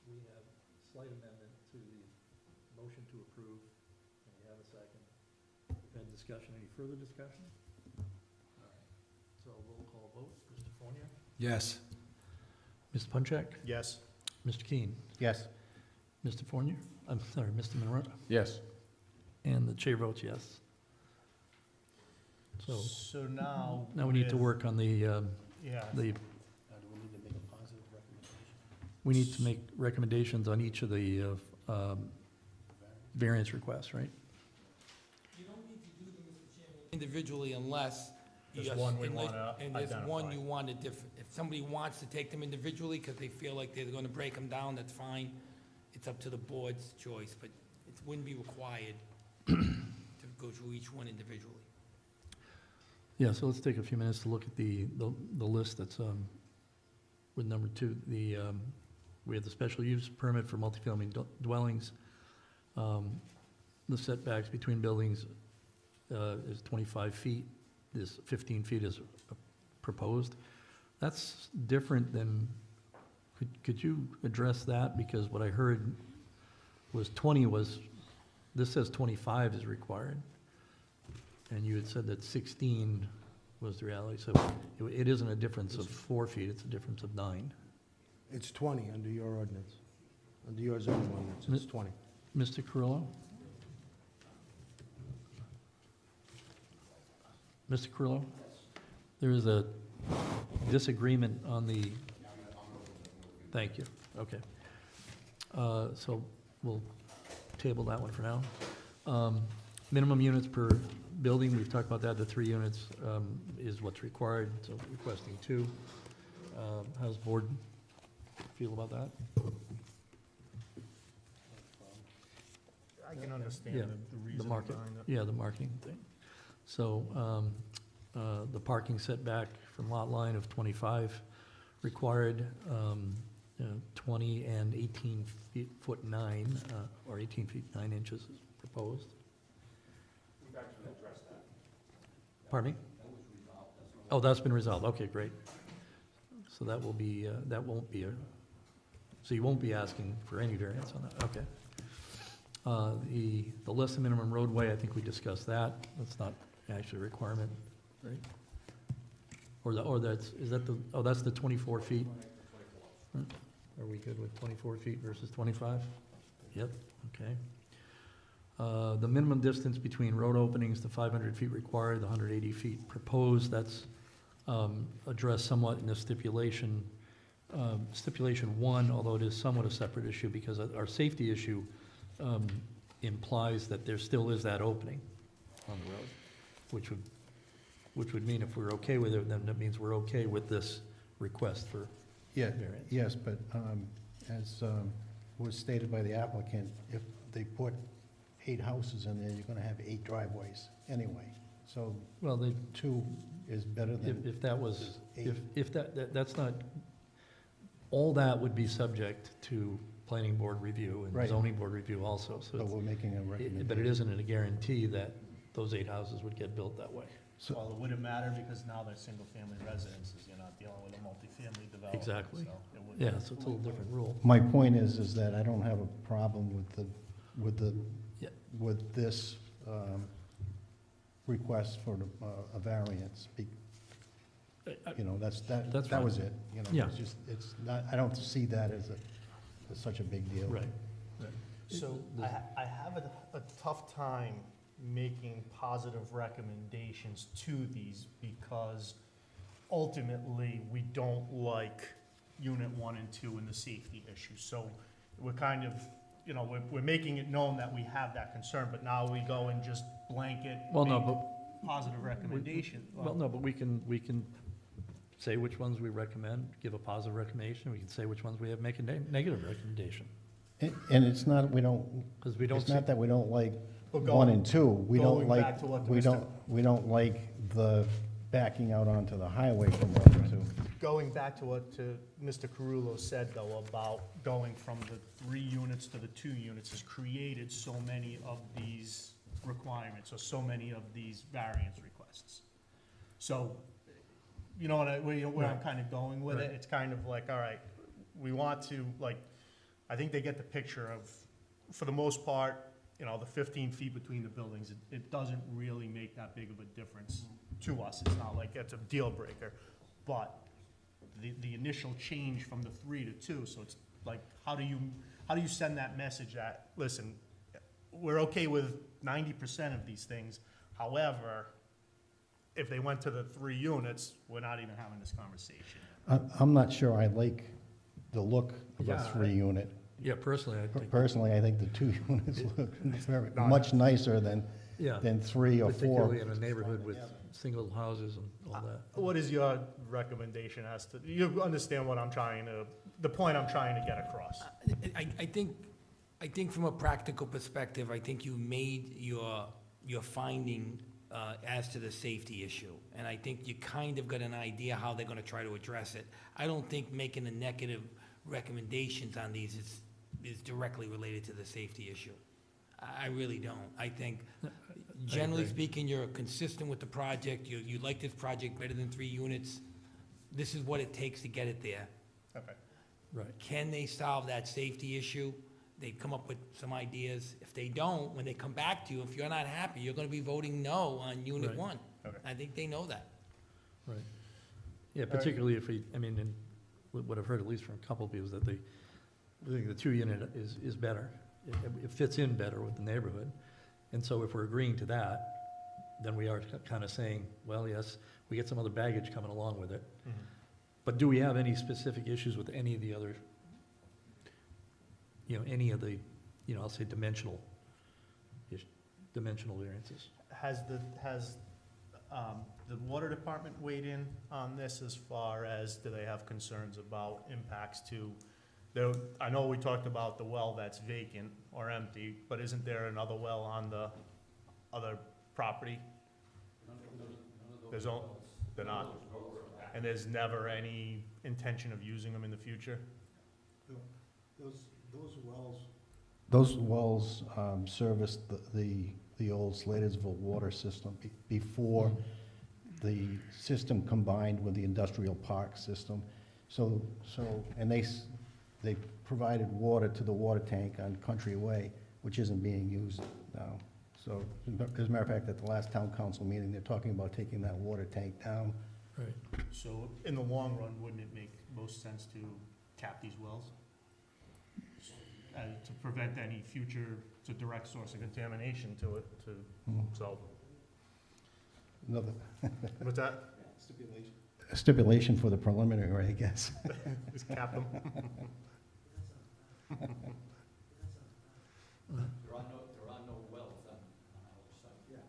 we have slight amendment to the motion to approve, and we have a second. We've had discussion. Any further discussion? All right. So roll call vote. Mr. Fournier? Yes. Mr. Punchak? Yes. Mr. Keane? Yes. Mr. Fournier? I'm sorry, Mr. Monroe? Yes. And the chair votes yes. So So now. now we need to with- work on the, Yeah. we need to make recommendations on each of the variance requests, right? You don't need to do them, Mr. Chairman, individually unless. There's yes, one we unless- wanna And there's one identify. you want to if somebody wants to take them individually because they feel like they're going to break them down, that's fine. It's up to the board's choice, but it wouldn't be required to go through each one individually. Yeah, so let's take a few minutes to look at the list that's with number 2. We have the special use permit for multifamily dwellings. The setbacks between buildings is 25 feet. This 15 feet is proposed. That's different than, could you address that? Because what I heard was 20 was, this says 25 is required. And you had said that 16 was the reality. So it isn't a difference of 4 feet, it's a difference of 9. It's 20 under your ordinance, under your zoning ordinance, it's 20. Mr. Carrillo? Mr. Carrillo? There is a disagreement on the, thank you, okay. So we'll table that one for now. Minimum units per building, we've talked about that, the 3 units is what's required, so requesting 2. How's the board feel about that? I can understand Yeah, the reason market, behind it. yeah, the marketing thing. So, the parking setback from lot line of 25 required, 20 and 18 foot 9, or 18 feet 9 inches is proposed. We've actually addressed that. Pardon me? Oh, that's been resolved, okay, great. So that will be, that won't be so you won't be asking for any variance on that, okay. The less than minimum roadway, I think we discussed that, that's not actually a requirement, right? Or that's, is that the, oh, that's the 24 feet? Are we good with 24 feet versus 25? Yep, okay. The minimum distance between road openings, the 500 feet required, the 180 feet proposed, that's addressed somewhat in the stipulation. Stipulation 1, although it is somewhat a separate issue because our safety issue implies that there still is that opening on the road, which would mean if we're okay with it, then that means we're okay with this request for variance. Yes, but as was stated by the applicant, if they put 8 houses in there, you're gonna have 8 driveways anyway. So, well, 2 is better than. If that was, 8. if that's not, all that would be subject to planning board review and Right. zoning board review also, so. But we're making a recommendation. But it isn't a guarantee that those 8 houses would get built that way. Well, it wouldn't matter because now they're single-family residences, you're not dealing with a multifamily development. Exactly. So it wouldn't- Yeah, so it's a little different rule. My point is that I don't have a problem with the with this request for a variance. You know, That's that fine. was it. You know, Yeah. it's just, it's not, I don't see that as such a big deal. Right. So I have a tough time making positive recommendations to these because ultimately we don't like unit 1 and 2 and the safety issue. So we're kind of, you know, we're making it known that we have that concern, but now we go and just blanket Well, no, make but positive recommendation. Well, no, but we can say which ones we recommend, give a positive recommendation, we can say which ones we have, make a negative recommendation. And it's not, we don't, 'Cause we don't it's see- not that we don't like But 1 and 2. We don't going like, back to what we Mr. don't like the backing out onto the highway from 1 and 2. Going back to what Mr. Carullo said, though, about going from the 3 units to the 2 units has created so many of these requirements, or so many of these variance requests. So, you know, where I'm kind of going with it, Right. it's kind of like, all right, we want to, like, I think they get the picture of, for the most part, you know, the 15 feet between the buildings, it doesn't really make that big of a difference to us. It's not like it's a deal breaker, but the initial change from the 3 to 2, so it's like, how do you send that message that, listen, we're okay with 90% of these things, however, if they went to the 3 units, we're not even having this conversation. I'm not sure I like the look of a Yeah, 3-unit. Yeah, personally, I think. Personally, I think the 2 units look much nicer than Yeah. 3 or 4. Particularly in a neighborhood with single houses and all that. What is your recommendation as to, you understand what I'm trying to, the point I'm trying to get across? I think from a practical perspective, I think you made your finding as to the safety issue. And I think you kind of got an idea how they're gonna try to address it. I don't think making the negative recommendations on these is directly related to the safety issue. I really don't. I think, generally agree. speaking, you're consistent with the project, you like this project better than 3 units. This is what it takes to get it there. Okay. Right. Can they solve that safety issue? They've come up with some ideas. If they don't, when they come back to you, if you're not happy, you're gonna be voting no on Unit Right. 1. Okay. I think they know that. Right. Yeah, particularly if we, I mean, and what I've heard at least from a couple of people is that I think the 2-unit is better. It fits in better with the neighborhood. And so if we're agreeing to that, then we are kind of saying, well, yes, we get some other baggage coming along with it. Mhm. But do we have any specific issues with any of the other, you know, any of the, you know, I'll say dimensional variances? Has the water department weighed in on this as far as, do they have concerns about impacts to, I know we talked about the well that's vacant or empty, but isn't there another well on the other property? They're not? And there's never any intention of using them in the future? Those wells serviced the old Slatersville water system before the system combined with the industrial park system. So, and they provided water to the water tank on Country Way, which isn't being used now. So, as a matter of fact, at the last town council meeting, they're talking about taking that water tank down. Right. So in the long run, wouldn't it make most sense to cap these wells? To prevent any future, it's a direct source of contamination to it, so. Another What's that? stipulation for the preliminary, I guess. Just cap them. There are no wells on our site.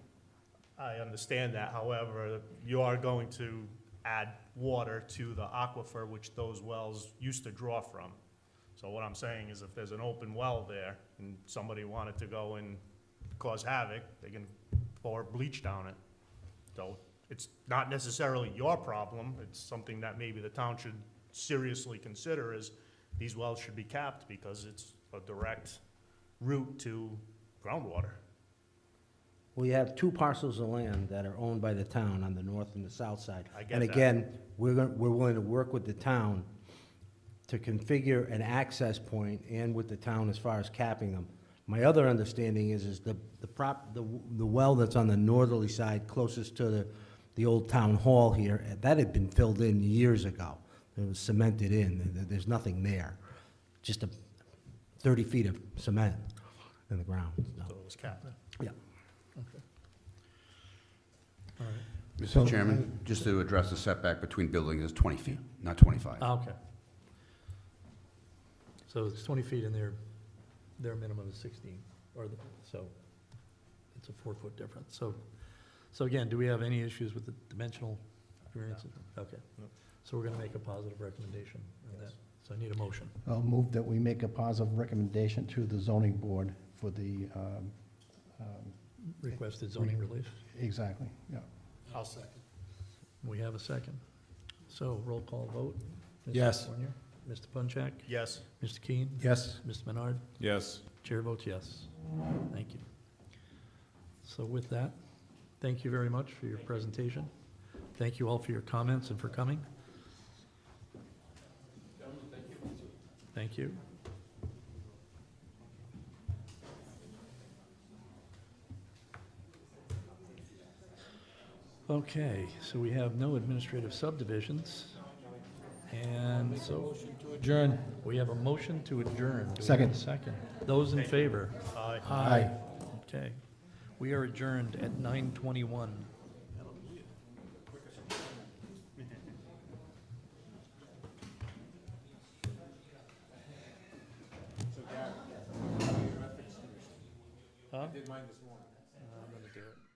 I understand that, however, you are going to add water to the aquifer, which those wells used to draw from. So what I'm saying is if there's an open well there and somebody wanted to go and cause havoc, they can pour bleach down it. So it's not necessarily your problem, it's something that maybe the town should seriously consider is these wells should be capped because it's a direct route to groundwater. We have 2 parcels of land that are owned by the town on the north and the south side. I get And that. again, we're willing to work with the town to configure an access point and with the town as far as capping them. My other understanding is the well that's on the northerly side closest to the old town hall here, that had been filled in years ago. It was cemented in, there's nothing there. Just 30 feet of cement in the ground. So it was capped. Yeah. Okay. All right. Mr. Chairman, just to address the setback between buildings is 20 feet, not 25. Okay. So it's 20 feet and their minimum is 16, so it's a 4-foot difference. So again, do we have any issues with the dimensional variances? Okay. So we're gonna make a positive recommendation on that. So I need a motion. I'll move that we make a positive recommendation to the zoning board for the, Requested zoning relief. exactly, yeah. I'll second. We have a second. So roll call vote. Mr. Yes. Fournier? Mr. Punchak? Yes. Mr. Keen? Yes. Mr. Menard? Yes. Chair votes yes. Thank you. So with that, thank you very much for your presentation. Thank you all for your comments and for coming. Thank you. Okay, so we have no administrative subdivisions. And so Adjourn. we have a motion to adjourn. Do we have Second. a second? Those in favor? Aye. Aye. Okay. We are adjourned at 9:21. Huh? I did mine this morning. I'm gonna do it.